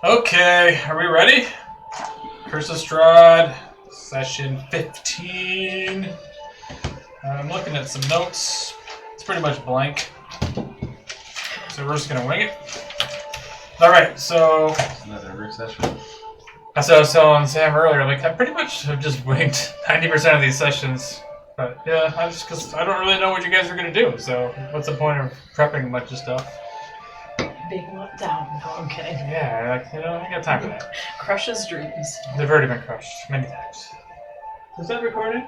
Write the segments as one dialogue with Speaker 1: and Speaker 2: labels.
Speaker 1: Okay, are we ready? Curse of Strahd, session 15. I'm looking at some notes. It's pretty much blank. So we're just going to wing it. Alright, so...
Speaker 2: Isn't that every session?
Speaker 1: That's what I was telling Sam earlier. Like, I pretty much have just winged 90% of these sessions. But yeah, because I don't really know what you guys are going to do. So what's the point of prepping a bunch of stuff?
Speaker 3: Big let down. No, I'm kidding.
Speaker 1: Yeah, I ain't got time for that.
Speaker 3: Crushes dreams.
Speaker 1: They've already been crushed many times. Is that recording?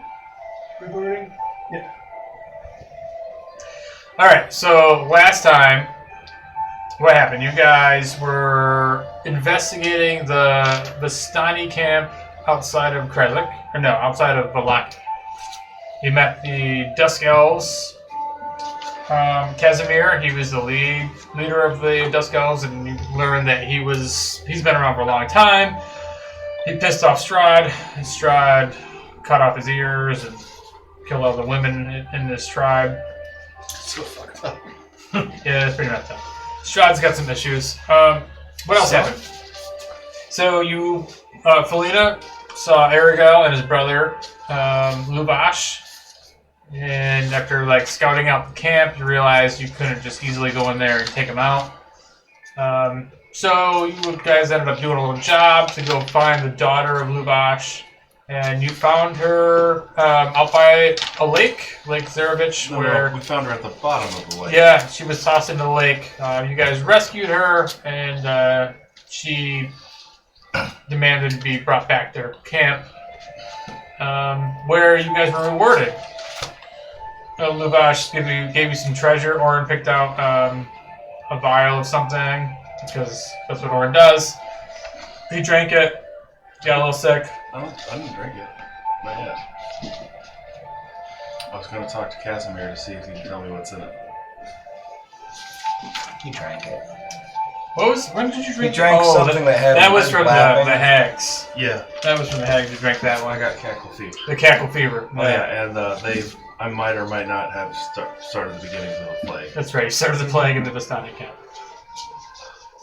Speaker 1: Recording? Yeah. Alright, so last time, what happened? You guys were investigating the Vistani camp outside of Krezk. Or no, outside of Svalich. You met the Dusk Elves. Casimir, he was the leader of the Dusk Elves, and you learned that he's been around for a long time. He pissed off Strahd, and Strahd cut off his ears and killed all the women in this tribe.
Speaker 2: So fucked up.
Speaker 1: Yeah, it's pretty messed up. Strahd's got some issues. What else happened? So you, Felina saw Aragel and his brother, Lubash. And after scouting out the camp, you realized you couldn't just easily go in there and take them out. So you guys ended up doing a little job to go find the daughter of Lubash, and you found her out by a lake, Lake Zarovich,
Speaker 2: No, we found her at the bottom of the lake.
Speaker 1: Yeah, she was tossed into the lake. You guys rescued her, and she demanded to be brought back to her camp, where you guys were rewarded. Lubash gave you some treasure. Orryn picked out a vial of something, because that's what Orryn does. He drank it, got a little sick.
Speaker 2: I didn't drink it. Not yet. I was going to talk to Casimir to see if he can tell me what's in it.
Speaker 4: He drank it.
Speaker 1: When did you drink?
Speaker 4: He drank something that had.
Speaker 1: That was from the hags.
Speaker 2: Yeah.
Speaker 1: That was from the hags. You drank that one.
Speaker 2: I got cackle fever.
Speaker 1: The cackle fever.
Speaker 2: Oh yeah, and I might or might not have started the beginnings of a plague.
Speaker 1: That's right. He started the plague in the Vistani camp.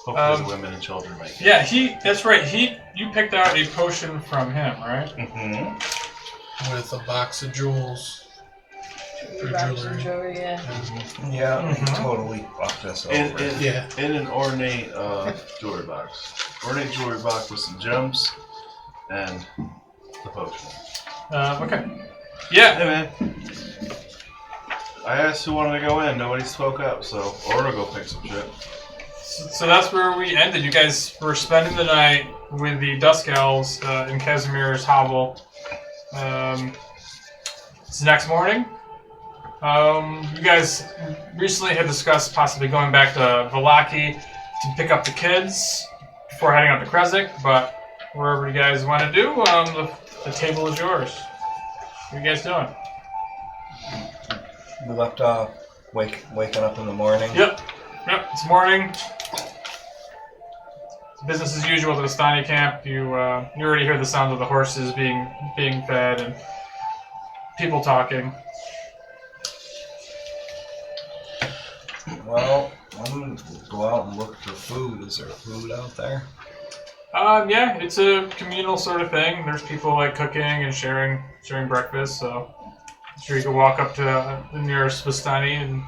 Speaker 2: Hopefully the women and children might get it.
Speaker 1: Yeah, that's right. You picked out a potion from him, right?
Speaker 2: Mm-hmm.
Speaker 5: With a box of jewels. For jewelry.
Speaker 4: Yeah, he totally fucked us over.
Speaker 2: In an ornate jewelry box. Ornate jewelry box with some gems and the potion.
Speaker 1: Okay. Yeah.
Speaker 2: Hey man. I asked who wanted to go in. Nobody spoke up, so Orryn will go pick some shit.
Speaker 1: So that's where we ended. You guys were spending the night with the Dusk Elves in Casimir's hovel. It's the next morning. You guys recently had discussed possibly going back to Svalich to pick up the kids before heading out to Krezk, but wherever you guys want to do, the table is yours. What are you guys doing?
Speaker 4: We left waking up in the morning.
Speaker 1: Yep, it's morning. It's business as usual at the Vistani camp. You already hear the sounds of the horses being fed and people talking.
Speaker 4: Well, I'm gonna go out and look for food. Is there food out there?
Speaker 1: Yeah, it's a communal sort of thing. There's people cooking and sharing breakfast, so I'm sure you can walk up to the nearest Vistani and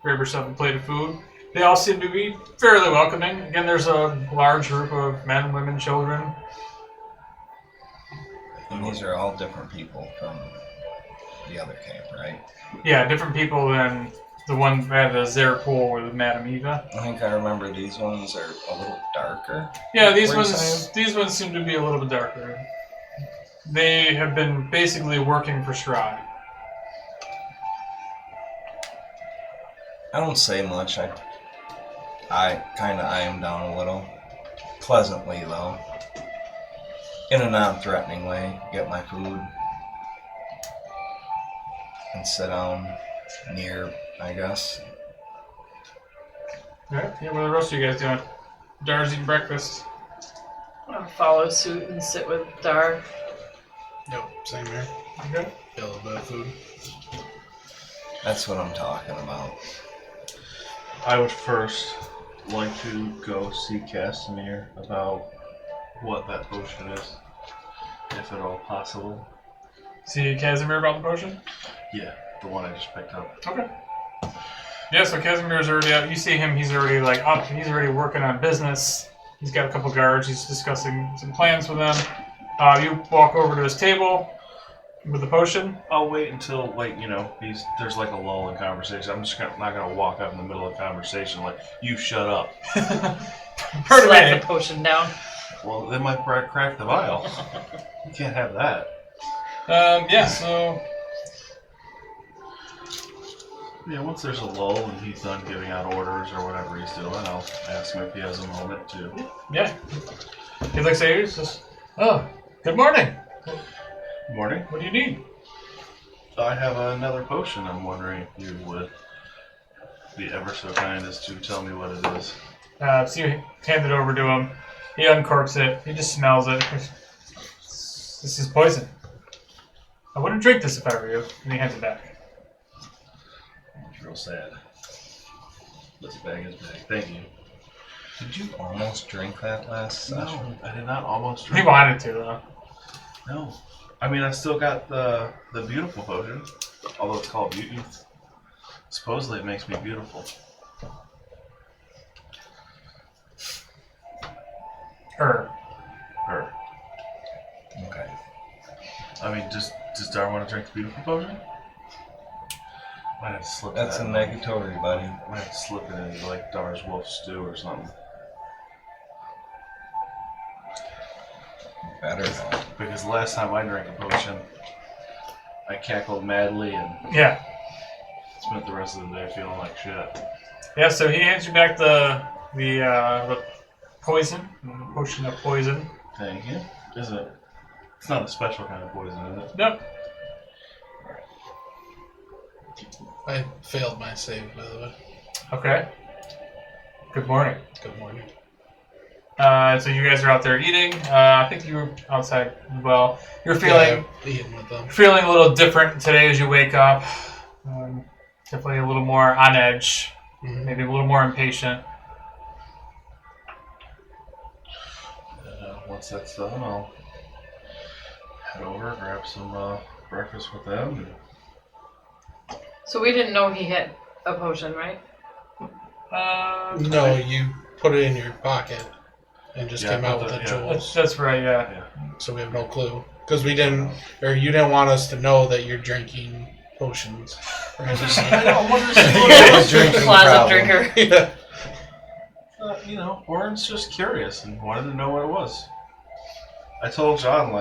Speaker 1: grab yourself a plate of food. They all seem to be fairly welcoming. Again, there's a large group of men, women, children.
Speaker 4: And these are all different people from the other camp, right?
Speaker 1: Yeah, different people than the one at the Zare pool with Madame Eva.
Speaker 4: I think I remember these ones are a little darker.
Speaker 1: Yeah, these
Speaker 4: What are you
Speaker 1: ones
Speaker 4: saying?
Speaker 1: these ones seem to be a little bit darker. They have been basically working for Strahd.
Speaker 4: I don't say much. I kind of eye him down a little. Pleasantly, though. In a non-threatening way. Get my food. And sit down near, I guess.
Speaker 1: Alright, yeah, what are the rest of you guys doing? Dar's eating breakfast.
Speaker 3: I'll follow suit and sit with Dar.
Speaker 5: Yep, same here.
Speaker 1: Okay.
Speaker 5: Get a little bit of food.
Speaker 4: That's what I'm talking about.
Speaker 2: I would first like to go see Casimir about what that potion is, if at all possible.
Speaker 1: See Casimir about the potion?
Speaker 2: Yeah, the one I just picked up.
Speaker 1: Okay. Yeah, so Casimir's already out. You see him, he's already like up. He's already working on business. He's got a couple guards. He's discussing some plans with them. You walk over to his table with the potion.
Speaker 2: I'll wait until, there's like a lull in conversation. I'm just not going to walk up in the middle of a conversation like, you shut up.
Speaker 3: Slap the potion down.
Speaker 2: Well, they might crack the vial. You can't have that.
Speaker 1: So...
Speaker 2: Yeah, once there's a lull and he's done giving out orders or whatever he's doing, I'll ask him if he has a moment to.
Speaker 1: Yeah. He looks at you and says, "Oh, good morning.
Speaker 2: Morning.
Speaker 1: What do you need?"
Speaker 2: I have another potion. I'm wondering if you would be ever so kind as to tell me what it is.
Speaker 1: So you hand it over to him. He uncorks it. He just smells it. This is poison. I wouldn't drink this if I were you. And he hands it back.
Speaker 2: It's real sad. Let's bag his bag. Thank you.
Speaker 4: Did you almost drink that last session?
Speaker 2: No, I did not almost
Speaker 1: He
Speaker 2: drink.
Speaker 1: wanted to, though.
Speaker 2: No. I mean, I still got the beautiful potion, although it's called beauty. Supposedly it makes me beautiful.
Speaker 1: Her.
Speaker 2: Her.
Speaker 4: Okay.
Speaker 2: I mean, does Dar want to drink the beautiful potion? Might have to slip
Speaker 4: That's a
Speaker 2: that in.
Speaker 4: negatory, buddy.
Speaker 2: Might have to slip it into like Dar's wolf stew or something.
Speaker 4: Better not.
Speaker 2: Because the last time I drank a potion, I cackled madly and
Speaker 1: Yeah.
Speaker 2: spent the rest of the day feeling like shit.
Speaker 1: Yeah, so he hands you back the poison. The potion of poison.
Speaker 2: Thank you. Is it? It's not a special kind of poison, is it?
Speaker 1: Nope.
Speaker 5: I failed my save, by the way.
Speaker 1: Okay. Good morning.
Speaker 5: Good morning.
Speaker 1: So you guys are out there eating. I think you were outside as well. You're feeling
Speaker 5: Eating with them.
Speaker 1: feeling a little different today as you wake up. Definitely a little more on edge.
Speaker 5: Mhm.
Speaker 1: Maybe a little more impatient.
Speaker 2: Once that's done, I'll head over, grab some breakfast with them.
Speaker 3: So we didn't know he had a potion, right?
Speaker 5: No, you put it in your pocket and just
Speaker 2: Yeah,
Speaker 5: came
Speaker 2: I
Speaker 5: out
Speaker 2: put
Speaker 5: with the
Speaker 2: the- yeah.
Speaker 5: jewels.
Speaker 1: That's right, yeah.
Speaker 5: So we have no clue. Because we didn't, or you didn't want us to know that you're drinking potions. Or anything.
Speaker 2: I don't
Speaker 4: He's drinking
Speaker 3: Closet
Speaker 4: problem.
Speaker 3: drinker.
Speaker 5: Yeah.
Speaker 2: Orryn's just curious and wanted to know what it was. I told John,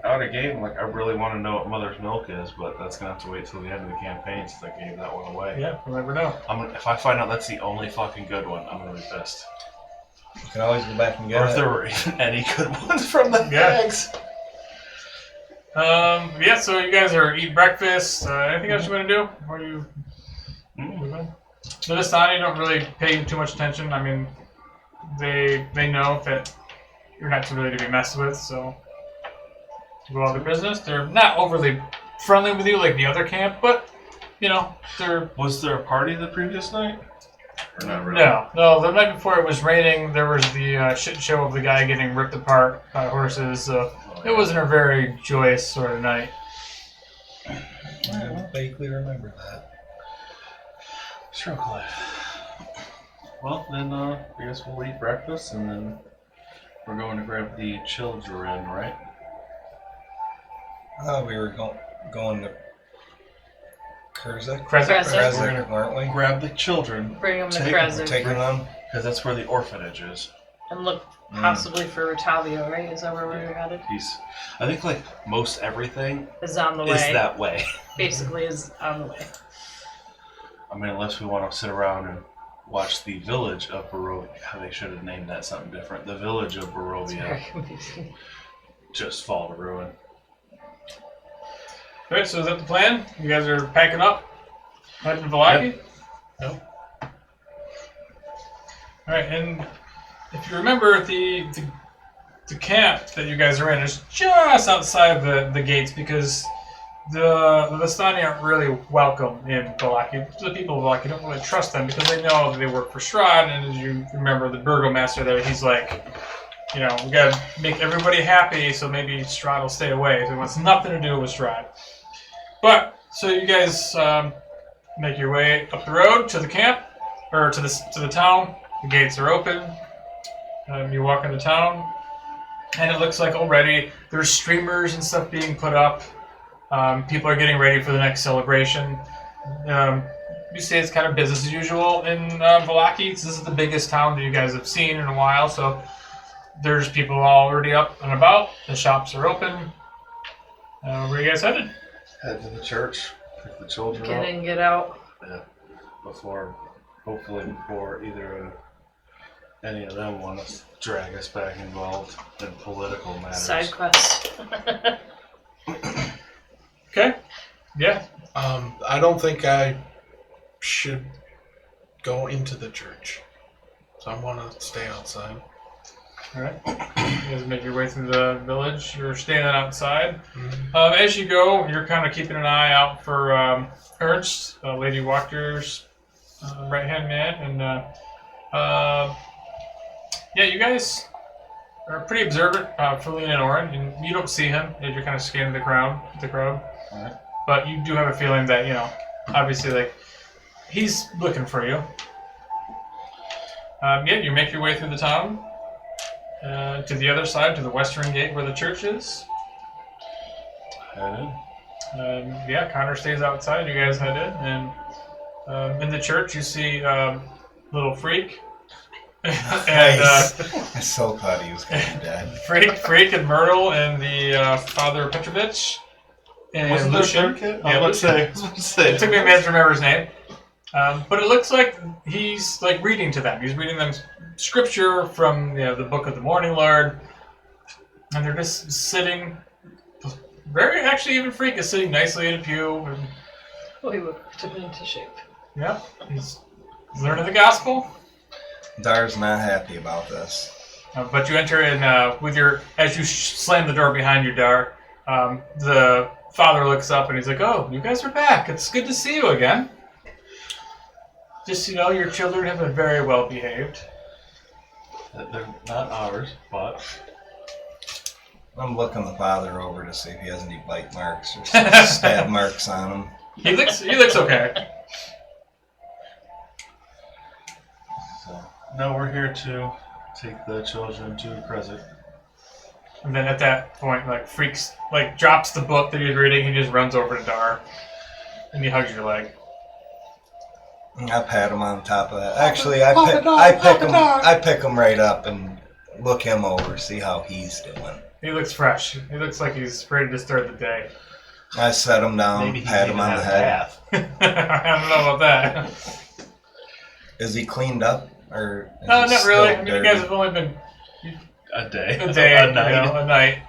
Speaker 2: out of game, I really want to know what Mother's Milk is, but that's going to have to wait till the end of the campaign since I gave that one away.
Speaker 1: Yeah, we'll never know.
Speaker 2: If I find out that's the only fucking good one, I'm going to be pissed.
Speaker 4: You can always go back and get
Speaker 2: Or if
Speaker 4: it.
Speaker 2: there were even any good ones from the
Speaker 1: Yeah.
Speaker 2: bags.
Speaker 1: Yeah, so you guys are eating breakfast. Anything else you want to do? Or you moving? So this time you don't really pay too much attention. I mean, they know that you're not really to be messed with, so do all their business. They're not overly friendly with you like the other camp, but they're
Speaker 2: Was there a party the previous night? Or not really?
Speaker 1: no. The night before it was raining. There was the shit show of the guy getting ripped apart by horses. So it wasn't a very joyous sort of night.
Speaker 4: I vaguely remember that.
Speaker 2: Sure, Clive. Well, then I guess we'll eat breakfast and then we're going to grab the children, right?
Speaker 4: We were going to Krezk,
Speaker 3: Krezk.
Speaker 4: weren't we?
Speaker 2: Grab the children,
Speaker 3: Bring him to
Speaker 2: Take-
Speaker 3: Krezk.
Speaker 4: Taking them.
Speaker 2: because that's where the orphanage is.
Speaker 3: And look possibly for Rotavio, right? Is that where we're headed?
Speaker 2: I think most everything
Speaker 3: Is on the way.
Speaker 2: is that way.
Speaker 3: Basically is on the way.
Speaker 2: I mean, unless we want to sit around and watch the village of Barovia. They should have named that something different. The village of
Speaker 3: It's
Speaker 2: Barovia
Speaker 3: very confusing.
Speaker 2: just fall to ruin.
Speaker 1: Alright, so is that the plan? You guys are packing up? Heading to Vallaki?
Speaker 5: Nope.
Speaker 1: Alright, and if you remember, the camp that you guys are in is just outside the gates because the Vistani aren't really welcome in Valaki. The people of Valaki don't really trust them because they know that they work for Strahd, and as you remember, the burgomaster there, he's like, we gotta make everybody happy, so maybe Strahd will stay away. So it wants nothing to do with Strahd. But so you guys make your way up the road to the camp, or to the town. The gates are open. You walk into town, and it looks like already there's streamers and stuff being put up. People are getting ready for the next celebration. You say it's kind of business as usual in Vallaki. This is the biggest town that you guys have seen in a while, so there's people already up and about. The shops are open. Where are you guys headed?
Speaker 2: Head to the church, pick the children
Speaker 3: Get
Speaker 2: up.
Speaker 3: in, get out.
Speaker 2: Yeah. Hopefully before either any of them want to drag us back involved in political matters.
Speaker 3: Side quest.
Speaker 1: Okay. Yeah.
Speaker 5: I don't think I should go into the church, so I want to stay outside.
Speaker 1: All right. You guys make your way through the village. You're standing outside.
Speaker 5: Mm-hmm.
Speaker 1: As you go, you're kind of keeping an eye out for Ernst, Lady Walker's right-hand man, and you guys are pretty observant, Felina and Orryn, and you don't see him as you're kind of scanning the crowd.
Speaker 2: All right.
Speaker 1: But you do have a feeling that, obviously, like, he's looking for you. You make your way through the town to the other side, to the western gate where the church is.
Speaker 2: Head in.
Speaker 1: Connor stays outside. You guys head in, and in the church you see little Freak. And
Speaker 4: I'm so glad he was going to be dead.
Speaker 1: Freak and Myrtle and the Father Petrovich. And
Speaker 2: Wasn't there a
Speaker 1: Lucian.
Speaker 2: third kid?
Speaker 1: Yeah, Lucian. It took me a minute to remember his name. But it looks like he's like reading to them. He's reading them scripture from the Book of the Morning Lord. And they're just sitting, even Freak is sitting nicely in a pew. And,
Speaker 3: Oh, he took me into shape.
Speaker 1: yeah, he's learning the gospel.
Speaker 4: Dar's not happy about this.
Speaker 1: But you enter in as you slam the door behind you, Dar, the father looks up and he's like, "Oh, you guys are back. It's good to see you again. Just, your children have been very well behaved."
Speaker 2: They're not ours, but
Speaker 4: I'm looking the father over to see if he has any bite marks or stab marks on him.
Speaker 1: He looks okay.
Speaker 2: so no, we're here to take the children to Krezk.
Speaker 1: And then at that point, like, Freaks, like, drops the book that he's reading. He just runs over to Dar, and he hugs your leg.
Speaker 4: I pat him on top of that. Actually, I pick him right up and look him over, see how he's doing.
Speaker 1: He looks fresh. He looks like he's ready to start the day.
Speaker 4: I set him down,
Speaker 2: Maybe
Speaker 4: pat him on the head.
Speaker 1: I don't know about that.
Speaker 4: Is he cleaned up, or? Is
Speaker 1: No,
Speaker 4: he
Speaker 1: not really.
Speaker 4: still
Speaker 1: I mean, you
Speaker 4: dirty?
Speaker 1: guys have only been
Speaker 2: A day.
Speaker 1: a day,
Speaker 2: A night.
Speaker 1: a night.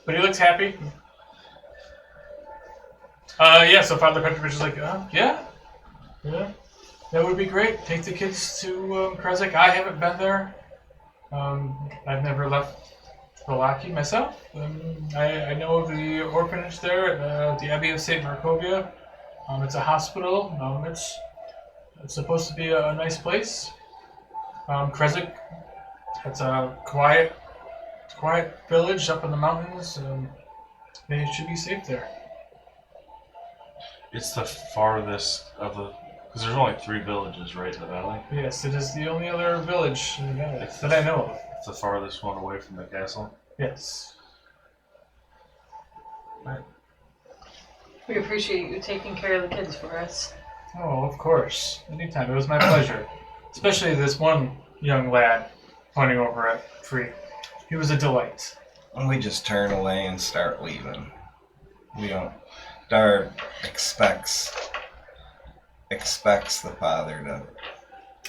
Speaker 1: But he looks happy. So Father Petrovich is like, yeah, that would be great. Take the kids to Krezk. I haven't been there. I've never left Vallaki myself. I know of the orphanage there at the Abbey of St. Markovia. It's a hospital. It's supposed to be a nice place. Krezk, it's a quiet village up in the mountains. They should be safe there.
Speaker 2: It's the farthest of the, because there's only 3 villages right in the valley.
Speaker 1: Yes, it is the only other village in the valley that I know of.
Speaker 2: It's the farthest one away from the castle.
Speaker 1: Yes.
Speaker 3: We appreciate you taking care of the kids for us.
Speaker 1: Oh, of course. Anytime. It was my pleasure. Especially this one young lad pointing over at Free. He was a delight.
Speaker 4: And we just turn away and start leaving. We don't. Dar expects the father to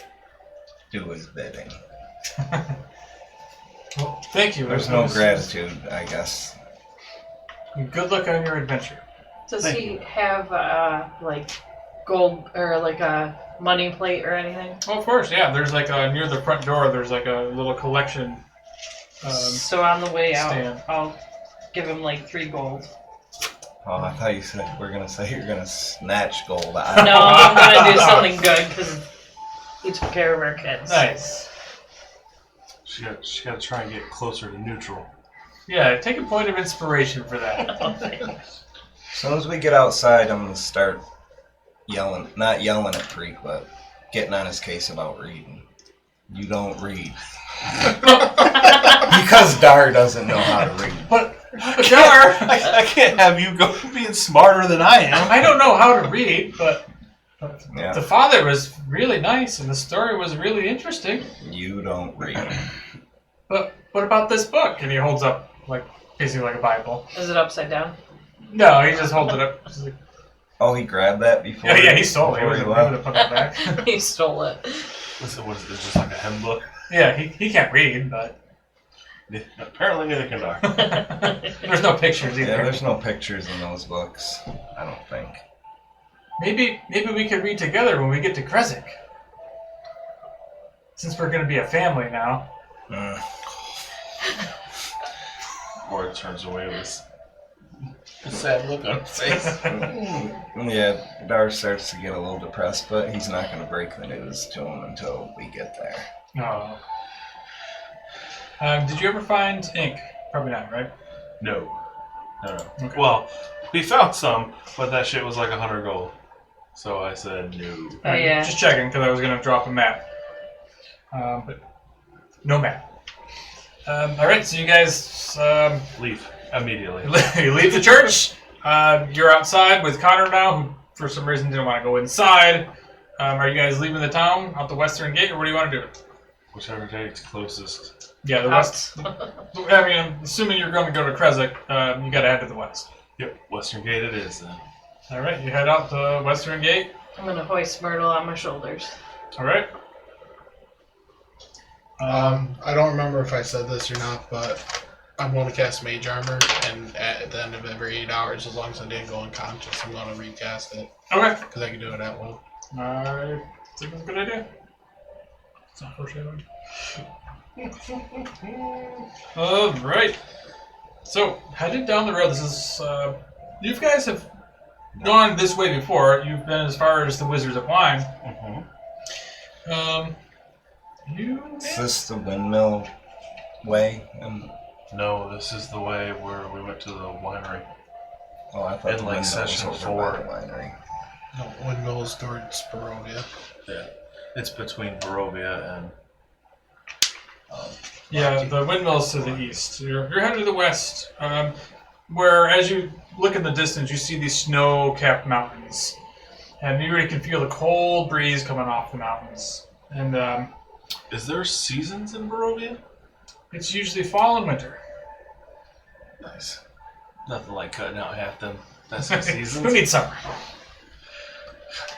Speaker 4: do his bidding.
Speaker 1: Well, thank you.
Speaker 4: There's no gratitude, I guess.
Speaker 1: Good luck on your adventure.
Speaker 3: Does
Speaker 2: Thank
Speaker 3: he have like gold or like a money plate or anything?
Speaker 1: Oh, of course, yeah. There's like near the front door. There's like a little collection.
Speaker 3: So on the way out,
Speaker 1: stand.
Speaker 3: I'll give him like 3 gold.
Speaker 4: Oh, I thought you said we're gonna say you're gonna snatch gold.
Speaker 3: No, I'm gonna do something good because we took care of our kids.
Speaker 1: Nice.
Speaker 2: She got to try and get closer to neutral.
Speaker 1: Yeah, take a point of inspiration for that.
Speaker 4: As soon as we get outside, I'm gonna start yelling. Not yelling at Krezk, but getting on his case about reading. You don't read. Because Dar doesn't know how to read.
Speaker 1: But Dar,
Speaker 2: I can't have you go being smarter than I am.
Speaker 1: I don't know how to read, but
Speaker 4: Yeah.
Speaker 1: the father was really nice and the story was really interesting.
Speaker 4: You don't read.
Speaker 1: But what about this book? And he holds up, like, basically like a Bible.
Speaker 3: Is it upside down?
Speaker 1: No, he just holds it up. He's like,
Speaker 4: Oh, he grabbed that before.
Speaker 1: yeah, he stole it. He
Speaker 4: before
Speaker 1: wasn't
Speaker 4: he
Speaker 1: able to
Speaker 4: left.
Speaker 1: put it back.
Speaker 3: He stole it.
Speaker 2: What is it? Just like a hymn book?
Speaker 1: Yeah, he can't read, but
Speaker 2: Yeah, apparently neither can Dar.
Speaker 1: there's no pictures either.
Speaker 4: Yeah, there's no pictures in those books. I don't think.
Speaker 1: Maybe we could read together when we get to Krezk. Since we're going to be a family now.
Speaker 2: Or it turns away with a sad look on his face.
Speaker 4: Yeah, Dar starts to get a little depressed, but he's not going to break the news to him until we get there.
Speaker 1: Oh. Did you ever find ink? Probably not, right?
Speaker 2: No.
Speaker 1: Okay.
Speaker 2: Well, we found some, but that shit was like 100 gold. So I said no.
Speaker 3: Oh, yeah.
Speaker 1: Just checking, because I was going to drop a map. But no map. Alright, so you guys
Speaker 2: Leave immediately.
Speaker 1: you leave the church. You're outside with Connor now, who for some reason didn't want to go inside. Are you guys leaving the town out the western gate, or what do you want to do?
Speaker 2: Whichever gate's closest.
Speaker 1: Yeah, the west. I mean, assuming you're going to go to Krezk, you got to head to the west.
Speaker 2: Yep, western gate it is then.
Speaker 1: All right, you head out the western gate.
Speaker 3: I'm gonna hoist Myrtle on my shoulders.
Speaker 1: All right.
Speaker 5: I don't remember if I said this or not, but I'm going to cast Mage Armor, and at the end of every 8 hours, as long as I didn't go unconscious, I'm going to recast it.
Speaker 1: Okay.
Speaker 5: Because I can do it at will.
Speaker 1: I think that's a good idea. It's not foreshadowing. All right. So headed down the road. This is you guys have gone this way before. You've been as far as the Wizards of Wine.
Speaker 2: Mm-hmm.
Speaker 4: Is this the windmill way?
Speaker 2: No, this is the way where we went to the winery.
Speaker 4: Oh, I thought
Speaker 2: In,
Speaker 4: the
Speaker 2: like,
Speaker 4: windmill
Speaker 2: session
Speaker 4: was over by
Speaker 2: 4.
Speaker 4: the winery.
Speaker 5: No, windmills towards Barovia.
Speaker 2: Yeah. It's between Barovia and...
Speaker 1: Yeah, the windmill's to the east. You're headed to the west, where as you look in the distance, you see these snow-capped mountains. And you already can feel the cold breeze coming off the mountains. And
Speaker 2: Is there seasons in Barovia?
Speaker 1: it's usually fall and winter.
Speaker 2: Nice. Nothing like cutting out half them. That's the seasons.
Speaker 1: Who needs summer?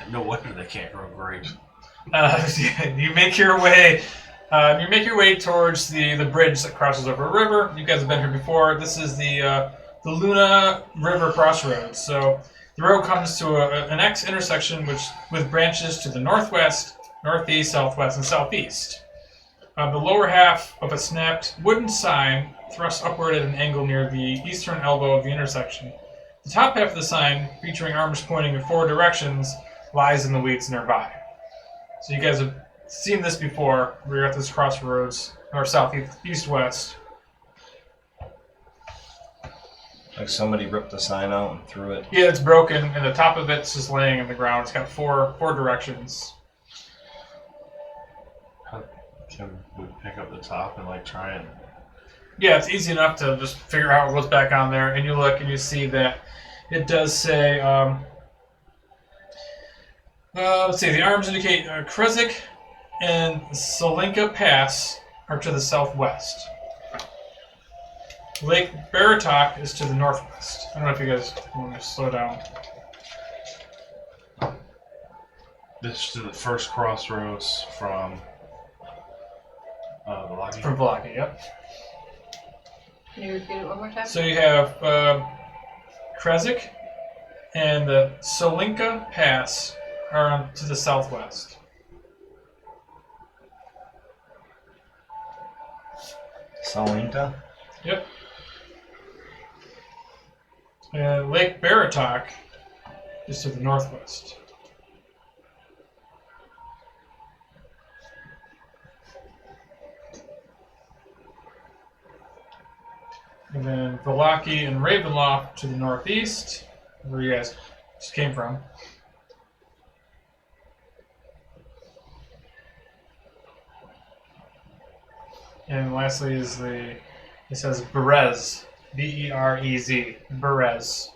Speaker 2: No wonder they can't grow grapes.
Speaker 1: You make your way. You make your way towards the bridge that crosses over a river. You guys have been here before. This is the Luna River crossroads. So the road comes to an X intersection, with branches to the northwest, northeast, southwest, and southeast. The lower half of a snapped wooden sign thrusts upward at an angle near the eastern elbow of the intersection. The top half of the sign, featuring arms pointing in 4 directions, lies in the weeds nearby. So you guys have seen this before. We're at this crossroads, or southeast, east-west.
Speaker 4: Like somebody ripped the sign out and threw it.
Speaker 1: Yeah, it's broken, and the top of it's just laying in the ground. It's got four directions.
Speaker 2: Can we pick up the top and like try and...
Speaker 1: Yeah, it's easy enough to just figure out what's back on there, and you look and you see that it does say, let's see, the arms indicate Krezk and Solinka Pass are to the southwest. Lake Baratok is to the northwest. I don't know if you guys want to slow down.
Speaker 2: This is to the first crossroads from Valaki.
Speaker 1: From Valaki, yep.
Speaker 3: Can you repeat it one more time?
Speaker 1: So you have Krezk and the Solinka Pass are to the southwest.
Speaker 4: Solinka?
Speaker 1: Yep. Lake Baratok is to the northwest. And then Valaki and Ravenloft to the northeast, where you guys just came from. And lastly is it says Berez, B-E-R-E-Z, Berez,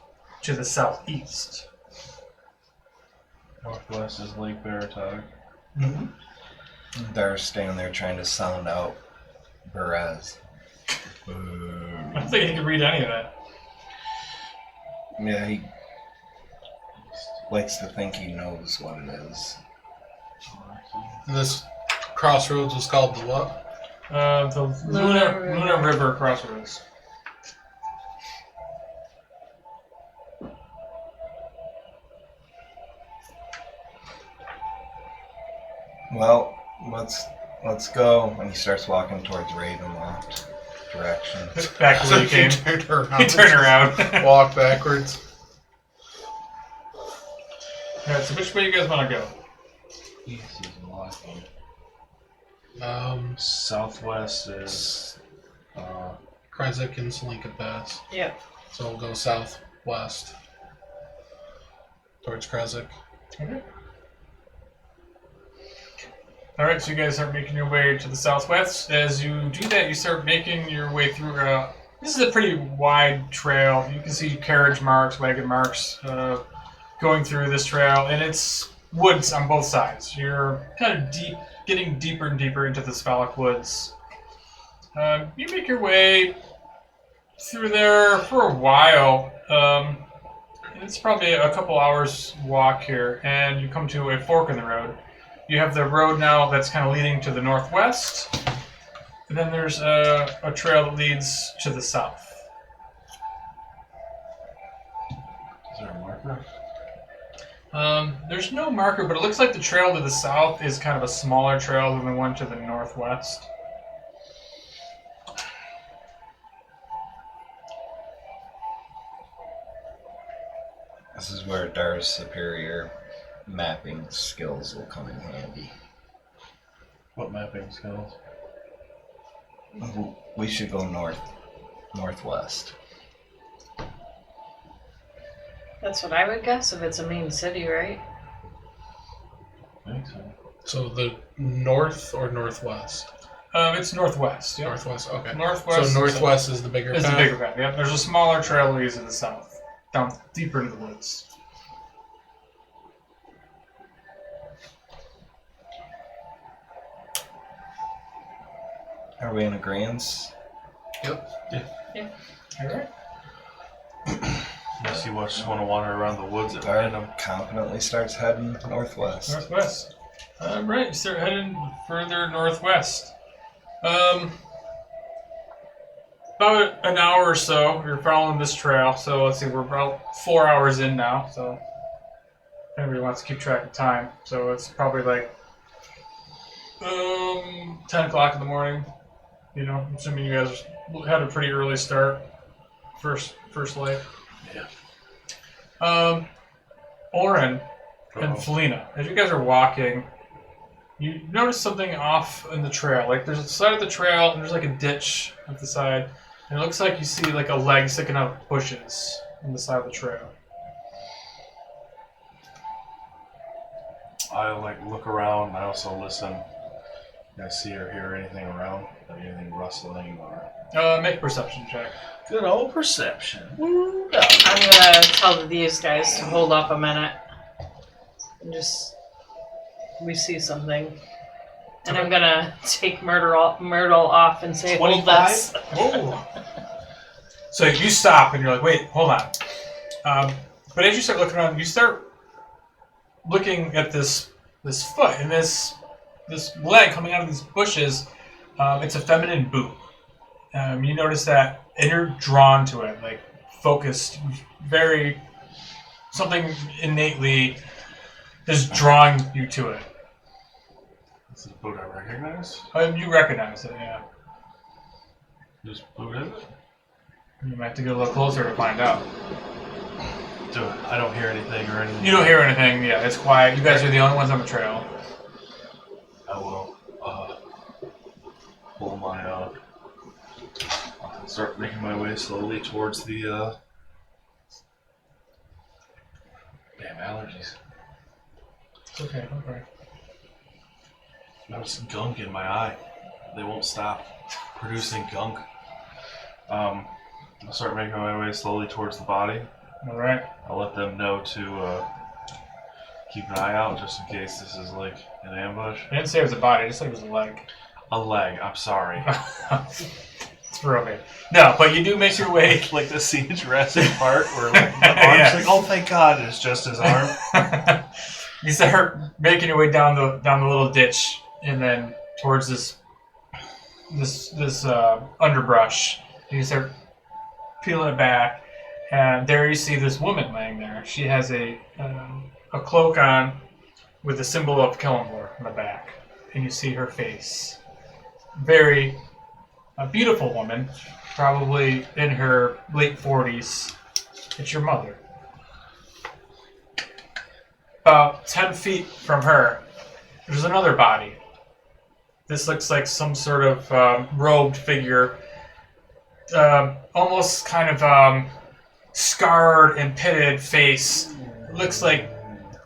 Speaker 1: to the southeast.
Speaker 2: Northwest is Lake Baratok.
Speaker 4: They're standing there trying to sound out Berez.
Speaker 1: I don't think he could read any of that.
Speaker 4: Yeah, he likes to think he knows what it is.
Speaker 5: This crossroads was called the what?
Speaker 1: The Luna River Crossroads.
Speaker 4: Well, let's go. And he starts walking towards Ravenloft direction.
Speaker 1: Back to where you came.
Speaker 5: Turned around.
Speaker 1: He turned around.
Speaker 5: Walk backwards.
Speaker 1: Alright, so which way you guys want to go?
Speaker 2: East is Milwaukee.
Speaker 5: Um,
Speaker 2: Southwest is
Speaker 5: Krezk and Slinka Pass.
Speaker 3: Yep.
Speaker 5: So we'll go southwest towards Krezk.
Speaker 1: Okay. Alright, so you guys start making your way to the southwest. As you do that, you start making your way through this is a pretty wide trail. You can see carriage marks, wagon marks going through this trail, and it's woods on both sides. You're kind of getting deeper and deeper into the Svalich woods. You make your way through there for a while. It's probably a couple hours walk here, and you come to a fork in the road. You have the road now that's kind of leading to the northwest, and then there's a trail that leads to the south.
Speaker 2: is there a marker?
Speaker 1: There's no marker, but it looks like the trail to the south is kind of a smaller trail than the one to the northwest.
Speaker 4: This is where Dar's superior mapping skills will come in handy.
Speaker 2: What mapping skills?
Speaker 4: We should go northwest.
Speaker 3: That's what I would guess if it's a main city, right?
Speaker 2: I think so.
Speaker 5: So the north or northwest?
Speaker 1: It's northwest. Yep.
Speaker 5: Northwest, okay.
Speaker 1: Northwest.
Speaker 5: So northwest is the bigger
Speaker 1: is
Speaker 5: path?
Speaker 1: the bigger path. Yep. There's a smaller trail that leads to the south, down deeper into the woods.
Speaker 4: Are we in agreement?
Speaker 5: Yep.
Speaker 1: All right.
Speaker 2: Unless you just want to wander around the woods at
Speaker 4: Dar
Speaker 2: random.
Speaker 4: confidently starts heading northwest.
Speaker 1: Northwest. Right, you start heading further northwest. About an hour or so, you're following this trail. So let's see, we're about 4 hours in now. So if anybody wants to keep track of time, so it's probably like 10 o'clock in the morning. You know, assuming you guys had a pretty early start, first light.
Speaker 2: Yeah.
Speaker 1: Orryn and Felina, as you guys are walking, you notice something off in the trail. Like there's a side of the trail and there's like a ditch at the side. And it looks like you see like a leg sticking out of bushes on the side of the trail.
Speaker 2: I look around. I also listen. I see or hear anything around, like anything rustling or.
Speaker 1: Make a perception check.
Speaker 2: Good old perception.
Speaker 3: I'm gonna tell these guys to hold up a minute. And we see something. And I'm gonna take Myrtle off and say, hold
Speaker 2: 25?
Speaker 3: this.
Speaker 1: Whoa! So you stop and you're like, wait, hold on. But as you start looking around, you start looking at this foot and this leg coming out of these bushes. It's a feminine boot. You notice that, and you're drawn to it, like focused, something innately is drawing you to it.
Speaker 2: This is a boot I recognize.
Speaker 1: You recognize it, yeah.
Speaker 2: Whose boot is it?
Speaker 1: You might have to get a little closer to find out.
Speaker 2: I don't hear anything or anything.
Speaker 1: You don't hear anything. Yeah, it's quiet. You guys are the only ones on the trail.
Speaker 2: I will pull my start making my way slowly towards the damn allergies.
Speaker 1: It's okay. Don't worry.
Speaker 2: There's gunk in my eye. They won't stop producing gunk. I'll start making my way slowly towards the body.
Speaker 1: All right.
Speaker 2: I'll let them know to keep an eye out just in case this is like an ambush.
Speaker 1: I didn't say it was a body. I just said it was a leg.
Speaker 2: A leg, I'm sorry.
Speaker 1: It's for okay. No, but you do make your way.
Speaker 2: Like the scene in Jurassic Park where like, the arm's
Speaker 1: Yeah.
Speaker 2: like, oh thank God, it's just his arm.
Speaker 1: You start making your way down the little ditch, and then towards this underbrush. And you start peeling it back, and there you see this woman laying there. She has a cloak on with the symbol of Kellenborg on the back, and you see her face. Very beautiful woman, probably in her late 40s. It's your mother. About 10 feet from her, there's another body. This looks like some sort of robed figure, almost kind of scarred and pitted face. Looks like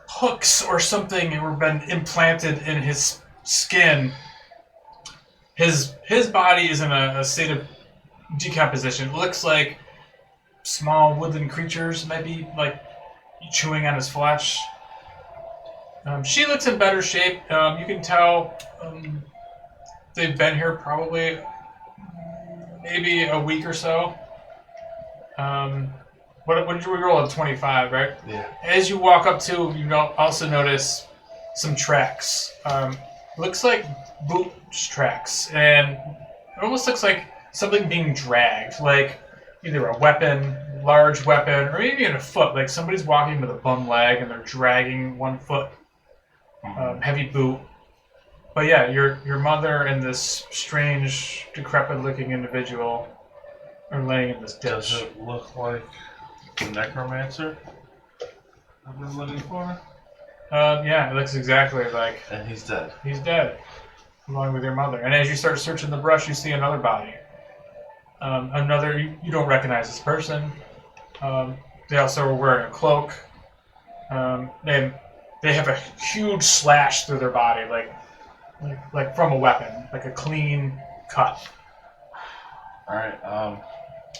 Speaker 1: hooks or something have been implanted in his skin. His body is in a state of decomposition. It looks like small woodland creatures, maybe like chewing on his flesh. She looks in better shape. You can tell they've been here probably maybe a week or so. What did you roll? A 25, right?
Speaker 2: Yeah.
Speaker 1: As you walk up to, you also notice some tracks. Looks like boot tracks, and it almost looks like something being dragged, like either a weapon, large weapon, or maybe even a foot. Like somebody's walking with a bum leg and they're dragging one foot. Heavy boot. But yeah, your mother and this strange, decrepit-looking individual are laying in this ditch.
Speaker 2: Does it look like the necromancer I've been looking for?
Speaker 1: Yeah, it looks exactly like
Speaker 2: And he's dead.
Speaker 1: he's dead, along with your mother. And as you start searching the brush, you see another body. Another, you don't recognize this person. They also were wearing a cloak. And they have a huge slash through their body, like from a weapon, like a clean cut.
Speaker 2: Alright,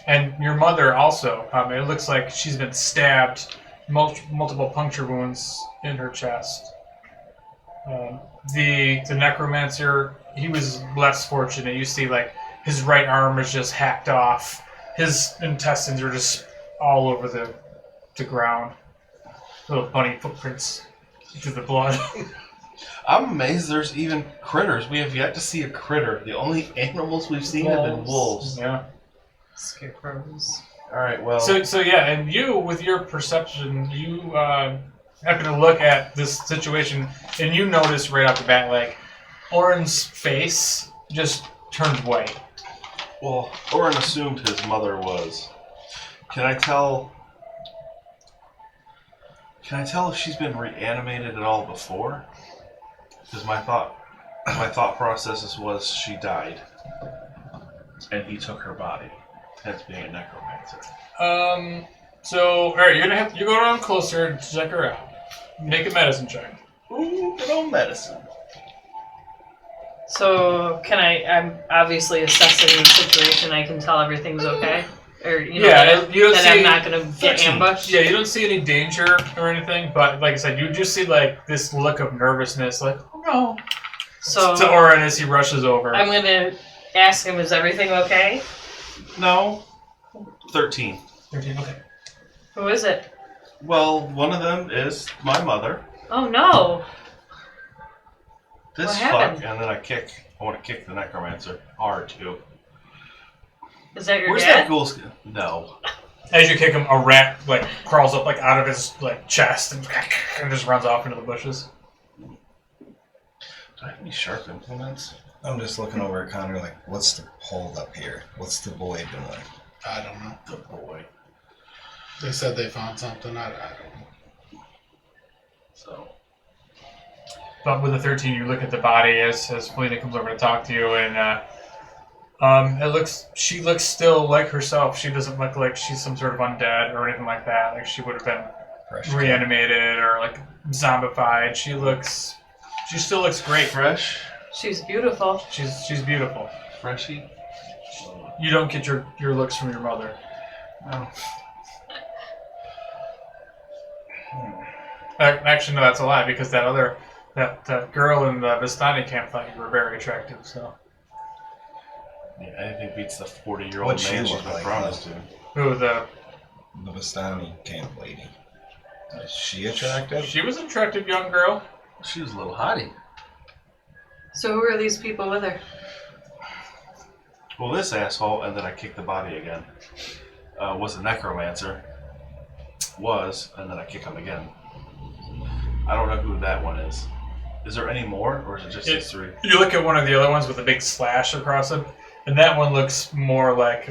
Speaker 1: And your mother also, it looks like she's been stabbed, multiple puncture wounds in her chest. The necromancer, he was less fortunate. You see, like, his right arm is just hacked off. His intestines are just all over the ground. Little bunny footprints through the blood.
Speaker 2: I'm amazed there's even critters. We have yet to see a critter. The only animals we've seen have been wolves.
Speaker 1: Yeah.
Speaker 3: Scarecrows.
Speaker 2: Alright, well...
Speaker 1: So yeah, and you, with your perception, you happen to look at this situation, and you notice right off the bat, like, Orryn's face just turned white.
Speaker 2: Well, Orryn assumed his mother was. Can I tell if she's been reanimated at all before? Because my thought process was she died, and he took her body. Hence being a necromancer.
Speaker 1: So, alright, you go around closer and check her out. Make a medicine check.
Speaker 2: Ooh, good old medicine.
Speaker 3: So, I'm obviously assessing the situation. I can tell everything's okay? Or, you know,
Speaker 1: Yeah, you don't
Speaker 3: that
Speaker 1: see-
Speaker 3: I'm not going to get
Speaker 2: 13.
Speaker 3: ambushed?
Speaker 1: Yeah, you don't see any danger or anything, but like I said, you just see like this look of nervousness, like, oh no.
Speaker 3: So,
Speaker 1: To Orryn as he rushes over.
Speaker 3: I'm going to ask him, is everything okay?
Speaker 2: No. 13.
Speaker 1: 13, okay.
Speaker 3: Who is it?
Speaker 2: Well, one of them is my mother.
Speaker 3: Oh, no.
Speaker 2: This
Speaker 3: What
Speaker 2: fuck,
Speaker 3: happened?
Speaker 2: and then I want to kick the necromancer hard too.
Speaker 3: Is that your
Speaker 2: Where's
Speaker 3: dad?
Speaker 2: that ghoul skin? No.
Speaker 1: As you kick him, a rat like crawls up like out of his like chest and just runs off into the bushes.
Speaker 2: Do I have any sharp implements?
Speaker 4: I'm just looking over at Connor like, what's the hold up here? What's the boy doing?
Speaker 5: I don't know.
Speaker 2: The boy.
Speaker 5: They said they found something. I don't know.
Speaker 2: So.
Speaker 1: But with the 13, you look at the body as Felina comes over to talk to you, and she looks still like herself. She doesn't look like she's some sort of undead or anything like that. Like she would have been reanimated or like zombified. She still looks great.
Speaker 2: Fresh.
Speaker 3: She's beautiful.
Speaker 1: She's beautiful.
Speaker 2: Freshy.
Speaker 1: You don't get your looks from your mother.
Speaker 2: No.
Speaker 1: Actually, no, that's a lie because that girl in the Vistani camp thought you were very attractive. So.
Speaker 2: Yeah, anything beats the 40-year-old
Speaker 4: What'd she
Speaker 2: man
Speaker 4: look
Speaker 2: she's been
Speaker 4: like,
Speaker 2: promised to.
Speaker 1: Who
Speaker 4: The Vistani camp lady. Is she attractive?
Speaker 1: She was an attractive young girl.
Speaker 2: She was a little hottie.
Speaker 3: So who are these people with her?
Speaker 2: Well, this asshole, and then I kicked the body again, was a necromancer. And then I kick him again. I don't know who that one is. Is there any more, or is it just these three?
Speaker 1: You look at one of the other ones with a big slash across him, and that one looks more like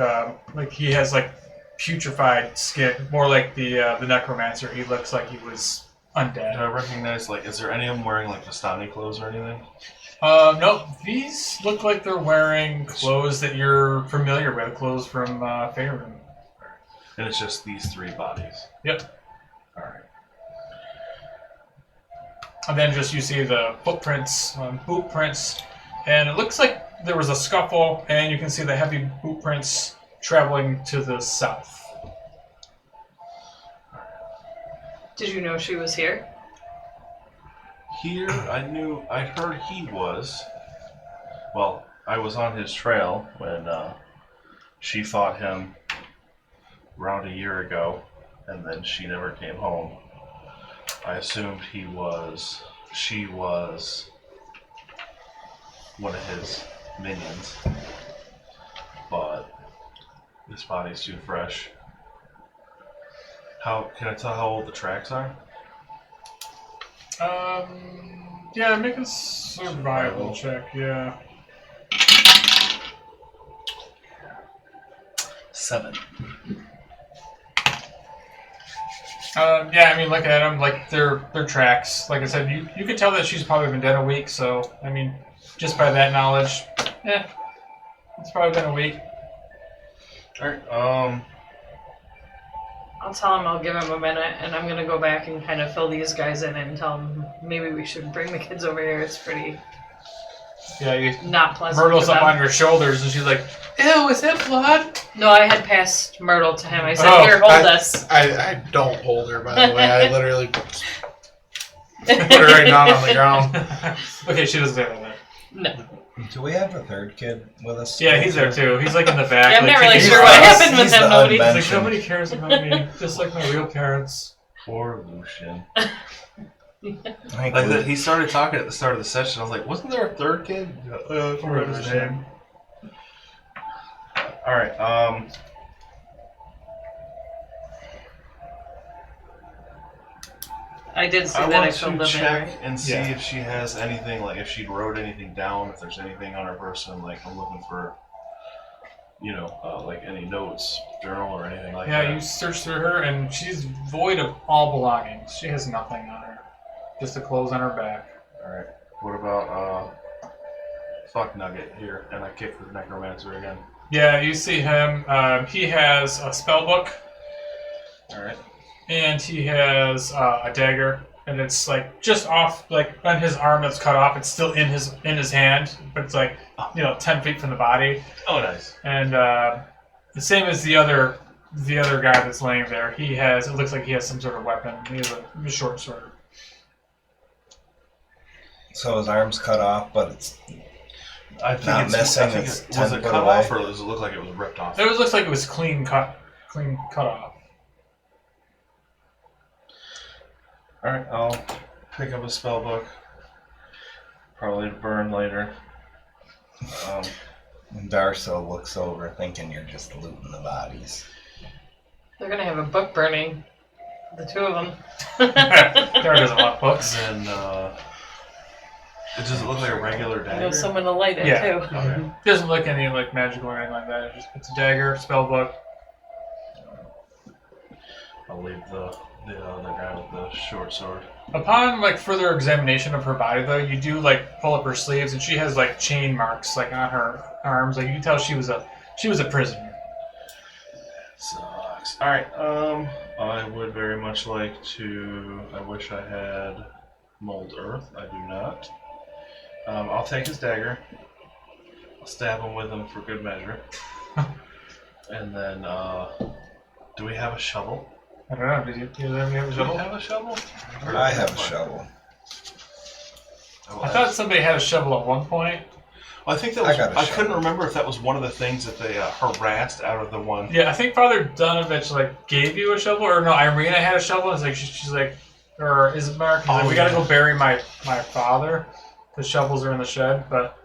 Speaker 1: he has like putrefied skin, more like the necromancer. He looks like he was undead.
Speaker 2: Do I recognize, like, is there any of them wearing, like, Vistani clothes or anything?
Speaker 1: No, these look like they're wearing clothes that you're familiar with, clothes from Faerun.
Speaker 2: And it's just these three bodies?
Speaker 1: Yep.
Speaker 2: Alright.
Speaker 1: And then just you see the footprints, boot prints, and it looks like there was a scuffle, and you can see the heavy boot prints traveling to the south.
Speaker 3: Did you know she was here?
Speaker 2: Here, I heard he was. Well, I was on his trail when she fought him around a year ago, and then she never came home. I assumed she was one of his minions, but this body's too fresh. Can I tell how old the tracks are?
Speaker 1: Yeah, make a survival check, yeah.
Speaker 2: 7.
Speaker 1: Yeah, I mean, look at them, like, they're tracks. Like I said, you could tell that she's probably been dead a week, so, I mean, just by that knowledge, it's probably been a week.
Speaker 2: Alright,
Speaker 3: I'll tell him I'll give him a minute, and I'm gonna go back and kind of fill these guys in and tell them maybe we should bring the kids over here. It's pretty
Speaker 1: Yeah,
Speaker 3: not pleasant.
Speaker 1: Myrtle's
Speaker 3: for
Speaker 1: up
Speaker 3: them.
Speaker 1: on your shoulders, and she's like, ew, is that blood?
Speaker 3: No, I had passed Myrtle to him. I said,
Speaker 1: Oh,
Speaker 3: "Here, hold us."
Speaker 5: I don't hold her, by the way. I literally put her right down on the ground.
Speaker 1: Okay, she doesn't say that.
Speaker 3: No.
Speaker 4: Do we have a third kid with us?
Speaker 1: Yeah, he's there too. He's like in the back.
Speaker 3: Yeah, I'm
Speaker 1: like,
Speaker 3: not really
Speaker 1: kicking
Speaker 3: sure
Speaker 1: his
Speaker 3: what
Speaker 1: ass.
Speaker 3: happened with
Speaker 4: He's
Speaker 3: him.
Speaker 4: the
Speaker 3: Nobody.
Speaker 1: He's like,
Speaker 4: unmentioned.
Speaker 1: nobody cares about me, just like my real parents.
Speaker 2: poor Lucian.
Speaker 4: I
Speaker 2: Like
Speaker 4: think
Speaker 2: he started talking at the start of the session. I was like, wasn't there a third kid? I forgot his name. Alright,
Speaker 3: I did see
Speaker 2: I
Speaker 3: that. I
Speaker 2: want
Speaker 3: filled
Speaker 2: to
Speaker 3: them
Speaker 2: check
Speaker 3: in.
Speaker 2: and see
Speaker 1: Yeah.
Speaker 2: if she has anything, like if she wrote anything down, if there's anything on her person. Like I'm looking for, like any notes, journal, or anything like that.
Speaker 1: Yeah, you search through her, and she's void of all belongings. She has nothing on her, just the clothes on her back.
Speaker 2: Alright, what about, fuck Nugget here? And I kick the necromancer again.
Speaker 1: Yeah, you see him. He has a spell book,
Speaker 2: Alright.
Speaker 1: and he has a dagger, and it's like just off, like on his arm that's cut off. It's still in his hand, but it's like 10 feet from the body.
Speaker 2: Oh, nice.
Speaker 1: And the same as the other guy that's laying there. He has. It looks like he has some sort of weapon. He has a short sword.
Speaker 4: so his arm's cut off, but it's
Speaker 2: I think
Speaker 4: Not
Speaker 2: it's
Speaker 4: missing,
Speaker 2: I think
Speaker 4: it's
Speaker 2: it, was
Speaker 4: 10
Speaker 2: it
Speaker 4: foot
Speaker 2: cut
Speaker 4: away.
Speaker 2: off, or does it look like it was ripped off?
Speaker 1: It looks like it was clean cut off.
Speaker 2: Alright, I'll pick up a spell book. Probably burn later.
Speaker 4: Darso looks over thinking you're just looting the bodies.
Speaker 3: They're gonna have a book burning. The two of them.
Speaker 1: There doesn't want books.
Speaker 2: And does it look like a regular
Speaker 3: I
Speaker 2: dagger?
Speaker 3: know someone to light it
Speaker 1: Yeah.
Speaker 3: too.
Speaker 2: Okay.
Speaker 1: It doesn't look any like magical or anything like that. It's a dagger, spell book.
Speaker 2: I'll leave the other guy with the short sword.
Speaker 1: Upon like further examination of her body, though, you do like pull up her sleeves, and she has like chain marks like on her arms. Like you can tell she was a prisoner.
Speaker 2: Sucks. All right. I would very much like to. I wish I had mold earth. I do not. I'll take his dagger. I'll stab him with him for good measure. And then, do we have a shovel?
Speaker 1: I don't know. Did you have a
Speaker 2: Do
Speaker 1: shovel?
Speaker 2: we have a shovel?
Speaker 4: I have a shovel.
Speaker 1: I thought somebody had a shovel at one point.
Speaker 2: Well, I think that was.
Speaker 4: I got a
Speaker 2: I
Speaker 4: shovel.
Speaker 2: couldn't remember if that was one of the things that they harassed out of the one.
Speaker 1: Yeah, I think Father Donovich like gave you a shovel, or no, Irina had a shovel. It's like she's like, or is it Mark? He's like, we gotta go bury my father. The shovels are in the shed, but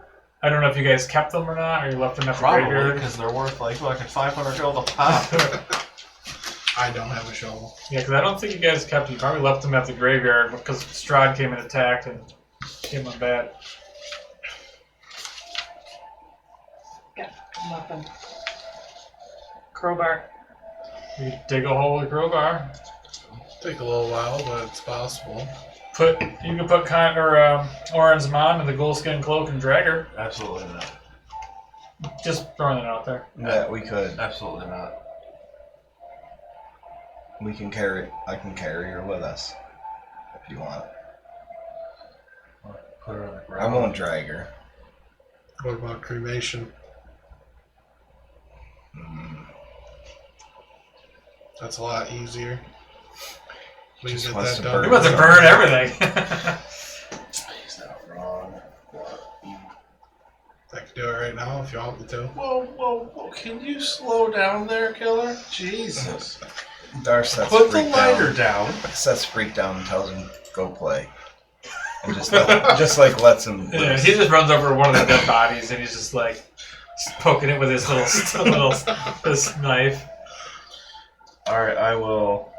Speaker 1: I don't know if you guys kept them or not, or you left them at the
Speaker 2: Probably
Speaker 1: graveyard.
Speaker 2: because they're worth like 500 gold a pop.
Speaker 5: I don't have a shovel.
Speaker 1: Yeah, because I don't think you guys kept them. You probably left them at the graveyard because Strahd came and attacked and came on bad.
Speaker 3: Yeah, nothing. Crowbar.
Speaker 1: You dig a hole with a crowbar.
Speaker 5: Take a little while, but it's possible.
Speaker 1: You can put Orryn's mom in the gold-skin cloak and drag her.
Speaker 2: Absolutely not.
Speaker 1: Just throwing it out there.
Speaker 4: Yeah, we could.
Speaker 2: Absolutely not.
Speaker 4: We can carry. I can carry her with us if you want.
Speaker 2: Put her on the
Speaker 4: I
Speaker 2: ground.
Speaker 4: won't drag her.
Speaker 5: What about cremation?
Speaker 4: Mm,
Speaker 5: That's a lot easier. We can
Speaker 4: Just
Speaker 5: get
Speaker 4: wants
Speaker 5: that
Speaker 4: to
Speaker 5: done.
Speaker 1: He wants to burn everything.
Speaker 2: He's not wrong.
Speaker 5: I can do it right now if you want me to.
Speaker 2: Whoa, can you slow down there, killer? Jesus.
Speaker 4: Darth sets
Speaker 2: Put the
Speaker 4: freaked
Speaker 2: lighter
Speaker 4: down.
Speaker 2: down.
Speaker 4: Sets freaked down and tells him go play, and just like lets him.
Speaker 1: Yeah,
Speaker 4: loose.
Speaker 1: he just runs over to one of the dead bodies and he's just like poking it with his little this knife.
Speaker 2: Alright, I'll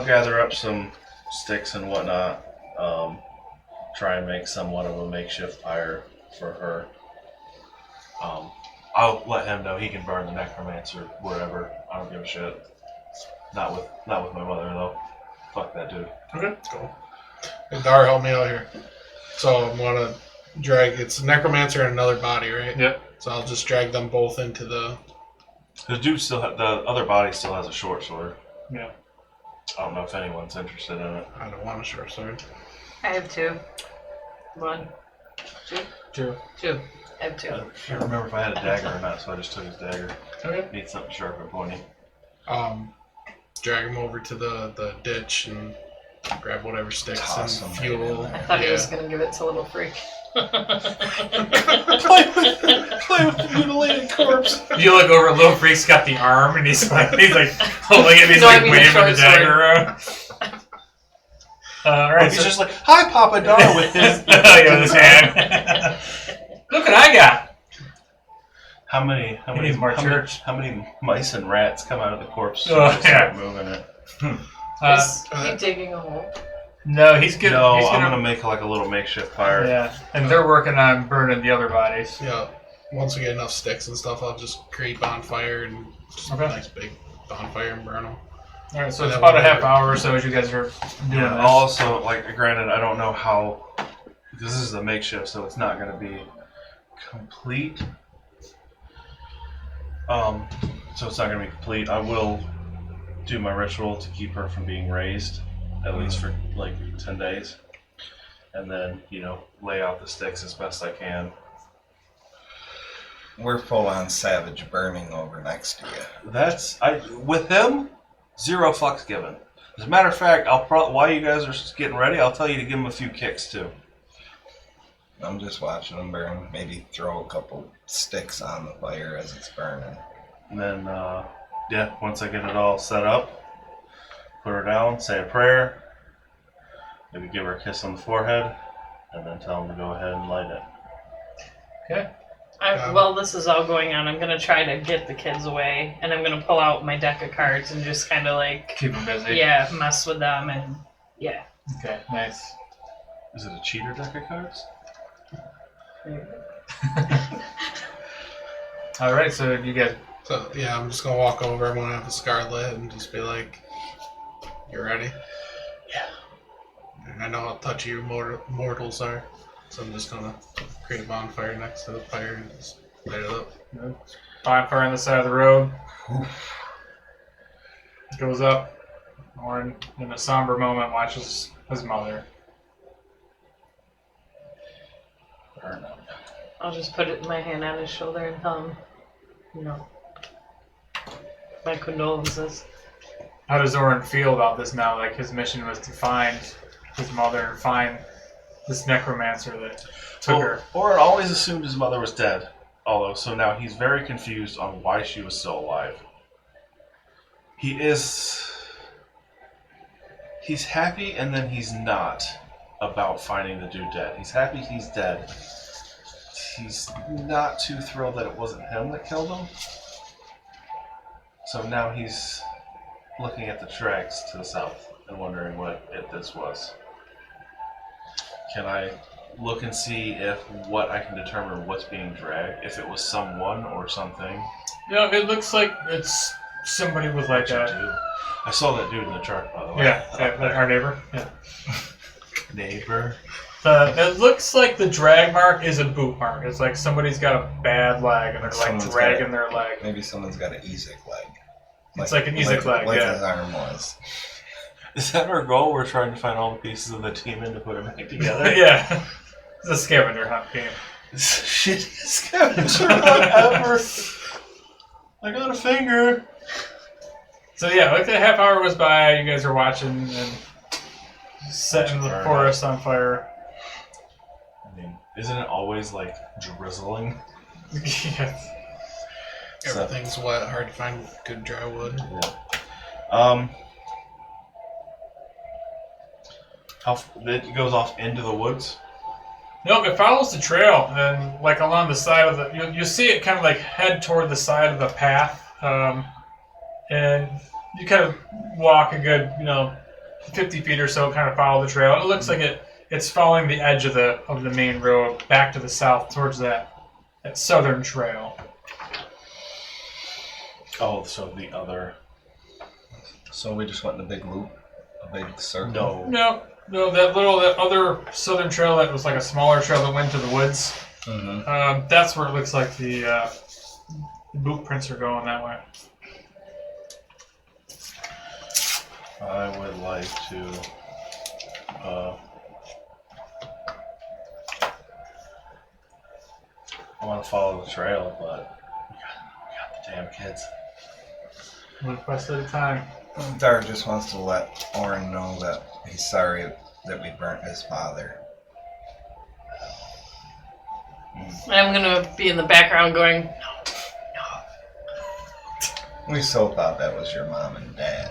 Speaker 2: gather up some sticks and whatnot. Try and make somewhat of a makeshift fire for her. I'll let him know he can burn the necromancer wherever. I don't give a shit. Not with my mother though. Fuck that dude.
Speaker 1: Okay.
Speaker 5: Cool. Hey, Dar, help me out here. So I'm gonna drag. It's necromancer and another body, right?
Speaker 1: Yep.
Speaker 5: So I'll just drag them both into the.
Speaker 2: The dude the other body still has a short sword.
Speaker 1: Yeah.
Speaker 2: I don't know if anyone's interested in it.
Speaker 5: I don't want a short sword.
Speaker 3: I have two. One.
Speaker 1: Two.
Speaker 3: Two. I have two.
Speaker 2: I can't remember if I had a dagger or not, so I just took his dagger.
Speaker 1: Okay.
Speaker 2: Need something sharp and pointy.
Speaker 5: Drag him over to the ditch and grab whatever sticks
Speaker 4: Toss
Speaker 5: and
Speaker 4: them
Speaker 5: fuel.
Speaker 4: right in there.
Speaker 3: I thought he
Speaker 5: Yeah.
Speaker 3: was gonna give it to little freak.
Speaker 2: Play with the mutilated corpse.
Speaker 1: You look over, little freak's got the arm and he's like holding it, he's
Speaker 3: No, I
Speaker 1: like
Speaker 3: mean the
Speaker 1: waving the
Speaker 3: short
Speaker 1: dagger around. Alright,
Speaker 2: He's just like, "Hi, Papa Dar," with his
Speaker 1: with his hand. Look what I got.
Speaker 2: How many
Speaker 1: needs more church.
Speaker 2: how many mice and rats come out of the corpse?
Speaker 1: Oh,
Speaker 2: and start moving it.
Speaker 3: Is he digging a hole?
Speaker 1: No, he's good.
Speaker 2: No,
Speaker 1: he's
Speaker 2: I'm gonna make like a little makeshift fire.
Speaker 1: Yeah, and they're working on burning the other bodies.
Speaker 5: Yeah. Once we get enough sticks and stuff, I'll just create bonfire and just
Speaker 1: Okay.
Speaker 5: a nice big bonfire and burn them.
Speaker 1: All right, so
Speaker 5: And
Speaker 1: it's
Speaker 5: then
Speaker 1: about a
Speaker 5: we'll-
Speaker 1: half hour or so as you guys are doing
Speaker 2: Yeah.
Speaker 1: this.
Speaker 2: Also, like, granted, I don't know how because this is a makeshift, so it's not gonna be complete. So it's not gonna be complete. I will do my ritual to keep her from being raised, at least for like 10 days, and then lay out the sticks as best I can.
Speaker 4: We're full on savage burning over next to you.
Speaker 2: With him, 0 fucks given. As a matter of fact, while you guys are getting ready, I'll tell you to give him a few kicks too.
Speaker 4: I'm just watching them burn. Maybe throw a couple sticks on the fire as it's burning.
Speaker 2: And then, once I get it all set up, put her down, say a prayer, maybe give her a kiss on the forehead, and then tell him to go ahead and light it.
Speaker 1: Okay.
Speaker 3: While this is all going on, I'm gonna try to get the kids away, and I'm gonna pull out my deck of cards and just kind of like,
Speaker 1: Keep them busy.
Speaker 3: yeah, mess with them, and yeah.
Speaker 1: Okay, nice.
Speaker 2: Is it a cheater deck of cards?
Speaker 1: All right, so you guys
Speaker 5: So yeah, I'm just gonna walk over. I'm gonna have the scar lit and just be like, "You ready?"
Speaker 2: Yeah.
Speaker 5: And I know how touchy you mortals are, so I'm just gonna create a bonfire next to the fire and just light it up.
Speaker 1: Bonfire on the side of the road. Goes up. Orryn, in a somber moment, watches his mother.
Speaker 2: Burn up.
Speaker 3: I'll just put my hand on his shoulder and tell him, my condolences.
Speaker 1: How does Orryn feel about this now? Like his mission was to find his mother and find this necromancer that took her.
Speaker 2: Orryn always assumed his mother was dead. So now he's very confused on why she was still alive. He's happy and then he's not about finding the dude dead. He's happy he's dead. He's not too thrilled that it wasn't him that killed him. So now he's looking at the tracks to the south and wondering what this was. Can I look and see what I can determine what's being dragged? If it was someone or something?
Speaker 1: Yeah, it looks like it's somebody with like a...
Speaker 2: I saw that dude in the truck, by the way.
Speaker 1: Yeah, our neighbor. Yeah.
Speaker 2: Neighbor.
Speaker 1: It looks like the drag mark is a boot mark. It's like somebody's got a bad leg and they're like
Speaker 4: Someone's
Speaker 1: dragging their leg.
Speaker 4: Maybe someone's got an Ezek leg.
Speaker 1: It's like an Ezek leg,
Speaker 4: like
Speaker 1: yeah.
Speaker 4: his arm was.
Speaker 2: Is that our goal? We're trying to find all the pieces of the demon to put them back together?
Speaker 1: Yeah. It's a scavenger hunt game.
Speaker 2: It's the shittiest scavenger hunt ever. I got a finger.
Speaker 1: So yeah, like the half hour was by, you guys are watching and setting the forest on fire.
Speaker 2: I mean, isn't it always like drizzling?
Speaker 1: Yeah.
Speaker 5: Everything's wet, hard to find good dry wood.
Speaker 2: Yeah. It goes off into the woods?
Speaker 1: Nope, it follows the trail and like along the side of the, you see it kind of like head toward the side of the path, and you kind of walk a good, 50 feet or so, kind of follow the trail. It looks like it's following the edge of the main road back to the south towards that southern trail.
Speaker 2: Oh, so the other...
Speaker 4: So we just went in a big loop? A big circle?
Speaker 1: No, that other southern trail that was like a smaller trail that went to the woods.
Speaker 4: Mm-hmm.
Speaker 1: That's where it looks like the boot prints are going that way.
Speaker 2: I would like to... I want to follow the trail, but we got the damn kids.
Speaker 1: One quest at a time.
Speaker 4: Dar just wants to let Orryn know that he's sorry that we burnt his father.
Speaker 3: I'm gonna be in the background going,
Speaker 4: We so thought that was your mom and dad.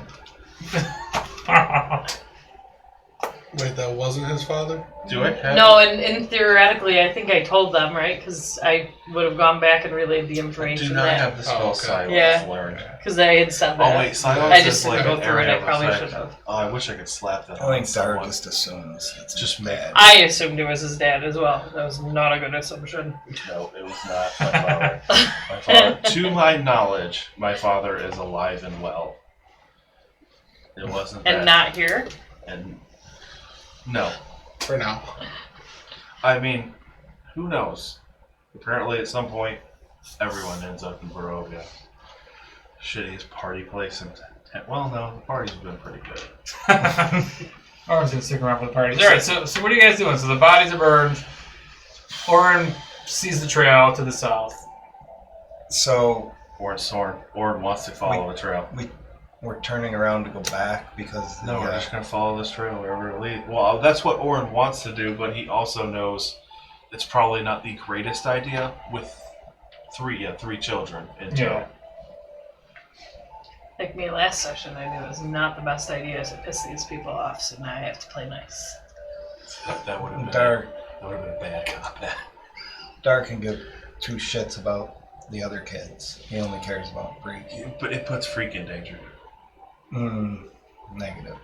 Speaker 5: Wait, that wasn't his father?
Speaker 2: Do I have...
Speaker 3: no, and theoretically, I think I told them, right? Because I would have gone back and relayed the
Speaker 2: I
Speaker 3: information.
Speaker 2: do not have the spell
Speaker 5: okay.
Speaker 2: silence
Speaker 3: Yeah.
Speaker 2: learned.
Speaker 3: Because I had said that.
Speaker 2: Oh wait, silence
Speaker 3: I
Speaker 2: is
Speaker 3: just
Speaker 2: like
Speaker 3: didn't go
Speaker 2: an
Speaker 3: through it.
Speaker 2: area
Speaker 3: I
Speaker 2: of
Speaker 3: probably
Speaker 2: effect.
Speaker 3: should have.
Speaker 2: Oh, I wish I could slap that
Speaker 4: I
Speaker 2: on
Speaker 4: think Dar
Speaker 2: someone.
Speaker 4: just assumes it's
Speaker 2: Just
Speaker 4: his
Speaker 2: make-
Speaker 4: dad.
Speaker 3: I assumed it was his dad as well. That was not a good assumption.
Speaker 2: No, it was not my father. My father, to my knowledge, my father is alive and well. It wasn't that.
Speaker 3: And not here.
Speaker 2: And no.
Speaker 5: For now.
Speaker 2: I mean, who knows? Apparently, at some point, everyone ends up in Barovia. Shittiest party place in town. Well, no, the party's been pretty good.
Speaker 1: Orryn's gonna stick around for the party. Alright, so what are you guys doing? So the bodies are burned. Orryn sees the trail to the south.
Speaker 4: So
Speaker 2: Orryn wants to follow the trail.
Speaker 4: we're turning around to go back because
Speaker 2: No, we're just going to follow this trail wherever it leads. Well, that's what Orryn wants to do, but he also knows it's probably not the greatest idea with three children in tow.
Speaker 1: Yeah.
Speaker 3: Like me last session, I knew it was not the best idea to piss these people off, so now I have to play nice.
Speaker 2: That would have been
Speaker 4: Dar
Speaker 2: a bad cop.
Speaker 4: Dar can give two shits about the other kids. He only cares about Freak.
Speaker 2: But it puts Freak in danger.
Speaker 4: Negative.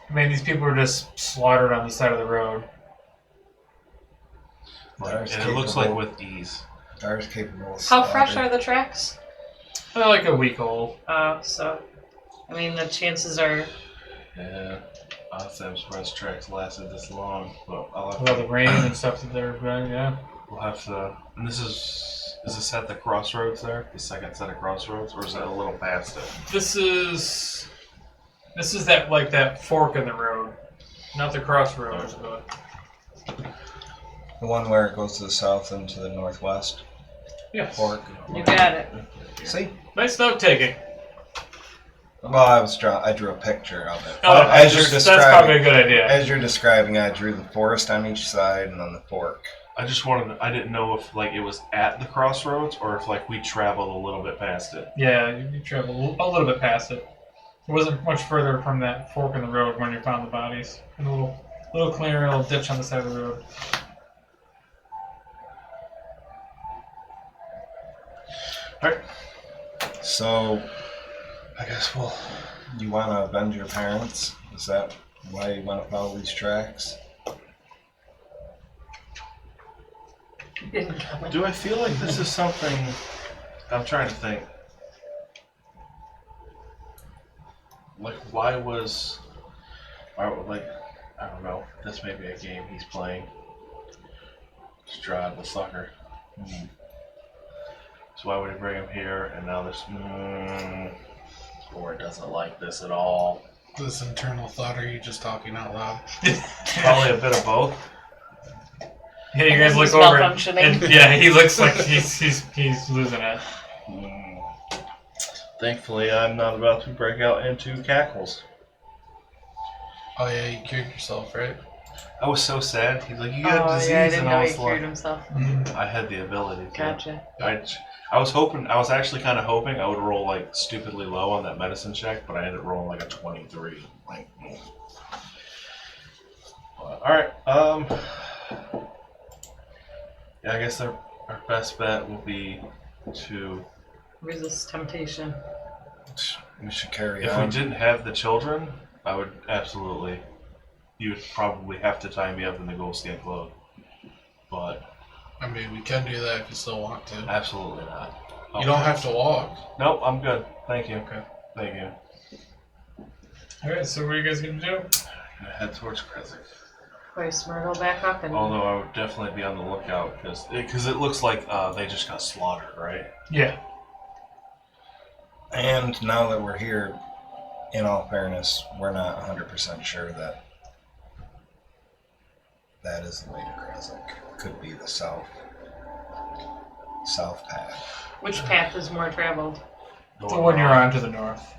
Speaker 1: I mean, these people were just slaughtered on the side of the road.
Speaker 4: Dar's
Speaker 2: And it looks like
Speaker 4: capable-
Speaker 2: with ease.
Speaker 4: Dar's capable of
Speaker 3: How fresh
Speaker 4: slaughter.
Speaker 3: are the tracks?
Speaker 1: They're like a week old.
Speaker 3: So, I mean, the chances are.
Speaker 2: Yeah. Honestly, I'm surprised tracks lasted this long, but I'll have
Speaker 1: With all
Speaker 2: to.
Speaker 1: the rain and stuff that they're doing, yeah.
Speaker 2: We'll have to. And this is this at the crossroads there? The second set of crossroads, or is it a little past it?
Speaker 1: This is that like that fork in the road, not the crossroads, but
Speaker 4: The one where it goes to the south and to the northwest.
Speaker 1: yeah.
Speaker 4: Fork.
Speaker 3: You got it.
Speaker 4: See?
Speaker 1: Nice note taking.
Speaker 4: Well, I drew a picture of it.
Speaker 1: Oh,
Speaker 4: As you're
Speaker 1: that's probably a
Speaker 4: describing,
Speaker 1: good idea.
Speaker 4: as you're describing, I drew the forest on each side and then the fork.
Speaker 2: I just wanted. I didn't know if like it was at the crossroads or if like we traveled a little bit past it.
Speaker 1: Yeah, you travel a little bit past it. It wasn't much further from that fork in the road when you found the bodies. And a little clearing, a little ditch on the side of the road.
Speaker 2: All right.
Speaker 4: So,
Speaker 2: I guess we'll.
Speaker 4: you want to avenge your parents? Is that why you want to follow these tracks?
Speaker 2: Do I feel like this is something? I'm trying to think. Like, why like, I don't know. This may be a game he's playing. Strahd the fucker. So why would he bring him here? And now this, or doesn't like this at all.
Speaker 5: This internal thought, or are you just talking out loud?
Speaker 2: Probably a bit of both.
Speaker 1: Yeah, you guys
Speaker 3: He's
Speaker 1: look over.
Speaker 3: malfunctioning.
Speaker 1: And, yeah, he looks like he's losing it.
Speaker 2: Thankfully, I'm not about to break out into cackles.
Speaker 5: Oh yeah, you cured yourself, right?
Speaker 2: I was so sad. He's like, you got
Speaker 3: Oh,
Speaker 2: disease,
Speaker 3: yeah, I didn't
Speaker 2: and
Speaker 3: know
Speaker 2: I
Speaker 3: he
Speaker 2: was
Speaker 3: cured
Speaker 2: like,
Speaker 3: himself.
Speaker 2: I had the ability to.
Speaker 3: Gotcha.
Speaker 2: I was hoping. I was actually kind of hoping I would roll like stupidly low on that medicine check, but I ended up rolling like a 23. Like, all right. Yeah, I guess our best bet will be to.
Speaker 3: Resist temptation.
Speaker 4: We should carry
Speaker 2: If we
Speaker 4: on.
Speaker 2: didn't have the children, I would absolutely. You would probably have to tie me up in the gold skin clothes, but
Speaker 5: I mean, we can do that if you still want to.
Speaker 2: absolutely not.
Speaker 5: You don't have to walk.
Speaker 2: Nope, I'm good. Thank you.
Speaker 5: Okay.
Speaker 2: Thank you.
Speaker 1: Alright, so what are you guys gonna do?
Speaker 2: I'm gonna head towards Krezk.
Speaker 3: Hoist Myrtle back up and.
Speaker 2: Although I would definitely be on the lookout because it looks like they just got slaughtered, right?
Speaker 1: Yeah.
Speaker 4: And now that we're here, in all fairness, we're not 100% sure that that is the way to Krezk. Could be the south path.
Speaker 3: Which path is more traveled?
Speaker 1: The one you're on to the north.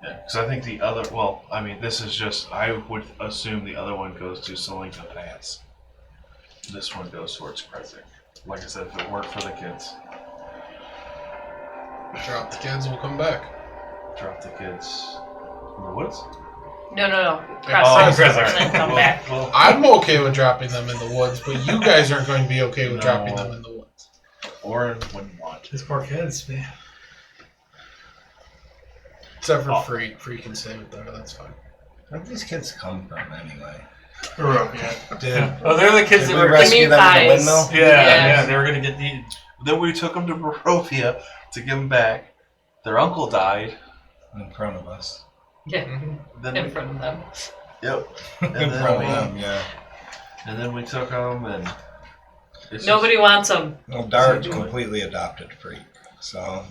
Speaker 2: Yeah, because I think the other. Well, I mean, this is just. I would assume the other one goes to Salinka Pass. This one goes towards Krezk. Like I said, if it weren't for the kids,
Speaker 5: Drop the kids, we'll come back.
Speaker 2: drop the kids in the woods.
Speaker 3: No.
Speaker 2: Oh,
Speaker 3: Cross
Speaker 1: Krezk.
Speaker 3: and then come back.
Speaker 2: Well,
Speaker 5: I'm okay with dropping them in the woods, but you guys aren't going to be okay with
Speaker 2: No.
Speaker 5: dropping them in the woods.
Speaker 2: Orryn wouldn't want.
Speaker 1: These poor kids, man.
Speaker 5: Except for
Speaker 2: Oh.
Speaker 5: Free. Free can stay with them, that's fine.
Speaker 4: Where did these kids come from, anyway?
Speaker 1: Yeah. Oh, they're the kids
Speaker 4: Did
Speaker 1: that
Speaker 4: we
Speaker 1: were.
Speaker 4: rescue
Speaker 3: meat
Speaker 4: them in the
Speaker 3: pies.
Speaker 4: windmill?
Speaker 1: Yeah, they were gonna get eaten.
Speaker 2: Then we took them to Barovia to give them back. Their uncle died.
Speaker 4: In front of us.
Speaker 3: Yeah,
Speaker 2: Then
Speaker 3: in front of them.
Speaker 2: Yep.
Speaker 4: In
Speaker 2: And
Speaker 4: front of
Speaker 2: then,
Speaker 4: them, yeah.
Speaker 2: and then we took them, and it's
Speaker 3: Nobody wants them.
Speaker 4: Well, Dart completely adopted Freak, so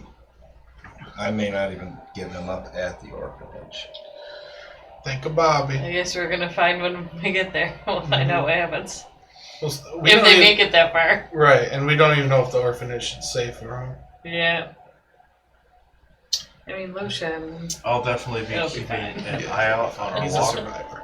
Speaker 4: I may not even give him up at the orphanage.
Speaker 5: Think of Bobby.
Speaker 3: I guess we're gonna find when we get there. We'll find out what happens.
Speaker 5: We
Speaker 3: If
Speaker 5: don't
Speaker 3: they
Speaker 5: even-
Speaker 3: make it that far.
Speaker 5: Right, and we don't even know if the orphanage is safe for him.
Speaker 3: Yeah. I mean, Lucian.
Speaker 2: I'll definitely be
Speaker 3: It'll be
Speaker 2: keeping
Speaker 3: fine.
Speaker 2: an eye out on our
Speaker 5: He's a
Speaker 2: walk.
Speaker 5: survivor.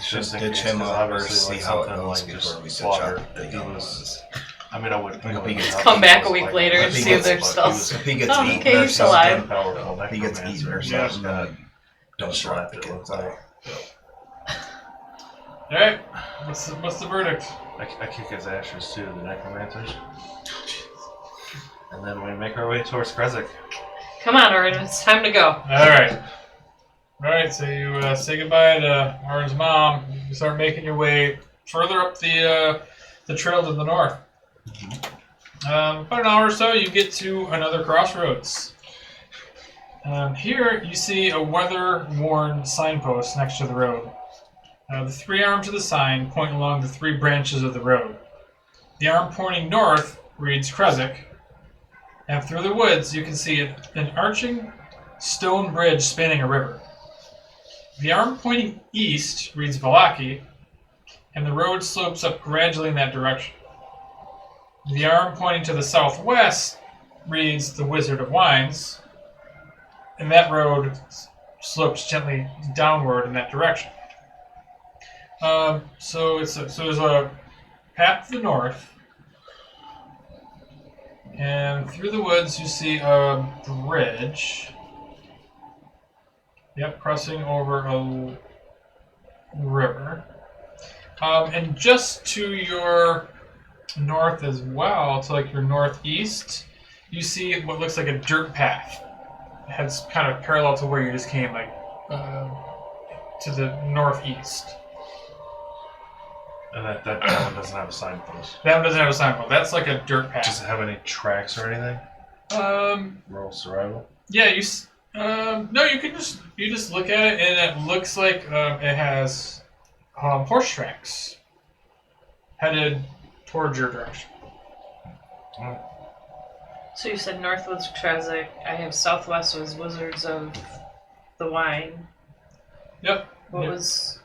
Speaker 4: Should
Speaker 2: Just in
Speaker 4: ditch
Speaker 2: case,
Speaker 4: him
Speaker 2: 'cause
Speaker 4: up
Speaker 2: obviously,
Speaker 4: first, see
Speaker 2: like,
Speaker 4: how it
Speaker 2: something
Speaker 4: goes
Speaker 2: like
Speaker 4: before
Speaker 2: just
Speaker 4: we ditch
Speaker 2: slaughter
Speaker 4: out the
Speaker 2: the
Speaker 4: young
Speaker 2: humans.
Speaker 4: ones.
Speaker 2: I mean, I would.
Speaker 4: Hope he gets
Speaker 3: Come back a week later and see if they're still.
Speaker 4: If he gets
Speaker 3: Oh,
Speaker 4: eaten
Speaker 3: okay,
Speaker 4: or
Speaker 3: he's still alive.
Speaker 4: something, if he gets eaten or
Speaker 1: Yeah.
Speaker 4: something, then don't drop the kids out.
Speaker 1: Alright. What's the verdict?
Speaker 2: I kick his ashes too, the necromancers. And then we make our way towards Krezk.
Speaker 3: Come on, Orryn, it's time to go.
Speaker 1: Alright. Alright, so you say goodbye to Orryn's mom. You start making your way further up the trail to the north. About an hour or so, you get to another crossroads. Here, you see a weather-worn signpost next to the road. The three arms of the sign point along the three branches of the road. The arm pointing north reads Krezk, and through the woods you can see an arching stone bridge spanning a river. The arm pointing east reads Valaki, and the road slopes up gradually in that direction. The arm pointing to the southwest reads the Wizard of Wines, and that road slopes gently downward in that direction. So there's a path to the north, and through the woods you see a bridge. Yep, crossing over a river. And just to your north as well, to like your northeast, you see what looks like a dirt path. It heads kind of parallel to where you just came, like to the northeast.
Speaker 2: And that one doesn't have a signpost.
Speaker 1: That one doesn't have a signpost. That's like a dirt path.
Speaker 2: Does it have any tracks or anything? Rural survival?
Speaker 1: Yeah, no, you just look at it, and it looks like it has horse tracks headed towards your direction.
Speaker 3: So you said north was Krezk. I have southwest was Wizards of the Wine.
Speaker 1: Yep.
Speaker 3: What
Speaker 1: Yep.
Speaker 3: was...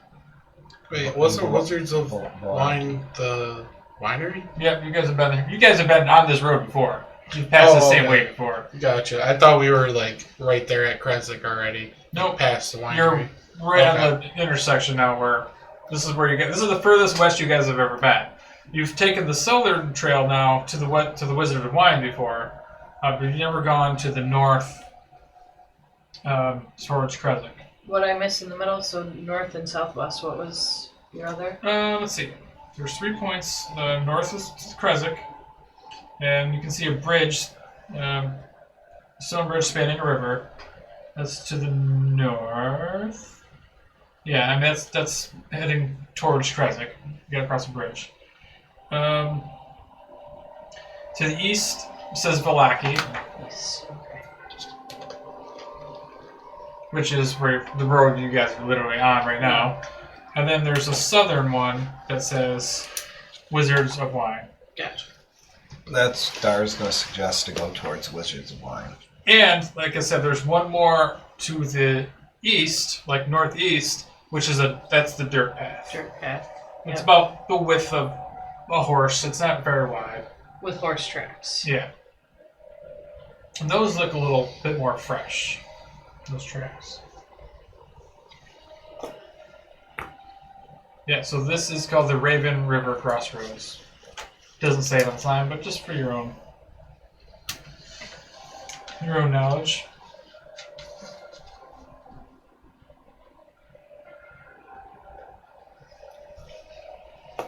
Speaker 5: Wait, wasn't Wizards of Wine the winery?
Speaker 1: Yep, you guys have been there. You guys have been on this road before. You've passed the same
Speaker 5: okay.
Speaker 1: way before.
Speaker 5: Gotcha. I thought we were like right there at Krezk already.
Speaker 1: Nope.
Speaker 5: Past the winery.
Speaker 1: You're right on the intersection now where this is where you get. This is the furthest west you guys have ever been. You've taken the southern trail now to the Wizard of Wine before, but you've never gone to the north towards Krezk.
Speaker 3: What I missed in the middle, so north and southwest, what was your other?
Speaker 1: Let's see. There's 3 points. North is Krezk, and you can see a bridge, stone bridge spanning a river. That's to the north. Yeah, I mean that's heading towards Krezk. You gotta cross a bridge. To the east says Valaki,
Speaker 3: Yes, okay.
Speaker 1: which is where the road you guys are literally on right now. And then there's a southern one that says Wizards of Wine.
Speaker 3: Gotcha.
Speaker 4: That's Dar's going to suggest to go towards Wizards of Wine.
Speaker 1: And, like I said, there's one more to the east, like northeast, which is that's the dirt path.
Speaker 3: Dirt path.
Speaker 1: It's
Speaker 3: Yep.
Speaker 1: about the width of a horse. It's not very wide.
Speaker 3: With horse tracks.
Speaker 1: Yeah. And those look a little bit more fresh, those tracks. Yeah, so this is called the Raven River Crossroads. Doesn't say it on the sign, but just for your own knowledge.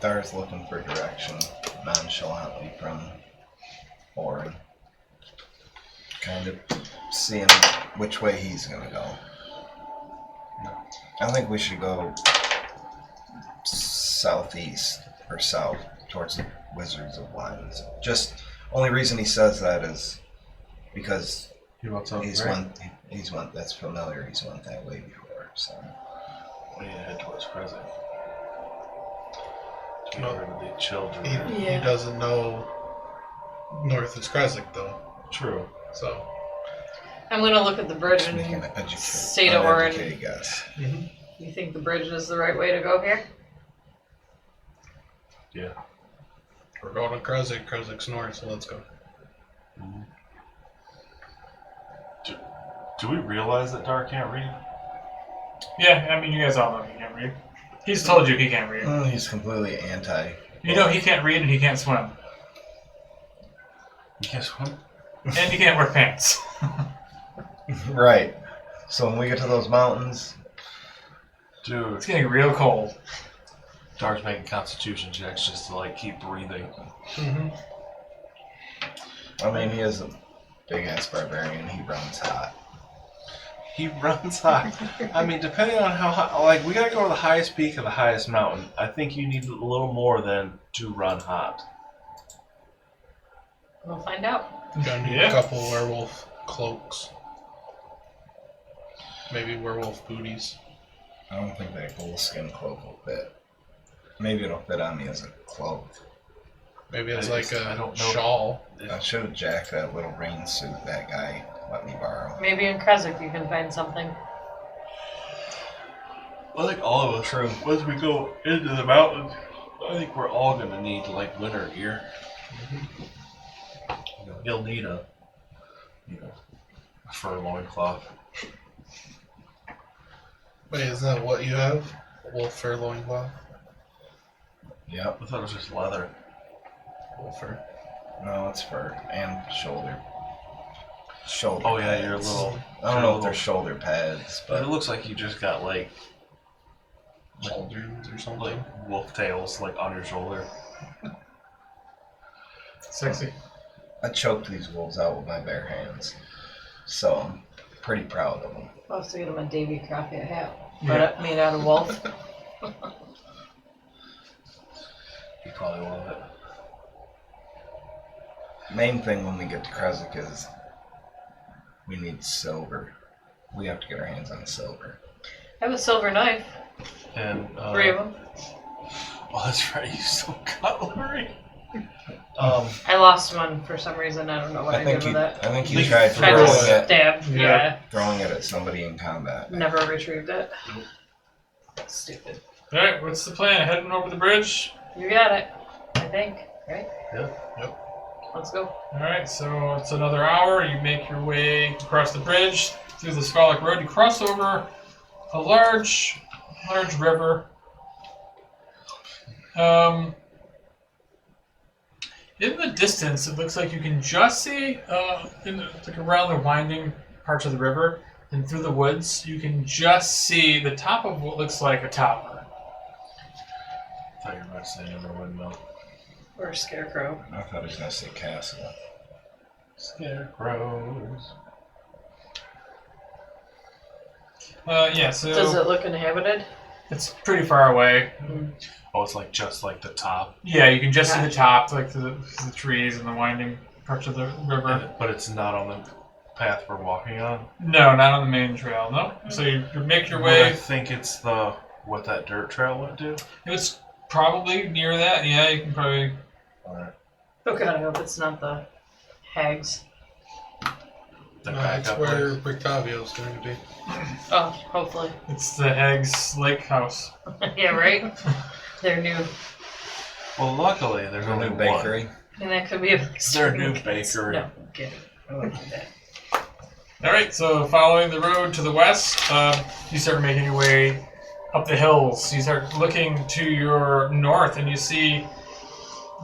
Speaker 4: Dar's looking for direction nonchalantly from Orryn. Kind of seeing which way he's going to go. I think we should go southeast or south towards the Wizards of Wines. Just only reason he says that is because
Speaker 2: He wants up
Speaker 4: he's
Speaker 2: right?
Speaker 4: one that's familiar. He's went that way before. So
Speaker 2: We need to head towards Krezk. To
Speaker 5: No.
Speaker 2: get rid of the children.
Speaker 5: He doesn't know north is Krezk though.
Speaker 2: True.
Speaker 5: So
Speaker 3: I'm gonna look at the bridge
Speaker 4: just make an
Speaker 3: and say to Orryn,
Speaker 4: uneducated guess.
Speaker 3: you think the bridge is the right way to go here?
Speaker 2: Yeah.
Speaker 5: we're going to Krezk. Krezk's north, so let's go.
Speaker 2: Do we realize that Dar can't read?
Speaker 1: Yeah, I mean, you guys all know he can't read. He's told you he can't read.
Speaker 4: He's completely anti.
Speaker 1: You know he can't read and he can't swim.
Speaker 2: You can't swim?
Speaker 1: And he can't wear pants.
Speaker 4: Right. So when we get to those mountains,
Speaker 2: Dude,
Speaker 1: It's getting real cold.
Speaker 2: Dar's making constitution checks just to like keep breathing.
Speaker 4: I mean, he is a big ass barbarian. He runs hot.
Speaker 2: He runs hot. I mean, depending on how high, like we gotta go to the highest peak of the highest mountain. I think you need a little more than to run hot.
Speaker 3: We'll find out.
Speaker 5: Gonna need a couple werewolf cloaks. Maybe werewolf booties.
Speaker 4: I don't think that bullskin cloak will fit. Maybe it'll fit on me as a cloak.
Speaker 5: Maybe it's
Speaker 2: I
Speaker 5: like a
Speaker 2: don't know.
Speaker 5: shawl.
Speaker 4: I should have jacked that little rain suit that guy let me borrow.
Speaker 3: Maybe in Krezk you can find something.
Speaker 2: I think all of us, once we go into the mountains, I think we're all gonna need like winter gear. You'll need a fur loincloth.
Speaker 5: Wait, isn't that what you have? Wolf fur loincloth?
Speaker 4: Yep.
Speaker 2: I thought it was just leather.
Speaker 5: Wolf fur.
Speaker 4: No, it's fur and shoulder.
Speaker 2: Oh yeah, your
Speaker 4: pads.
Speaker 2: little.
Speaker 4: I don't know if they're shoulder pads,
Speaker 2: But it
Speaker 4: but
Speaker 2: looks like you just got like
Speaker 5: Pauldrons or something.
Speaker 2: like wolf tails like on your shoulder.
Speaker 1: Sexy.
Speaker 4: I choked these wolves out with my bare hands, so I'm pretty proud of them.
Speaker 3: I'll have to get him a Davy Crockett hat.
Speaker 1: Yeah.
Speaker 3: But made out of wolf.
Speaker 2: You probably love it.
Speaker 4: Main thing when we get to Krezk is we need silver. We have to get our hands on silver.
Speaker 3: I have a silver knife.
Speaker 2: And
Speaker 3: 3 of them.
Speaker 2: Oh, that's right. You still cutlery.
Speaker 3: I lost one for some reason. I don't know what I, did with it.
Speaker 4: I think you
Speaker 2: Leave-
Speaker 4: tried
Speaker 3: I
Speaker 4: throwing
Speaker 3: just
Speaker 4: it,
Speaker 3: stabbed. Yeah.
Speaker 4: throwing it at somebody in combat.
Speaker 3: Never retrieved it. Stupid.
Speaker 1: Alright, what's the plan? Heading over the bridge?
Speaker 3: You got it. I think. Right?
Speaker 2: Yeah.
Speaker 5: Yep.
Speaker 3: Let's go.
Speaker 1: Alright, so it's another hour. You make your way across the bridge through the Svalich Road. You cross over a large river. In the distance, it looks like you can just see, like around the winding parts of the river and through the woods, you can just see the top of what looks like a tower.
Speaker 2: I thought you were about to say another windmill.
Speaker 3: Or a scarecrow.
Speaker 4: I thought he was going to say castle.
Speaker 2: Scarecrows.
Speaker 1: Yeah, so
Speaker 3: Does it look inhabited?
Speaker 1: it's pretty far away.
Speaker 2: Oh, it's like just like the top,
Speaker 1: Yeah, you can just see the
Speaker 3: Gotcha.
Speaker 1: top, like the trees and the winding parts of the river.
Speaker 2: but it's not on the path we're walking on.
Speaker 1: No, not on the main trail. No. So you make your
Speaker 2: Would I
Speaker 1: way.
Speaker 2: think it's what that dirt trail went to.
Speaker 1: It's probably near that. Yeah, you can probably.
Speaker 2: Alright.
Speaker 3: Oh god, I hope it's not the hags.
Speaker 2: The
Speaker 5: That's
Speaker 2: backup
Speaker 5: where
Speaker 2: place.
Speaker 5: Rictavio's going to be.
Speaker 3: Oh, hopefully.
Speaker 1: It's the Hags Lake House.
Speaker 3: Yeah, right? They're new.
Speaker 2: Well, luckily there's
Speaker 4: There's a
Speaker 2: only
Speaker 4: new
Speaker 2: one.
Speaker 4: bakery.
Speaker 3: And that could be a
Speaker 2: Their new bakery.
Speaker 3: No, I'm kidding. I wouldn't do that.
Speaker 1: All right. So following the road to the west, you start making your way up the hills. You start looking to your north, and you see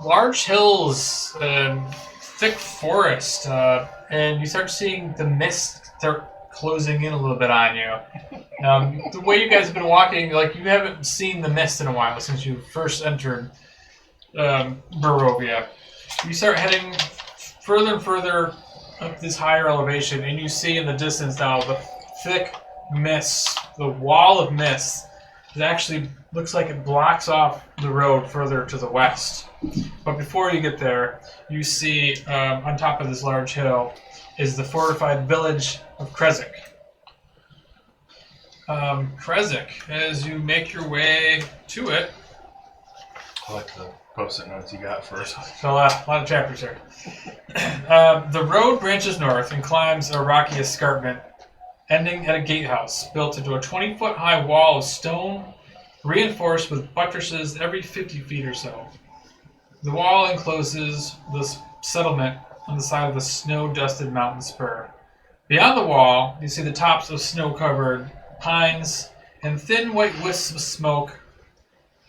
Speaker 1: large hills, thick forest, and you start seeing the mist start closing in a little bit on you. The way you guys have been walking, like you haven't seen the mist in a while since you first entered Barovia. You start heading further and further up this higher elevation, and you see in the distance now the thick mist, the wall of mist. It actually looks like it blocks off the road further to the west. But before you get there, you see on top of this large hill is the fortified village of Krezk. Krezk, as you make your way to it,
Speaker 2: I like the post-it notes you got first.
Speaker 1: so a lot of chapters here. The road branches north and climbs a rocky escarpment, ending at a gatehouse built into a 20-foot high wall of stone, reinforced with buttresses every 50 feet or so. The wall encloses this settlement on the side of the snow-dusted mountain spur. Beyond the wall, you see the tops of snow-covered pines and thin white wisps of smoke.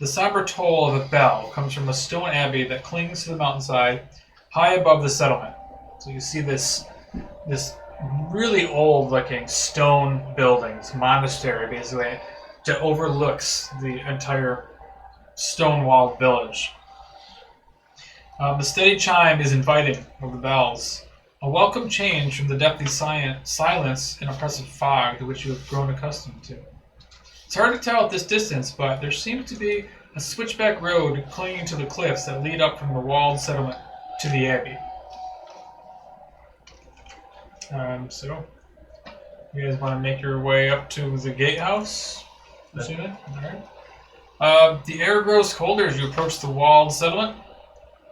Speaker 1: The somber toll of a bell comes from a stone abbey that clings to the mountainside high above the settlement. So you see this really old-looking stone building, this monastery basically, that overlooks the entire stone-walled village. The steady chime is inviting of the bells, a welcome change from the deathly silence and oppressive fog to which you have grown accustomed to. It's hard to tell at this distance, but there seems to be a switchback road clinging to the cliffs that lead up from the walled settlement to the abbey. So, you guys want to make your way up to the gatehouse? Assuming? Alright. The air grows colder as you approach the walled settlement.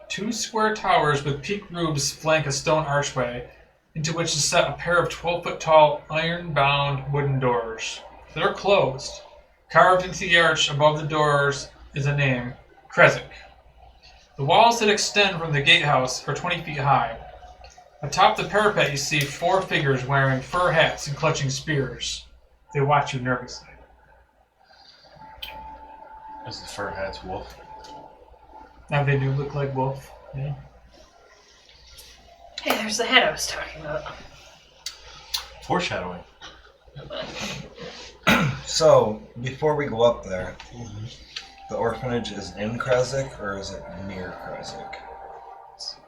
Speaker 1: 2 square towers with peaked roofs flank a stone archway, into which is set a pair of 12-foot-tall, iron-bound wooden doors. They're closed. Carved into the arch above the doors is a name, Krezk. The walls that extend from the gatehouse are 20 feet high. Atop the parapet you see 4 figures wearing fur hats and clutching spears. They watch you nervously.
Speaker 2: Is the fur hat's wolf?
Speaker 1: Now they do look like wolf. Yeah.
Speaker 3: Hey, there's the head I was talking about.
Speaker 2: Foreshadowing.
Speaker 4: So, before we go up there, the orphanage is in Krezk or is it near Krezk?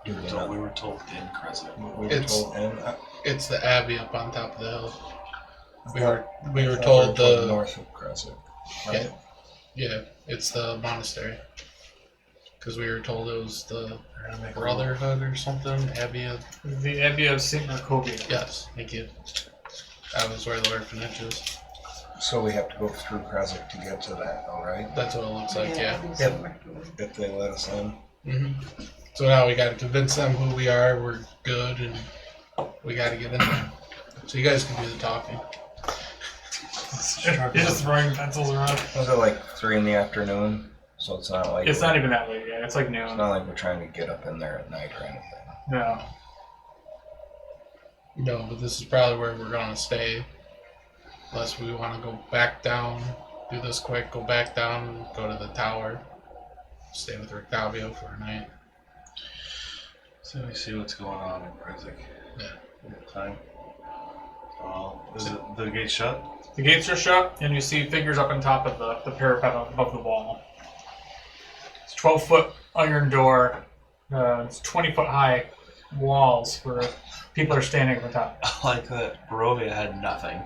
Speaker 2: We were told in Krezk.
Speaker 4: We were told in.
Speaker 5: It's the abbey up on top of the hill. We were
Speaker 4: I thought
Speaker 5: told the
Speaker 4: north of Krezk, right?
Speaker 5: Yeah, it's the monastery. Because we were told it was the Brotherhood or something. Abbey of...
Speaker 1: The Abbey of St. Macovia.
Speaker 5: Yes, thank you. That was where the orphanage is.
Speaker 4: So we have to go through Krezk to get to that, all right?
Speaker 5: That's what it looks like, yeah.
Speaker 4: If they let us in.
Speaker 5: So now we gotta convince them who we are, we're good, and we gotta get in there. So you guys can do the talking.
Speaker 1: You're just throwing pencils around.
Speaker 4: Was it like 3 in the afternoon? So it's not like
Speaker 1: It's not even that late yet. It's like
Speaker 4: It's
Speaker 1: noon.
Speaker 4: not like we're trying to get up in there at night or anything.
Speaker 1: No.
Speaker 5: No, but this is probably where we're gonna stay. Unless we wanna go back down, do this quick, go back down, and go to the tower. Stay with Rictavio for a night.
Speaker 2: So we see what's going on in Krezk.
Speaker 5: Yeah.
Speaker 2: At the time. Is it the gate shut?
Speaker 1: The gates are shut, and you see figures up on top of the parapet above the wall. It's 12-foot iron door. It's 20-foot high walls where people are standing on top.
Speaker 2: I like that Barovia had nothing.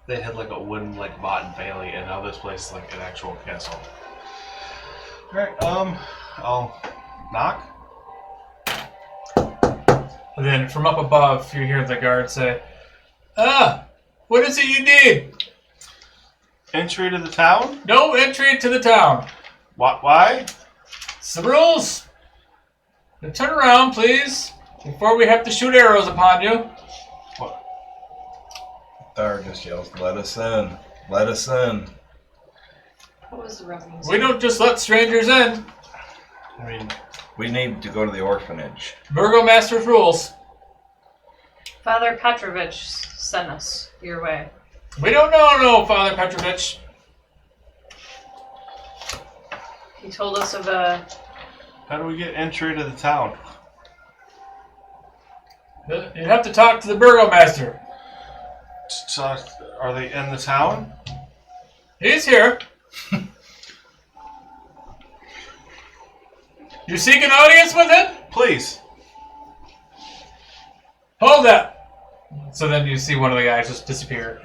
Speaker 2: They had like a wooden like Vought and Bailey, and now this place is like an actual castle. Alright, I'll knock.
Speaker 1: And then from up above, you hear the guard say, what is it you need?
Speaker 2: Entry to the town?
Speaker 1: No entry to the town.
Speaker 2: Why?
Speaker 1: It's the rules. Now turn around, please, before we have to shoot arrows upon you.
Speaker 4: Thar just yells, "Let us in! Let us in!"
Speaker 3: What was the reference?
Speaker 1: We don't just let strangers in.
Speaker 2: I mean,
Speaker 4: We need to go to the orphanage.
Speaker 1: Burgomaster's rules.
Speaker 3: Father Petrovich sent us your way.
Speaker 1: We don't know, Father Petrovich.
Speaker 3: He told us of a...
Speaker 2: how do we get entry to the town?
Speaker 1: You have to talk to the Burgomaster.
Speaker 2: So, are they in the town?
Speaker 1: He's here. You seek an audience with him?
Speaker 2: Please.
Speaker 1: Hold that. So then you see one of the guys just disappear.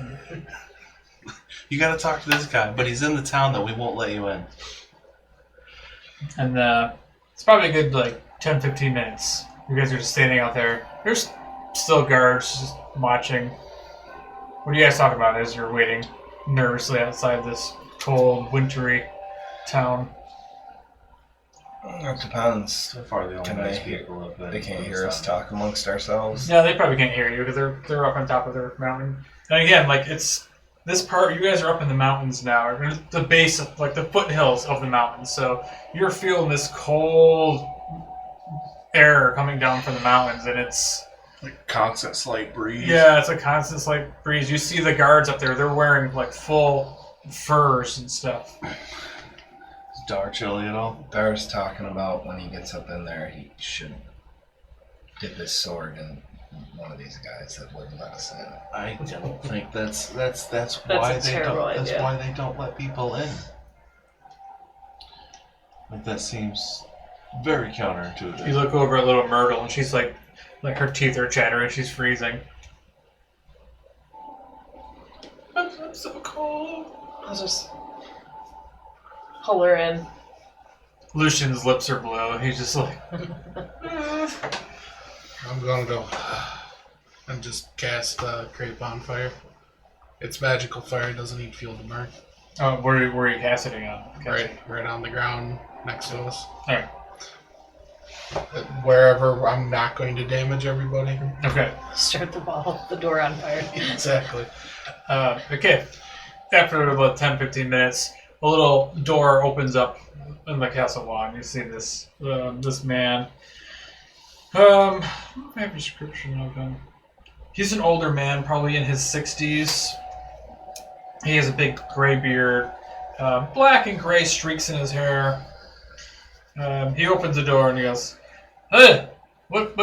Speaker 2: You gotta talk to this guy, but he's in the town that we won't let you in.
Speaker 1: And it's probably a good 10-15 minutes. You guys are just standing out there. There's still guards just watching. What are you guys talking about as you're waiting nervously outside this cold, wintry town?
Speaker 4: It depends.
Speaker 2: So far, the only
Speaker 4: Can
Speaker 2: nice
Speaker 4: they
Speaker 2: people have been.
Speaker 4: They can't hear us talk amongst ourselves.
Speaker 1: Yeah, they probably can't hear you because they're up on top of their mountain. And again, it's this part. You guys are up in the mountains now, or the base of the foothills of the mountains. So you're feeling this cold air coming down from the mountains, and it's
Speaker 2: Like constant slight breeze.
Speaker 1: yeah, it's a constant slight breeze. You see the guards up there; they're wearing full furs and stuff.
Speaker 2: Is Dar chilly at all?
Speaker 4: Dar's talking about when he gets up in there, he should dip his sword in one of these guys that wouldn't let us in.
Speaker 2: I don't think that's why
Speaker 3: a
Speaker 2: they
Speaker 3: terrible
Speaker 2: don't. That's
Speaker 3: idea.
Speaker 2: why they don't let people in. Like that seems very counterintuitive.
Speaker 1: You look over at little Myrtle, and she's like her teeth are chattering. She's freezing. I'm so cold.
Speaker 3: I'll just pull her in.
Speaker 1: Lucian's lips are blue. He's just like,
Speaker 5: I'm gonna go. and just cast Create Bonfire. It's magical fire, it doesn't need fuel to burn.
Speaker 1: Oh, where are you casting it on?
Speaker 5: Right on the ground next to us.
Speaker 1: Alright.
Speaker 5: Wherever I'm not going to damage everybody.
Speaker 1: Okay.
Speaker 3: Start the door on fire.
Speaker 5: Exactly.
Speaker 1: Okay. After about 10-15 minutes, a little door opens up in the castle wall, and you see this man. I have a description of him. He's an older man, probably in his 60s. He has a big gray beard, black and gray streaks in his hair. He opens the door and he goes, "Hey, what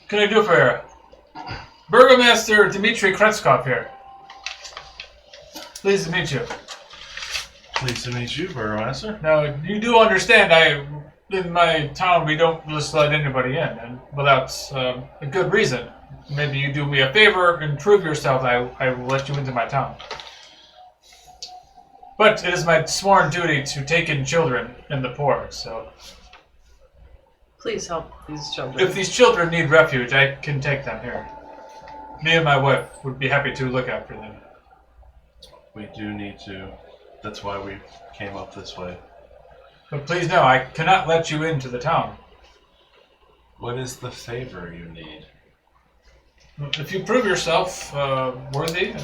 Speaker 1: can I do for you? Burgomaster Dmitry Krezk here. Pleased to meet you."
Speaker 2: Pleased to meet you, Burgomaster.
Speaker 1: Now, you do understand, in my town, we don't just let anybody in, and without a good reason. Maybe you do me a favor and prove yourself, I will let you into my town. But it is my sworn duty to take in children and the poor, so...
Speaker 3: Please help these children.
Speaker 1: If these children need refuge, I can take them here. Me and my wife would be happy to look after them.
Speaker 2: We do need to. That's why we came up this way.
Speaker 1: But please know, I cannot let you into the town.
Speaker 2: What is the favor you need?
Speaker 1: If you prove yourself worthy,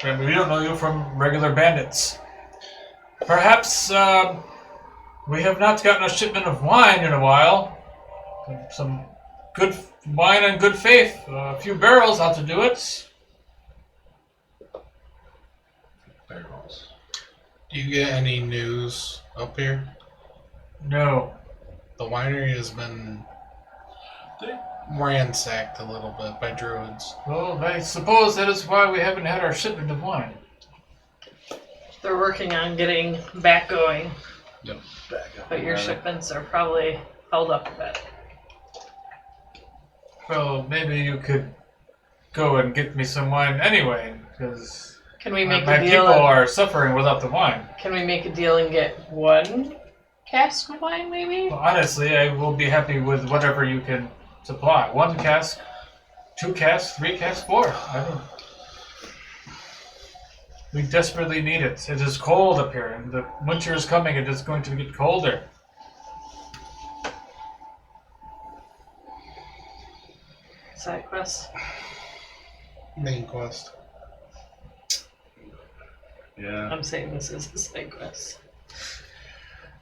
Speaker 1: and we don't know you from regular bandits, perhaps we have not gotten a shipment of wine in a while. Some good wine and good faith. A few barrels ought to do it.
Speaker 2: Barrels.
Speaker 5: Do you get any news up here?
Speaker 1: No.
Speaker 5: The winery has been ransacked a little bit by druids.
Speaker 1: Well, I suppose that is why we haven't had our shipment of wine.
Speaker 3: They're working on getting back going,
Speaker 5: Yep.
Speaker 2: Back up.
Speaker 3: but your shipments are probably held up a bit.
Speaker 1: Well, maybe you could go and get me some wine anyway, because
Speaker 3: Can we make
Speaker 1: my
Speaker 3: a deal?
Speaker 1: people are suffering without the wine.
Speaker 3: Can we make a deal and get one cask of wine, maybe?
Speaker 1: Well, honestly, I will be happy with whatever you can supply. 1 cask, 2 casks, 3 casks, 4. I don't. We desperately need it. It is cold up here, and the winter is coming. It is going to get colder.
Speaker 3: Side quest.
Speaker 5: Main quest.
Speaker 2: Yeah.
Speaker 3: I'm saying this is a side quest.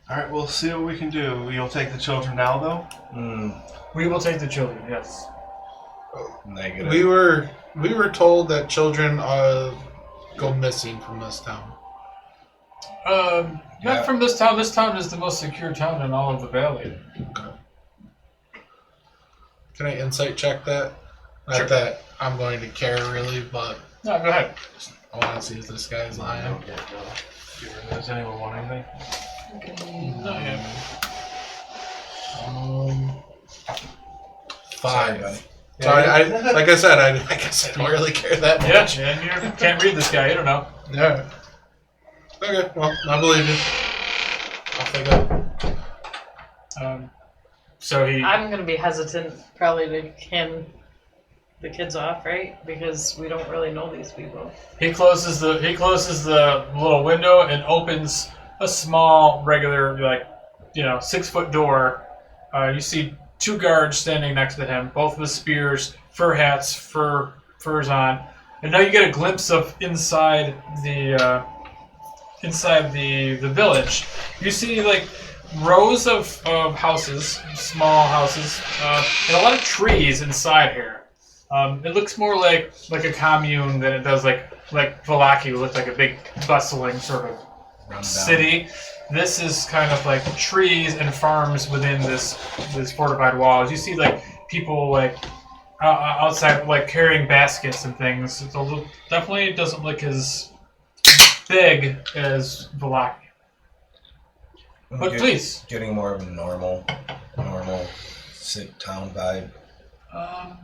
Speaker 2: Alright, we'll see what we can do. You'll take the children now, though?
Speaker 1: We will take the children, yes.
Speaker 4: Negative.
Speaker 5: We were told that children go missing from this town.
Speaker 1: Not
Speaker 4: Yeah.
Speaker 1: from this town. This town is the most secure town in all of the valley.
Speaker 5: Can I insight check that? Not
Speaker 1: Sure.
Speaker 5: that I'm going to care really, but
Speaker 1: No, go ahead.
Speaker 5: I want to see if this guy's lying.
Speaker 2: Does anyone want anything?
Speaker 1: No, yeah.
Speaker 5: 5.
Speaker 4: buddy.
Speaker 5: So I like I said, I guess I don't really care that
Speaker 1: Yeah,
Speaker 5: much.
Speaker 1: and you can't read this guy. You don't know.
Speaker 5: Yeah. Okay, well, I believe you. I'll take that.
Speaker 1: So he.
Speaker 3: I'm gonna be hesitant probably to hand the kids off, right? Because we don't really know these people.
Speaker 1: He closes the little window and opens a small, regular, 6-foot door. You see 2 guards standing next to him, both with spears, fur hats, furs on, and now you get a glimpse of inside the village. You see rows of houses, small houses, and a lot of trees inside here. It looks more like a commune than it does like Valaki, looked like a big bustling sort of
Speaker 4: Rundown.
Speaker 1: city. This is kind of like trees and farms within this fortified walls. You see people outside carrying baskets and things. It's definitely doesn't look as big as Valaki. But please.
Speaker 4: Getting more of a normal town vibe.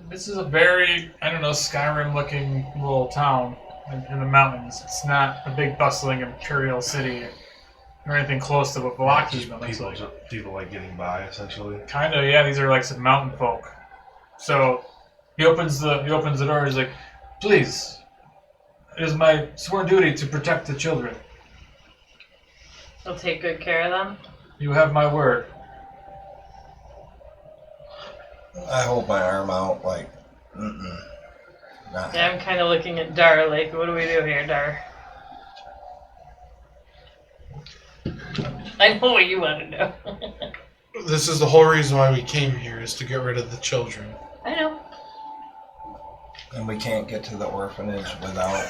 Speaker 1: This is a very, Skyrim-looking little town in the mountains. It's not a big bustling imperial city or anything close to what Valaki even looks like.
Speaker 2: People getting by, essentially.
Speaker 1: Kind of, yeah. These are some mountain folk. So He opens the door. He's like, "Please, it is my sworn duty to protect the children.
Speaker 3: He'll take good care of them.
Speaker 1: You have my word."
Speaker 4: I hold my arm out like, not
Speaker 3: Yeah, I'm kind of looking at Dar like, what do we do here, Dar? I know what you want to know.
Speaker 5: This is the whole reason why we came here, is to get rid of the children.
Speaker 3: I know.
Speaker 4: And we can't get to the orphanage without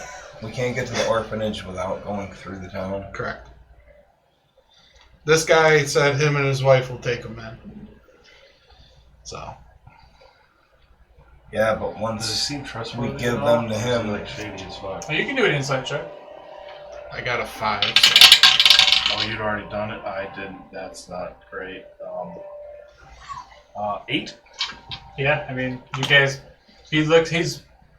Speaker 4: going through the town.
Speaker 5: Correct. This guy said him and his wife will take them in. So.
Speaker 4: Yeah, but
Speaker 2: Does he
Speaker 4: once
Speaker 2: seem trustworthy?
Speaker 4: we give
Speaker 2: at all?
Speaker 4: them to
Speaker 2: Or is he,
Speaker 4: him,
Speaker 2: like shady as fuck.
Speaker 1: Oh, you can do an insight check.
Speaker 5: I got a 5. So.
Speaker 2: Oh, you'd already done it? I didn't. That's not great. 8?
Speaker 1: Yeah, I mean, you guys. He's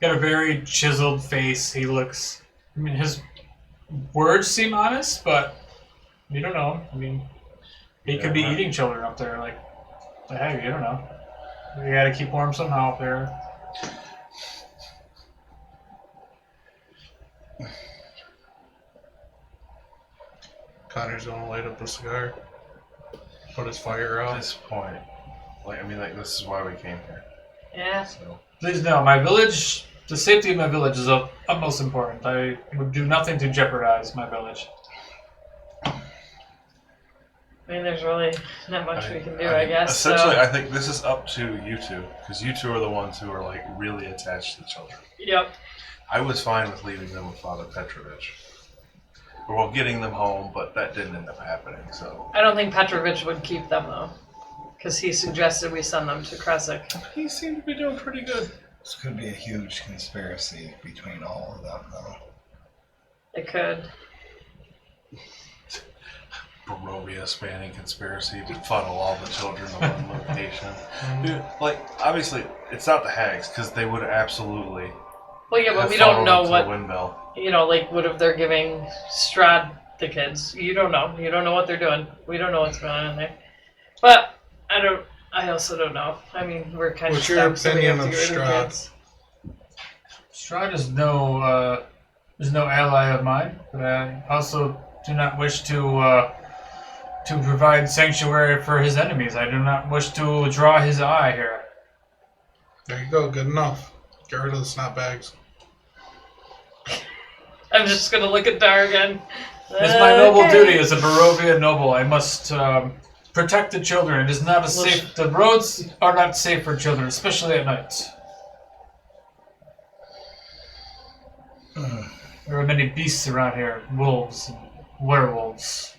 Speaker 1: got a very chiseled face. He looks. I mean, his words seem honest, but you don't know. I mean, he could be eating children up there. Like, hey, you don't know. You gotta keep warm somehow up there.
Speaker 5: Connor's gonna light up a cigar. Put his fire
Speaker 2: At
Speaker 5: out.
Speaker 2: this point, this is why we came here.
Speaker 3: Yeah.
Speaker 2: So,
Speaker 1: Please know, my village. The safety of my village is of utmost important. I would do nothing to jeopardize my village.
Speaker 3: I mean, there's really not much we can do, I guess.
Speaker 2: Essentially,
Speaker 3: So.
Speaker 2: I think this is up to you two, because you two are the ones who are like really attached to the children.
Speaker 3: Yep.
Speaker 2: I was fine with leaving them with Father Petrovich. Well, getting them home, but that didn't end up happening. So
Speaker 3: I don't think Petrovich would keep them, though. Because he suggested we send them to Krezk.
Speaker 2: he seemed to be doing pretty good.
Speaker 4: this could be a huge conspiracy between all of them, though.
Speaker 3: It could.
Speaker 2: Barovia spanning conspiracy to funnel all the children to one location. Dude, like, obviously, it's not the hags, because they would absolutely.
Speaker 3: Well, yeah, but
Speaker 2: have
Speaker 3: we don't
Speaker 2: funneled
Speaker 3: know
Speaker 2: them to
Speaker 3: what,
Speaker 2: the windmill.
Speaker 3: like, what if they're giving Strahd the kids? You don't know. You don't know what they're doing. We don't know what's going on in there. But I also don't know. I mean, we're kind
Speaker 5: What's
Speaker 3: of
Speaker 5: your
Speaker 3: stuck, so we have
Speaker 5: opinion
Speaker 3: to
Speaker 5: of
Speaker 3: get rid of the
Speaker 5: Strahd?
Speaker 3: kids.
Speaker 1: Strahd is no ally of mine, but I also do not wish to provide sanctuary for his enemies. I do not wish to draw his eye here.
Speaker 5: There you go. Good enough. Get rid of the snot bags.
Speaker 3: I'm just going to look at Dar again.
Speaker 1: It's my noble
Speaker 3: Okay.
Speaker 1: duty as a Barovia noble. I must protect the children. It is not a safe. The roads are not safe for children, especially at night. There are many beasts around here, wolves, and werewolves.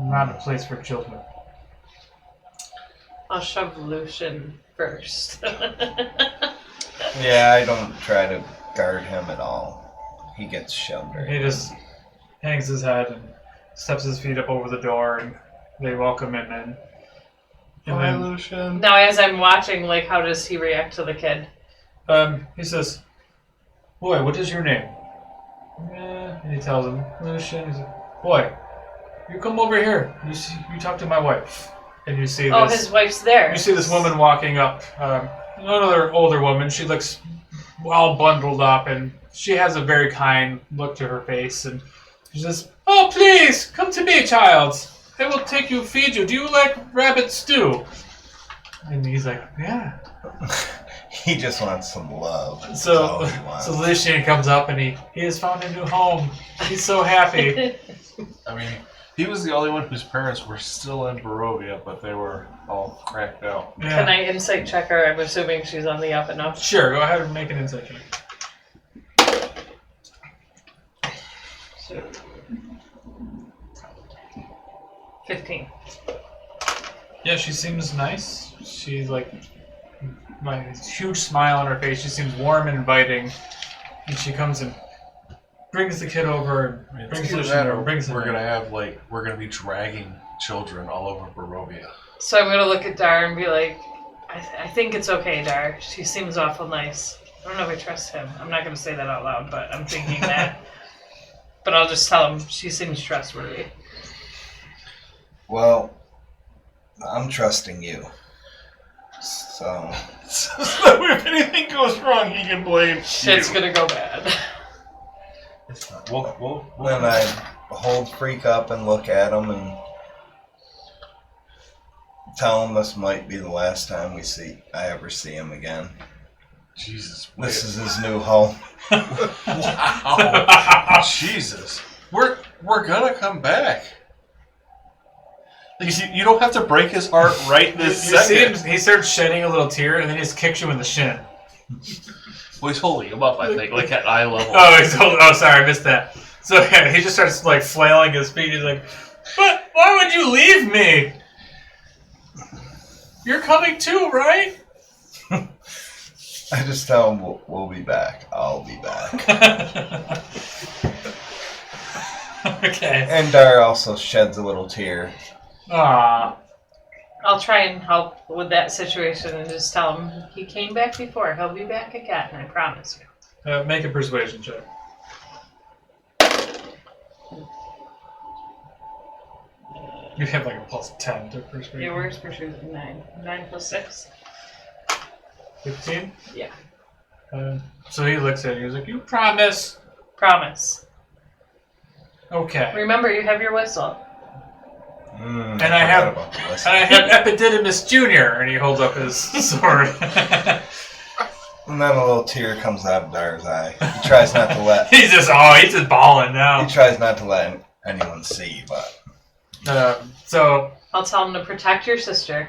Speaker 1: Not a place for children.
Speaker 3: I'll shove Lucian first.
Speaker 4: Yeah, I don't try to guard him at all. He gets shoved right
Speaker 1: He just hangs his head and steps his feet up over the door, and they welcome him in. And
Speaker 2: Bye,
Speaker 1: then
Speaker 2: Lucian.
Speaker 3: Now, as I'm watching, like, how does he react to the kid?
Speaker 1: he says, "Boy, what is your name?" And he tells him, "Lucian." He says, "Boy, you come over here. You talk to my wife." And you see
Speaker 3: Oh,
Speaker 1: this.
Speaker 3: his wife's there.
Speaker 1: You see this woman walking up. Another older woman. She looks well bundled up, and she has a very kind look to her face. And she says, "Oh, please come to me, child. I will take you, feed you. Do you like rabbit stew?" And he's like, "Yeah."
Speaker 4: He just wants some love. That's
Speaker 1: So,
Speaker 4: all he wants.
Speaker 1: so Lucian comes up, and he has found a new home. He's so happy.
Speaker 2: I mean, he was the only one whose parents were still in Barovia, but they were all cracked out.
Speaker 1: Yeah.
Speaker 3: Can I insight check her? I'm assuming she's on the up and up.
Speaker 1: Sure, go ahead and make an insight check.
Speaker 3: So, 15.
Speaker 1: Yeah, she seems nice. She's like a huge smile on her face. She seems warm and inviting. And she comes and brings the kid over.
Speaker 2: I mean,
Speaker 1: Brings
Speaker 2: it's either
Speaker 1: Lucian
Speaker 2: that
Speaker 1: over.
Speaker 2: or
Speaker 1: Brings him
Speaker 2: we're
Speaker 1: in.
Speaker 2: gonna be dragging children all over Barovia.
Speaker 3: So I'm gonna look at Dar and be like, I think it's okay, Dar. She seems awful nice. I don't know if I trust him. I'm not gonna say that out loud, but I'm thinking that. But I'll just tell him she seems trustworthy.
Speaker 4: Well, I'm trusting you. So
Speaker 2: if anything goes wrong, he can blame
Speaker 3: Shit's
Speaker 2: you.
Speaker 3: gonna go bad.
Speaker 2: It's fine. We'll
Speaker 4: then I hold Freak up and look at him and tell him this might be the last time I ever see him again.
Speaker 2: Jesus.
Speaker 4: This is his new home.
Speaker 2: Wow. Jesus. We're gonna come back. You don't have to break his heart right this
Speaker 1: You see
Speaker 2: second.
Speaker 1: him, he starts shedding a little tear, and then he just kicks you in the shin.
Speaker 2: Well, he's holding him up, I think, like at eye level.
Speaker 1: Oh, sorry, I missed that. So yeah, he just starts like flailing his feet. He's like, "But why would you leave me? You're coming too, right?"
Speaker 4: I just tell him we'll be back. I'll be back.
Speaker 1: Okay.
Speaker 4: And Dar also sheds a little tear.
Speaker 1: Aw.
Speaker 3: I'll try and help with that situation and just tell him he came back before. He'll be back again. I promise you.
Speaker 1: Make a persuasion check. You have like a plus 10 to persuasion.
Speaker 3: Your worst persuasion 9. 9 plus 6.
Speaker 1: 15?
Speaker 3: Yeah.
Speaker 1: So he looks at you. He's like, "You promise?"
Speaker 3: Promise.
Speaker 1: Okay.
Speaker 3: Remember, you have your whistle.
Speaker 1: And I have Epididymis Jr. And he holds up his sword.
Speaker 4: And then a little tear comes out of Dar's eye. He tries not to let.
Speaker 1: he's just bawling now.
Speaker 4: He tries not to let anyone see, but
Speaker 1: So
Speaker 3: I'll tell him to protect your sister.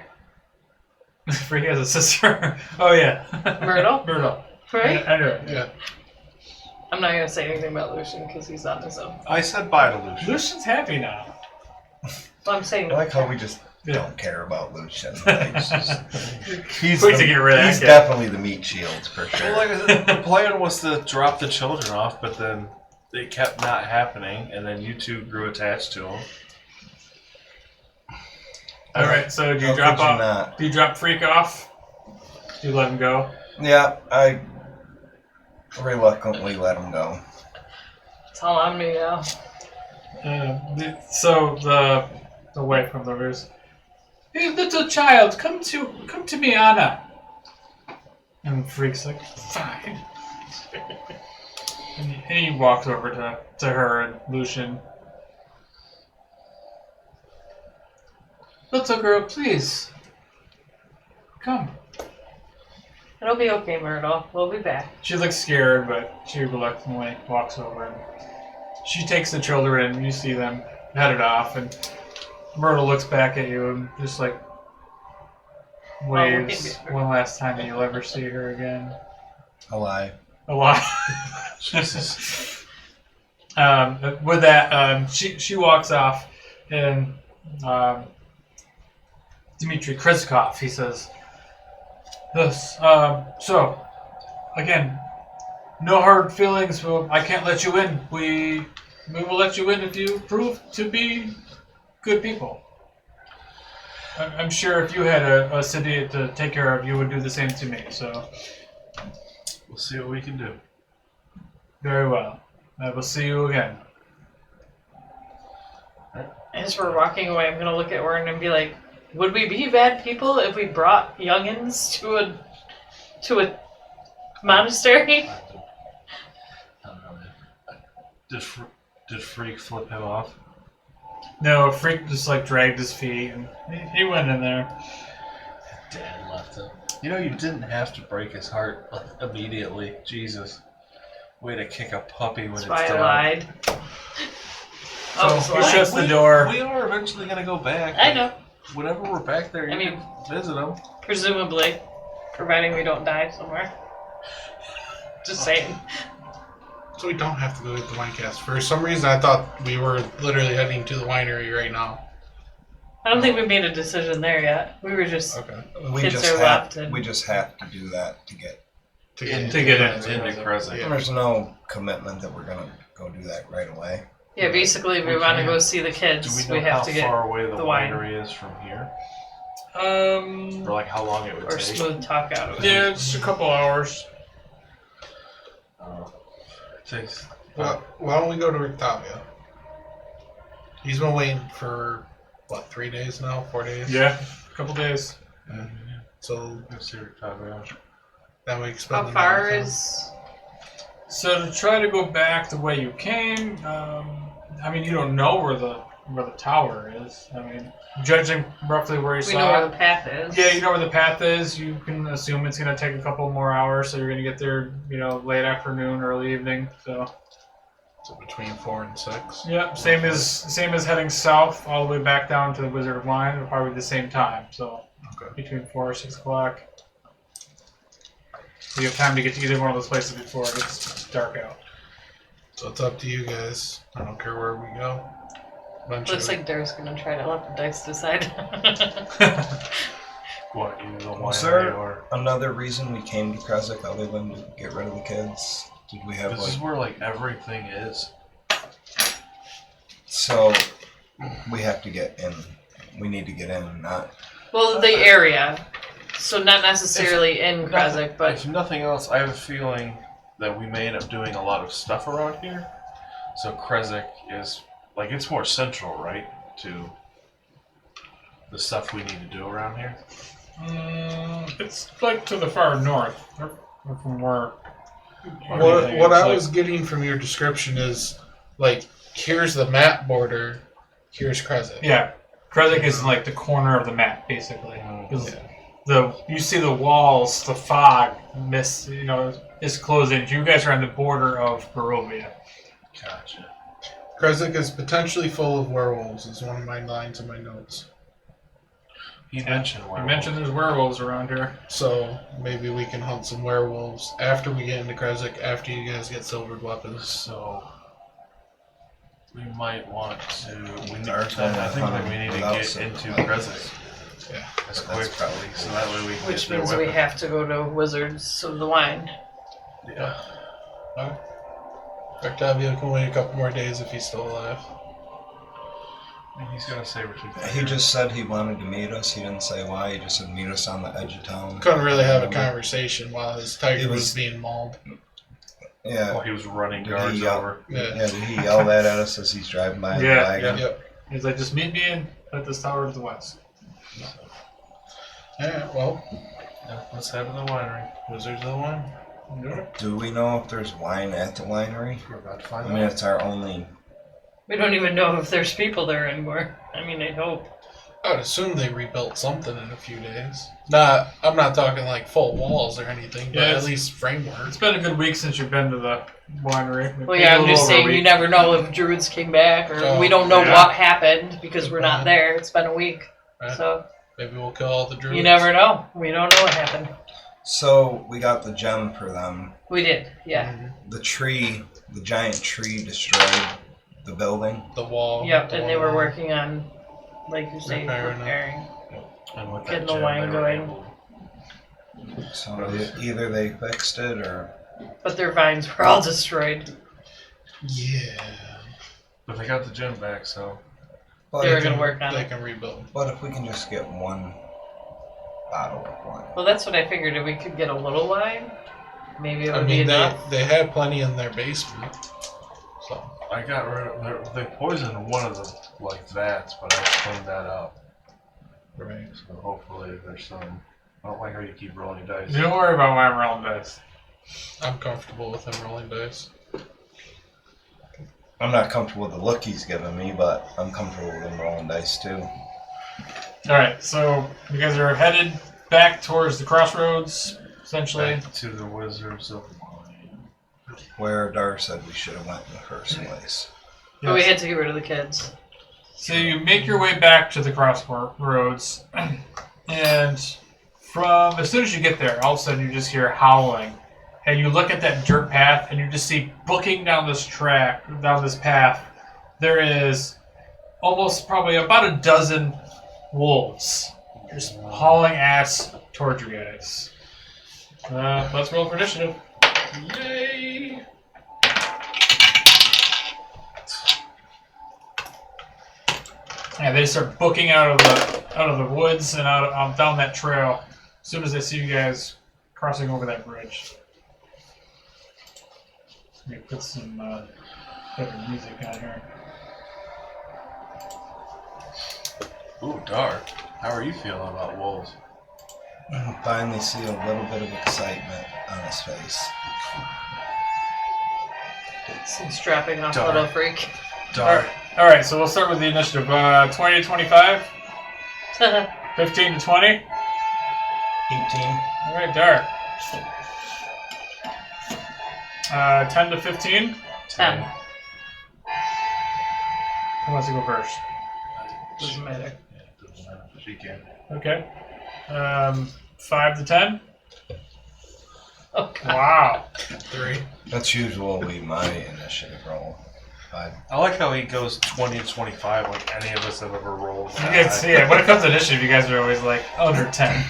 Speaker 1: Freak has a sister. Oh yeah.
Speaker 3: Myrtle?
Speaker 1: Myrtle.
Speaker 3: Right?
Speaker 1: Yeah, I know it.
Speaker 5: Yeah.
Speaker 3: I'm not going to say anything about Lucian because he's on his own.
Speaker 2: I said bye to Lucian.
Speaker 1: Lucian's happy now.
Speaker 3: Well, I'm saying
Speaker 4: I like how we just
Speaker 1: Yeah.
Speaker 4: don't care about Lucian. Like, he's
Speaker 1: Quick to get rid of
Speaker 4: He's
Speaker 1: that kid.
Speaker 4: definitely the meat shields for sure.
Speaker 2: Well, like I said, the plan was to drop the children off, but then it kept not happening, and then you two grew attached to him.
Speaker 1: All right. So do you
Speaker 4: How
Speaker 1: drop
Speaker 4: could you
Speaker 1: off?
Speaker 4: not?
Speaker 1: Do you drop Freak off? Do you let him go?
Speaker 4: Yeah, I reluctantly let him go.
Speaker 3: it's all on me now.
Speaker 1: So the wife comes over. Is, "Hey, little child, come to me, Anna." And Freak's like, "Fine." And he walks over to her and Lucian. "Little girl, please come."
Speaker 3: It'll be okay, Myrtle. We'll be back.
Speaker 1: She looks scared, but she reluctantly walks over and she takes the children and you see them headed off, and Myrtle looks back at you and just like waves one last time that you'll ever see her again.
Speaker 4: Alive.
Speaker 1: Alive.
Speaker 2: Jesus.
Speaker 1: With that, she walks off, and Dmitry Krezkov, he says, "This, so, again, no hard feelings. Well, I can't let you in. We will let you in if you prove to be good people. I'm sure if you had a city to take care of, you would do the same to me. So,
Speaker 2: We'll see what we can do.
Speaker 1: very well. I will see you again."
Speaker 3: As we're walking away, I'm going to look at Orryn and be like, would we be bad people if we brought youngins to a monastery?
Speaker 2: Did Freak flip him off?
Speaker 1: No, Freak just like dragged his feet and he went in there.
Speaker 2: Dad left him. You know, you didn't have to break his heart immediately. Jesus. Way to kick a puppy when
Speaker 3: That's
Speaker 2: it's
Speaker 3: why I
Speaker 2: down.
Speaker 3: lied.
Speaker 1: So he shuts the door.
Speaker 2: We are eventually going to go back.
Speaker 3: I know.
Speaker 2: Whenever we're back there, you
Speaker 3: I mean-
Speaker 2: can visit him.
Speaker 3: Presumably. Providing we don't die somewhere. Just saying.
Speaker 5: So we don't have to go get the wine cast. For some reason, I thought we were literally heading to the winery right now.
Speaker 3: I don't think we made a decision there yet. We were just...
Speaker 5: Okay.
Speaker 3: Kids are left and-
Speaker 4: We just have to do that to get.
Speaker 1: To get in.
Speaker 2: Into Krezk.
Speaker 5: Yeah.
Speaker 4: There's no commitment that we're gonna go do that right away.
Speaker 3: Yeah, basically, if we want to go see the kids,
Speaker 2: Do we know
Speaker 3: have
Speaker 2: how
Speaker 3: to get...
Speaker 2: far away the
Speaker 3: wine.
Speaker 2: winery is from here? Or like how long it would
Speaker 3: Or
Speaker 2: take?
Speaker 3: smooth talk out of it.
Speaker 1: Yeah, just a couple hours.
Speaker 2: It takes.
Speaker 5: Well, why don't we go to Rictavia? He's been waiting for, 3 days now? 4 days?
Speaker 1: Yeah, a couple days.
Speaker 5: So
Speaker 2: Let's see what time we are.
Speaker 5: then we can spend
Speaker 3: How
Speaker 5: the
Speaker 3: far
Speaker 5: night with them.
Speaker 3: is?
Speaker 1: So to try to go back the way you came, I mean, you don't know where the tower is. I mean, judging roughly where you
Speaker 3: We
Speaker 1: saw
Speaker 3: know where
Speaker 1: it,
Speaker 3: the path is.
Speaker 1: yeah, you know where the path is. You can assume it's going to take a couple more hours, so you're going to get there, late afternoon, early evening. So,
Speaker 5: Between 4 and 6.
Speaker 1: yeah, same as heading south all the way back down to the Wizard of Wine. It'll probably be the same time. So,
Speaker 5: Okay.
Speaker 1: between 4 or 6 o'clock. So you have time to get to either one of those places before it gets dark out.
Speaker 5: So it's up to you guys. I don't care where we go. Eventually,
Speaker 3: Looks like Dar's gonna try to let the dice decide.
Speaker 2: What, either the
Speaker 4: Was
Speaker 2: winery
Speaker 4: there
Speaker 2: or...
Speaker 4: another reason we came to Krezk other than to get rid of the kids? Did we have
Speaker 2: This is where, everything is.
Speaker 4: So we have to get in. We need to get in, not.
Speaker 3: Well, the area. So not necessarily in Krezk, but
Speaker 2: If nothing else, I have a feeling that we may end up doing a lot of stuff around here. So Krezk is, it's more central, right? To the stuff we need to do around here.
Speaker 1: It's like to the far north, or from where.
Speaker 5: what I was getting from your description is, here's the map border, here's Krezk.
Speaker 1: Yeah, Krezk is like the corner of the map, basically. 'Cause
Speaker 5: Yeah.
Speaker 1: you see the walls, the fog, mist, is closing. You guys are on the border of Barovia.
Speaker 2: Gotcha.
Speaker 5: Krezk is potentially full of werewolves, is one of my lines in my notes.
Speaker 2: He mentioned
Speaker 1: You mentioned there's werewolves around here.
Speaker 5: So maybe we can hunt some werewolves after we get into Krezk, after you guys get silvered weapons.
Speaker 2: So we might want to.
Speaker 4: Our time
Speaker 2: I think that we need to
Speaker 4: without
Speaker 2: get
Speaker 4: silver
Speaker 2: into
Speaker 4: weapons.
Speaker 2: Krezk
Speaker 5: Yeah.
Speaker 2: as
Speaker 4: That's
Speaker 2: quickly,
Speaker 4: probably
Speaker 2: so that way we can
Speaker 3: which
Speaker 2: get their
Speaker 3: means we
Speaker 2: weapons.
Speaker 3: have to go to Wizards of the Wine.
Speaker 2: Yeah.
Speaker 5: Octavio can wait a couple more days if he's still alive.
Speaker 2: And he's got a saber tooth.
Speaker 4: He just said he wanted to meet us. He didn't say why. He just said meet us on the edge of town.
Speaker 5: Couldn't really have a conversation while his tiger
Speaker 4: It
Speaker 5: was
Speaker 4: was-
Speaker 5: being mauled.
Speaker 4: Yeah.
Speaker 2: While he was running
Speaker 4: Did
Speaker 2: guards
Speaker 4: he yell?
Speaker 2: over.
Speaker 5: Yeah.
Speaker 4: Yeah. Did he yell that at us as he's driving by in
Speaker 1: Yeah,
Speaker 4: the wagon?
Speaker 5: Yep.
Speaker 1: He's like, just meet me at this tower to the west.
Speaker 5: Alright, well,
Speaker 2: Yeah, let's head to the winery.
Speaker 5: Wizards of the Wine.
Speaker 4: Do we know if there's wine at the winery?
Speaker 2: We're about to
Speaker 4: I
Speaker 2: find
Speaker 4: mean,
Speaker 2: out.
Speaker 4: it's our only.
Speaker 3: We don't even know if there's people there anymore. I mean, I hope.
Speaker 5: I would assume they rebuilt something in a few days. I'm not talking full walls or anything, but
Speaker 1: Yeah,
Speaker 5: at
Speaker 1: it's-
Speaker 5: least framework.
Speaker 1: It's been a good week since you've been to the winery.
Speaker 3: Well, yeah, I'm
Speaker 1: Maybe a
Speaker 3: just
Speaker 1: little over a
Speaker 3: saying you
Speaker 1: week.
Speaker 3: never know if druids came back, or
Speaker 5: Oh,
Speaker 3: we don't know
Speaker 1: yeah.
Speaker 3: what happened because we're not there. It's been a week,
Speaker 5: Right.
Speaker 3: so
Speaker 5: Maybe we'll kill all the druids.
Speaker 3: you never know. We don't know what happened.
Speaker 4: So we got the gem for them.
Speaker 3: We did, yeah.
Speaker 5: Mhm.
Speaker 4: The giant tree destroyed the building.
Speaker 5: The wall.
Speaker 3: Yep,
Speaker 5: the
Speaker 3: and they
Speaker 5: one
Speaker 3: were
Speaker 5: wall.
Speaker 3: working on, like you say,
Speaker 5: Repairing it.
Speaker 3: repairing.
Speaker 2: And with
Speaker 3: Getting
Speaker 2: that
Speaker 3: the
Speaker 2: gem,
Speaker 3: wine
Speaker 2: they were
Speaker 3: going.
Speaker 2: able-
Speaker 4: So either they fixed it or.
Speaker 3: But their vines were all destroyed.
Speaker 5: Yeah.
Speaker 2: But they got the gem back, so
Speaker 4: But,
Speaker 3: They were
Speaker 4: if,
Speaker 3: gonna work on
Speaker 5: They
Speaker 3: it.
Speaker 5: can rebuild.
Speaker 4: but if we can just get one bottle of wine.
Speaker 3: Well, that's what I figured. If we could get a little wine, maybe it would
Speaker 5: I
Speaker 3: be
Speaker 5: mean,
Speaker 3: enough.
Speaker 5: they had plenty in their basement. So,
Speaker 2: I got rid of. They poisoned one of the vats, but I cleaned that up.
Speaker 5: right.
Speaker 2: So hopefully there's some. I don't like how you keep rolling dice.
Speaker 1: Don't worry about why I'm rolling dice.
Speaker 5: I'm comfortable with him rolling dice.
Speaker 4: I'm not comfortable with the look he's giving me, but I'm comfortable with him rolling dice too.
Speaker 1: Alright, so you guys are headed back towards the crossroads, essentially.
Speaker 2: Back to the Wizards of Wine.
Speaker 4: Where Dar said we should have went in the first place.
Speaker 3: But we had to get rid of the kids.
Speaker 1: So you make your way back to the crossroads, and from as soon as you get there, all of a sudden you just hear howling, and you look at that dirt path, and you just see booking down this path, there is almost probably about a dozen wolves just hauling ass towards you guys. Let's roll for initiative.
Speaker 5: Yay!
Speaker 1: Yeah, they start booking out of the woods and out down that trail as soon as they see you guys crossing over that bridge. Let me put some better music on here.
Speaker 2: Ooh, dark. How are you feeling about wolves?
Speaker 4: Finally see a little bit of excitement on his face.
Speaker 3: Since dropping off
Speaker 2: Darn.
Speaker 3: Little Freak.
Speaker 2: Darn.
Speaker 1: All right, so we'll start with the initiative. 20 to 25, 15 to 20.
Speaker 4: 18.
Speaker 1: All right, Dar. 10 to 15.
Speaker 3: 10.
Speaker 1: Who wants to go first?
Speaker 3: Doesn't matter.
Speaker 2: She can.
Speaker 1: Okay. 5 to 10.
Speaker 3: Oh, God.
Speaker 1: Wow.
Speaker 5: 3.
Speaker 4: That's usually my initiative roll.
Speaker 2: I like how he goes 20 and 25 like any of us have ever rolled.
Speaker 1: You guys, yeah, when it comes to initiative, you guys are always like under 10.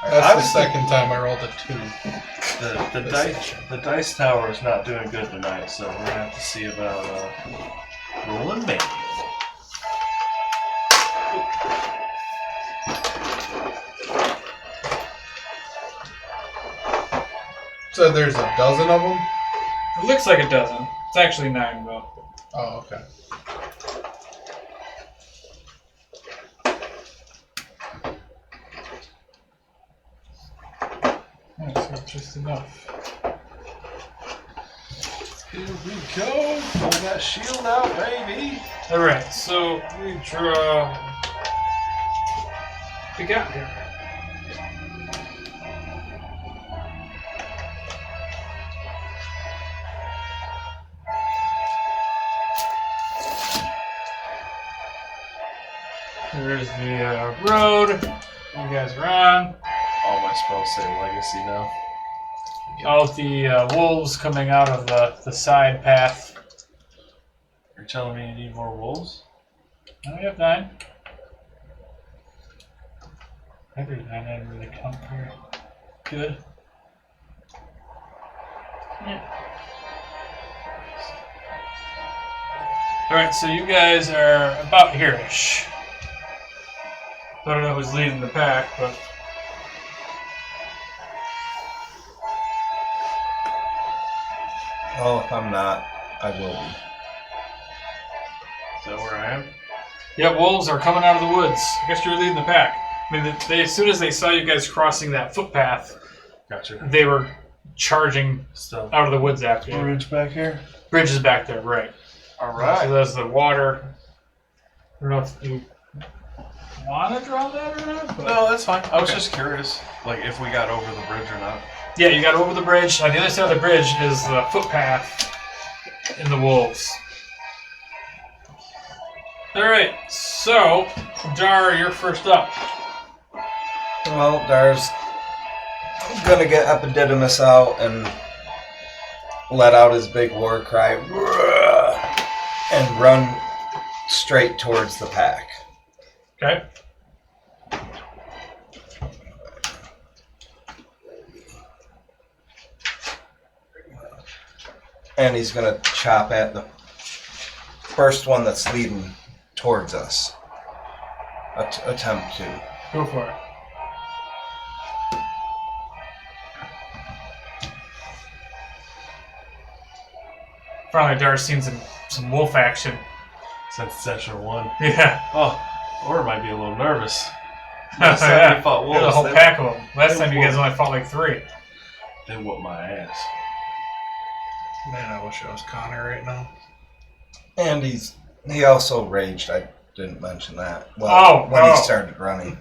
Speaker 5: That's the second time I rolled a 2.
Speaker 2: The dice tower is not doing good tonight, so we're gonna have to see about rolling me.
Speaker 5: So there's a dozen of them?
Speaker 1: It looks like a dozen. It's actually 9, though.
Speaker 5: Oh, okay.
Speaker 1: Yeah, so just enough.
Speaker 2: Here we go. Pull that shield out, baby.
Speaker 1: All right, so we draw. What we got here? There's the road you guys are on.
Speaker 2: All my spells say legacy now.
Speaker 1: All of the wolves coming out of the side path.
Speaker 2: You're telling me you need more wolves?
Speaker 1: I only have 9. I think 9 didn't really count very good.
Speaker 3: Yeah.
Speaker 1: Alright, so you guys are about here-ish. I don't know who's leading the pack, but...
Speaker 4: Oh, if I'm not, I will be.
Speaker 2: Is that where I am?
Speaker 1: Yeah, wolves are coming out of the woods. I guess you're leading the pack. I mean, they, as soon as they saw you guys crossing that footpath,
Speaker 2: Gotcha.
Speaker 1: they were charging
Speaker 2: Still.
Speaker 1: out of the woods after you.
Speaker 2: Bridge back here?
Speaker 1: Bridge is back there, right.
Speaker 2: Alright.
Speaker 1: So there's the water. I don't know if you want to draw that or not, but...
Speaker 2: No, that's fine. I was
Speaker 1: Okay.
Speaker 2: just curious, like if we got over the bridge or not.
Speaker 1: Yeah, you got over the bridge. On the other side of the bridge is the footpath in the wolves. Alright, so, Dar, you're first up.
Speaker 4: Well, Dar's gonna get Epididymis out and let out his big war cry and run straight towards the pack.
Speaker 1: Okay?
Speaker 4: And he's gonna chop at the first one that's leading towards us. Attempt to.
Speaker 1: Go for it. Finally, Dar's seen some wolf action.
Speaker 2: Since session 1.
Speaker 1: Yeah.
Speaker 2: Oh, Orryn might be a little nervous.
Speaker 1: Last
Speaker 2: time we fought wolves,
Speaker 1: a whole
Speaker 2: they-
Speaker 1: pack of them. Last
Speaker 2: they
Speaker 1: time you guys
Speaker 2: whooped-
Speaker 1: only fought like 3.
Speaker 2: They whooped my ass.
Speaker 5: Man, I wish I was Connor right now.
Speaker 4: And he also raged. I didn't mention that. Well,
Speaker 1: Oh,
Speaker 4: when
Speaker 1: oh.
Speaker 4: he started running.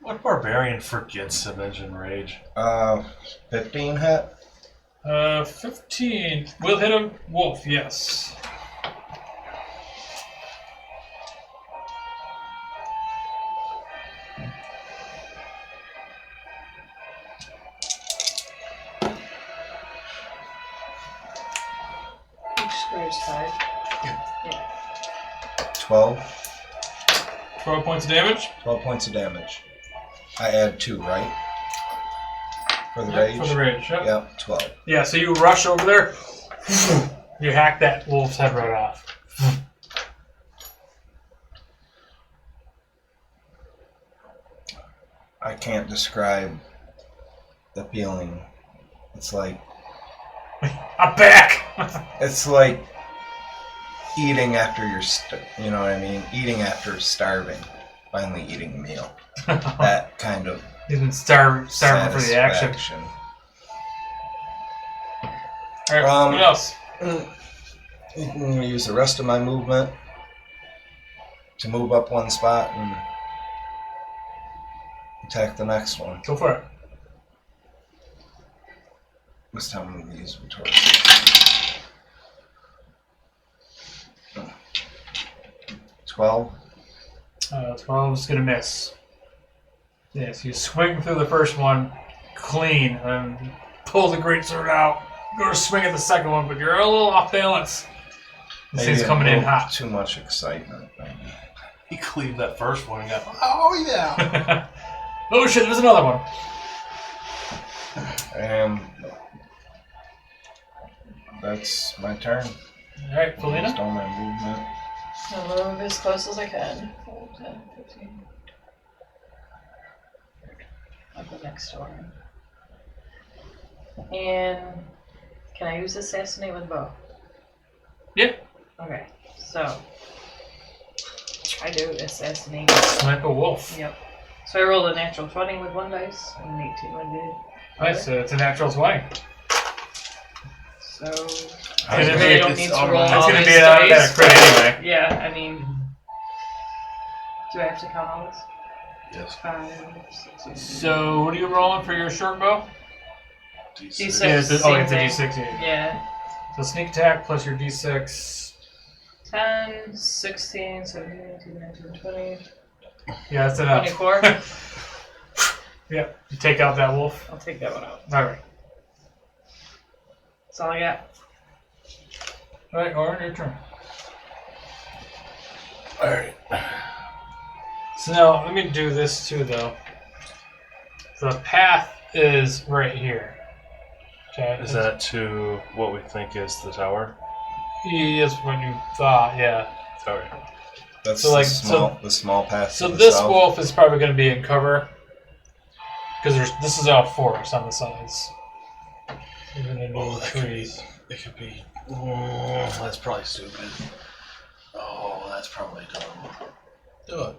Speaker 2: What barbarian forgets to mention rage?
Speaker 4: 15 hit.
Speaker 1: 15. Will hit a wolf, yes.
Speaker 3: Each square is 5.
Speaker 4: 12.
Speaker 1: 12 points of damage.
Speaker 4: 12 points of damage. I add 2, right? For the
Speaker 1: Yep,
Speaker 4: rage?
Speaker 1: For the rage, yep.
Speaker 4: Yep, 12.
Speaker 1: Yeah, so you rush over there. You hack that wolf's head right off.
Speaker 4: I can't describe the feeling. It's like
Speaker 1: I'm back!
Speaker 4: it's like eating after you're, you know what I mean? Eating after starving. Finally eating a meal. That kind of
Speaker 1: He's been starving for the action.
Speaker 4: Satisfaction.
Speaker 1: All right, what else?
Speaker 4: I'm going to use the rest of my movement to move up one spot and attack the next one.
Speaker 1: Go for it.
Speaker 4: This time I'm going to use Victoria. 12.
Speaker 1: 12 is going to miss. Yes, you swing through the first one clean and pull the greatsword out. Go to swing at the second one, but you're a little off balance. This thing's coming in hot.
Speaker 4: Too much excitement.
Speaker 2: He cleaved that first one and got, oh yeah!
Speaker 1: Oh shit, there's another one.
Speaker 4: That's my turn.
Speaker 1: Alright, Felina.
Speaker 4: Used all my movement.
Speaker 3: I'll move as close as I can. 5, 10, 15. I'll go next door. And can I use assassinate with bow?
Speaker 1: Yeah.
Speaker 3: Okay, so try to assassinate.
Speaker 1: Snipe a wolf.
Speaker 3: Yep. So I rolled a natural 20 with one dice and an 18 with the
Speaker 1: Nice, so it's a natural 20.
Speaker 3: So
Speaker 1: I
Speaker 3: I really don't need to roll
Speaker 1: That's
Speaker 3: all
Speaker 1: going to
Speaker 3: these
Speaker 1: be an automatic
Speaker 3: dice.
Speaker 1: crit anyway.
Speaker 3: Yeah, I mean, do I have to count all this?
Speaker 2: Yes.
Speaker 3: 5, 6, 7.
Speaker 1: So, what are you rolling for your short bow?
Speaker 3: D6.
Speaker 1: Yeah, it's a
Speaker 3: Same
Speaker 1: D6.
Speaker 3: thing.
Speaker 1: Yeah.
Speaker 3: Yeah.
Speaker 1: So, sneak attack plus your D6.
Speaker 3: 10, 16, 17, 18, 19, 20,
Speaker 1: Yeah, that's enough.
Speaker 3: 24.
Speaker 1: Yeah, you take out that wolf.
Speaker 3: I'll take that one out.
Speaker 1: Alright.
Speaker 3: That's all I got.
Speaker 1: Alright, Orryn, your turn.
Speaker 2: Alright.
Speaker 1: So now, let me do this too, though. The path is right here. Okay.
Speaker 6: Is that to what we think is the tower?
Speaker 1: Is what you thought, yeah.
Speaker 6: Alright.
Speaker 4: That's
Speaker 1: So, like,
Speaker 4: the small path.
Speaker 1: So
Speaker 4: to the
Speaker 1: this
Speaker 4: south.
Speaker 1: wolf is probably going to be in cover. Because this is all forest on the sides. You're going to do trees.
Speaker 2: It could be. That's probably stupid. Oh, that's probably dumb.
Speaker 5: Do it.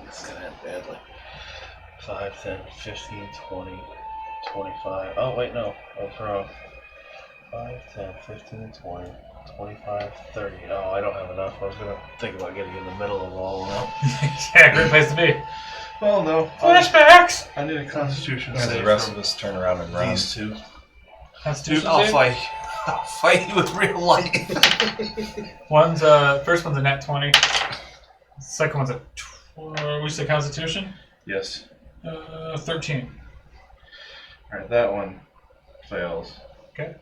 Speaker 2: It's gonna end badly.
Speaker 6: 5, 10, 15, 20, 25. Oh, wait, no. I was wrong. 5, 10, 15, 20, 25, 30. Oh, I don't have enough. I was going to think about getting in the middle of all of them.
Speaker 1: Yeah, great place to be.
Speaker 2: Well, no.
Speaker 1: Flashbacks!
Speaker 2: I need a constitution
Speaker 4: And
Speaker 2: save
Speaker 4: the rest
Speaker 2: from
Speaker 4: of us turn around and run.
Speaker 2: these two.
Speaker 1: Constitution
Speaker 2: Dude, I'll
Speaker 1: save?
Speaker 2: fight. I'll fight you with real life.
Speaker 1: First one's a nat 20. Second one's a what's the Constitution?
Speaker 2: Yes.
Speaker 1: 13.
Speaker 2: Alright, that one fails.
Speaker 1: Okay.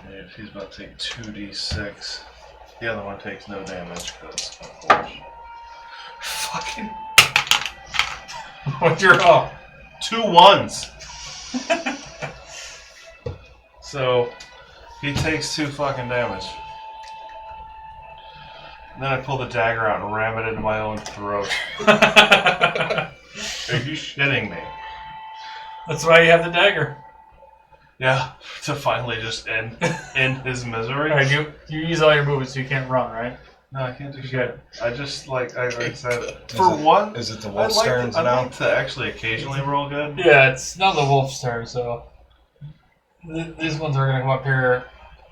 Speaker 2: And if he's about to take 2d6, the other one takes no damage because, of course. Fucking
Speaker 1: What's your roll?
Speaker 2: 2 1s. So he takes 2 fucking damage. And then I pull the dagger out and ram it into my own throat. Are you shitting me?
Speaker 1: That's why you have the dagger.
Speaker 2: Yeah, to finally just end his misery.
Speaker 1: Alright, you use all your movements so you can't run, right?
Speaker 2: No, I can't do shit.
Speaker 1: Good.
Speaker 2: I just like I said
Speaker 4: Is
Speaker 2: for
Speaker 4: it-
Speaker 2: one.
Speaker 4: Is it the
Speaker 2: I'd
Speaker 4: wolf's
Speaker 2: like,
Speaker 4: turns
Speaker 2: I'd
Speaker 4: now?
Speaker 2: like to actually occasionally roll good.
Speaker 1: Yeah, it's not the wolf's turn, so these ones are gonna come up here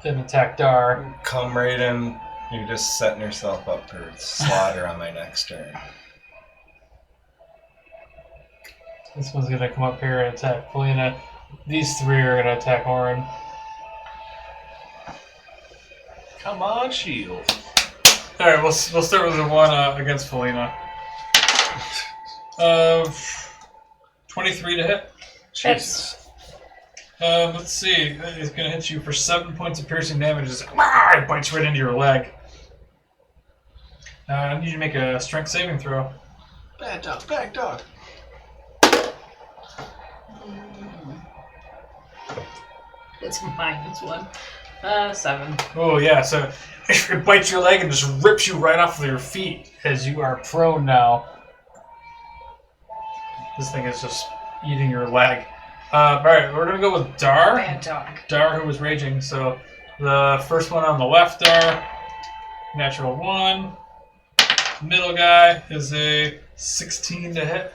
Speaker 1: and attack Dar.
Speaker 4: Come right in. You're just setting yourself up for slaughter on my next turn.
Speaker 1: This one's gonna come up here and attack Felina. These 3 are gonna attack Orryn.
Speaker 2: Come on, shield.
Speaker 1: Alright, we'll start with the one against Felina. 23 to hit.
Speaker 2: Jesus.
Speaker 1: Let's see. It's gonna hit you for 7 points of piercing damage. It bites right into your leg. I need you to make a strength saving throw.
Speaker 2: Bad dog, bad dog.
Speaker 3: It's -1. 7.
Speaker 1: Oh yeah, so it bites your leg and just rips you right off of your feet as you are prone now. This thing is just eating your leg. Alright, we're gonna go with Dar.
Speaker 3: Bad dog.
Speaker 1: Dar, who was raging, so The first one on the left there, natural 1. Middle guy is a 16 to hit.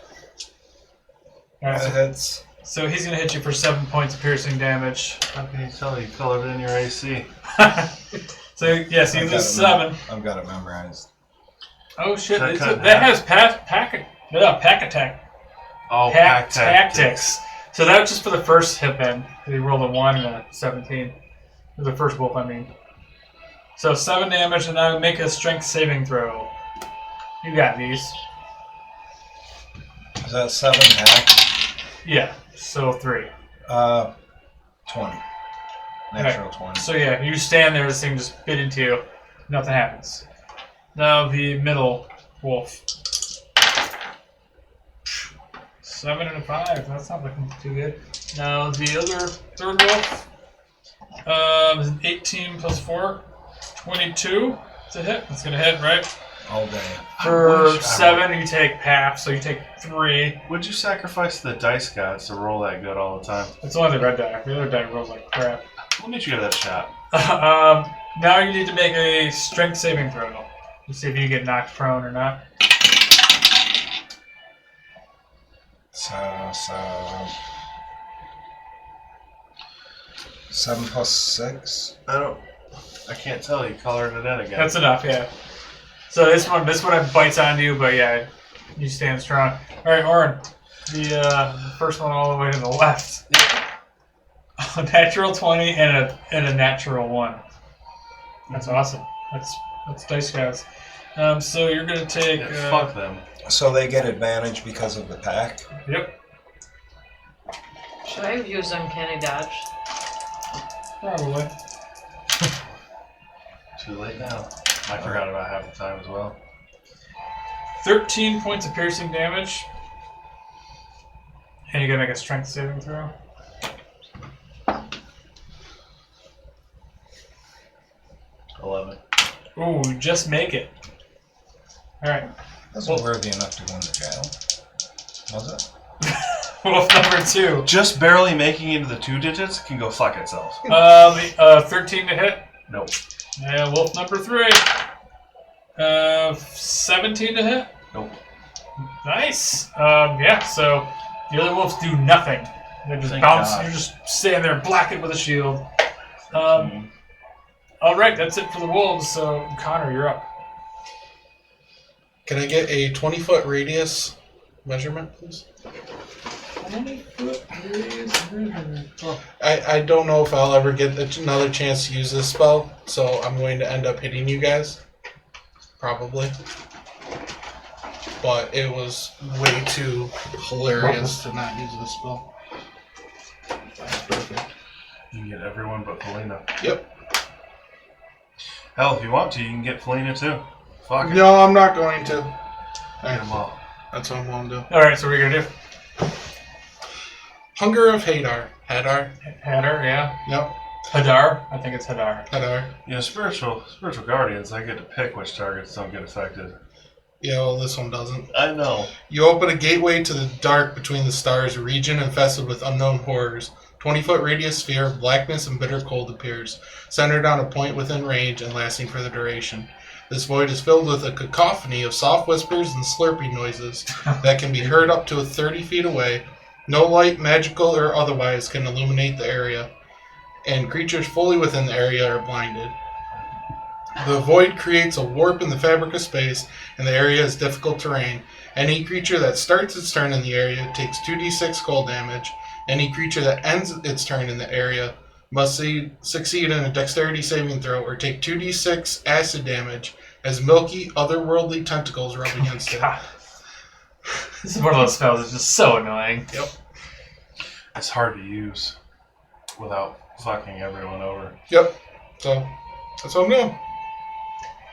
Speaker 1: Alright,
Speaker 4: That hits.
Speaker 1: so he's going to hit you for 7 points of piercing damage.
Speaker 2: How can you tell you colored in your AC?
Speaker 1: So, yes, he loses 7.
Speaker 4: I've got it memorized.
Speaker 1: Oh, shit.
Speaker 2: That cut in
Speaker 1: That
Speaker 2: half?
Speaker 1: has pack attack.
Speaker 2: Oh,
Speaker 1: Pack
Speaker 2: pack
Speaker 1: tactics. So that was just for the first hit then. He rolled a 1 and a 17. For the first wolf, I mean. So 7 damage, and now make a strength saving throw. You got these.
Speaker 4: Is that 7 hack?
Speaker 1: Yeah, so 3.
Speaker 4: 20. Natural 20.
Speaker 1: So yeah, you stand there, this thing just bit into you. Nothing happens. Now the middle wolf. 7 and a 5. That's not looking too good. Now the other third wolf is an 18 plus 4. 22 to hit. That's going to hit, right?
Speaker 4: All day.
Speaker 1: For
Speaker 2: wish I
Speaker 1: 7, you take half, so you take 3.
Speaker 2: Would you sacrifice the dice gods to roll that good all the time?
Speaker 1: It's only the red die. The other die rolls like crap.
Speaker 2: Let me give that a shot.
Speaker 1: Now you need to make a strength saving throw to see if you get knocked prone or not.
Speaker 4: So 7 plus 6.
Speaker 2: I can't tell. You colored it in again.
Speaker 1: That's enough, yeah. So this one bites onto you, but yeah, you stand strong. All right, Orryn, the first one all the way to the left. A natural 20 and a natural 1. That's awesome. That's dice guys. So you're gonna take.
Speaker 2: Yeah, fuck them.
Speaker 4: So they get advantage because of the pack.
Speaker 1: Yep.
Speaker 3: Should I have used Uncanny Dodge?
Speaker 1: Probably.
Speaker 2: Too late now. I forgot about half the time as well.
Speaker 1: 13 points of piercing damage. And you gotta make a strength saving throw. Ooh, just make it. Alright.
Speaker 4: That's worthy enough to go into jail. Was it?
Speaker 1: Wolf number 2.
Speaker 2: Just barely making it into the 2 digits can go fuck itself.
Speaker 1: 13 to hit.
Speaker 2: Nope.
Speaker 1: And wolf number 3. 17 to hit.
Speaker 2: Nope.
Speaker 1: Nice. Yeah, so the other wolves do nothing. They just
Speaker 2: Thank
Speaker 1: bounce.
Speaker 2: God.
Speaker 1: You're just standing there blackened with a shield. Alright, that's it for the wolves. So, Connor, you're up.
Speaker 5: Can I get a 20-foot radius measurement, please?
Speaker 1: 20-foot radius.
Speaker 5: I don't know if I'll ever get another chance to use this spell, so I'm going to end up hitting you guys. Probably. But it was way too hilarious to not use this spell. That's perfect.
Speaker 2: You can get everyone but Felina.
Speaker 5: Yep.
Speaker 2: Hell, if you want to, you can get Felina too. Fuck it.
Speaker 5: No, I'm not going to.
Speaker 2: Get them all.
Speaker 5: That's what I'm going to do.
Speaker 1: Alright, so what are you going to do?
Speaker 5: Hunger of Hadar. Hadar?
Speaker 1: Hadar, yeah.
Speaker 5: Yep.
Speaker 1: Hadar? I think it's Hadar.
Speaker 5: Hadar.
Speaker 2: You know, spiritual guardians, I get to pick which targets don't get affected.
Speaker 5: Yeah, well, this one doesn't.
Speaker 2: I know.
Speaker 5: You open a gateway to the dark between the stars, a region infested with unknown horrors. 20-foot radius sphere of blackness and bitter cold appears, centered on a point within range and lasting for the duration. This void is filled with a cacophony of soft whispers and slurping noises that can be heard up to 30 feet away. No light, magical or otherwise, can illuminate the area, and creatures fully within the area are blinded. The void creates a warp in the fabric of space, and the area is difficult terrain. Any creature that starts its turn in the area takes 2d6 cold damage. Any creature that ends its turn in the area must succeed in a dexterity saving throw or take 2d6 acid damage as milky, otherworldly tentacles rub against it.
Speaker 1: God. This is one of those spells that's just so annoying.
Speaker 5: Yep.
Speaker 2: It's hard to use without fucking everyone over.
Speaker 5: Yep. So, that's what I'm doing.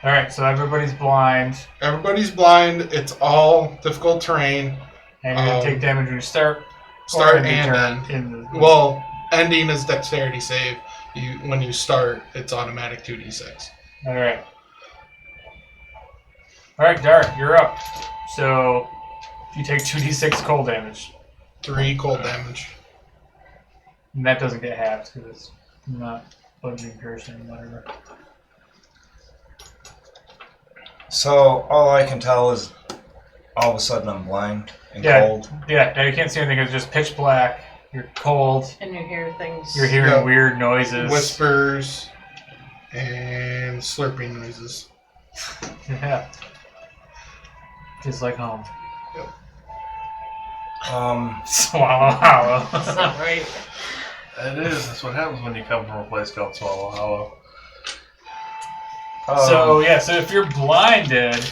Speaker 1: Alright, so everybody's blind.
Speaker 5: Everybody's blind. It's all difficult terrain.
Speaker 1: And you're going to take damage when you start.
Speaker 5: Start
Speaker 1: or end your
Speaker 5: and
Speaker 1: turn
Speaker 5: end.
Speaker 1: in the,
Speaker 5: Well, ending is dexterity save. When you start, it's automatic 2d6.
Speaker 1: Alright. Alright, Dark, you're up. So, you take 2d6 cold damage.
Speaker 5: 3 cold damage.
Speaker 1: And that doesn't get halved because it's not bludgeoning, piercing, whatever.
Speaker 4: So all I can tell is all of a sudden I'm blind and cold.
Speaker 1: Yeah, you can't see anything. It's just pitch black. You're cold.
Speaker 3: And you hear things.
Speaker 1: You're hearing weird noises.
Speaker 5: Whispers and slurping noises.
Speaker 1: Yeah. Just like home. Swallow Hollow.
Speaker 3: That's not right.
Speaker 2: It is. That's what happens when you come from a place called Swallow Hollow.
Speaker 1: So if you're blinded,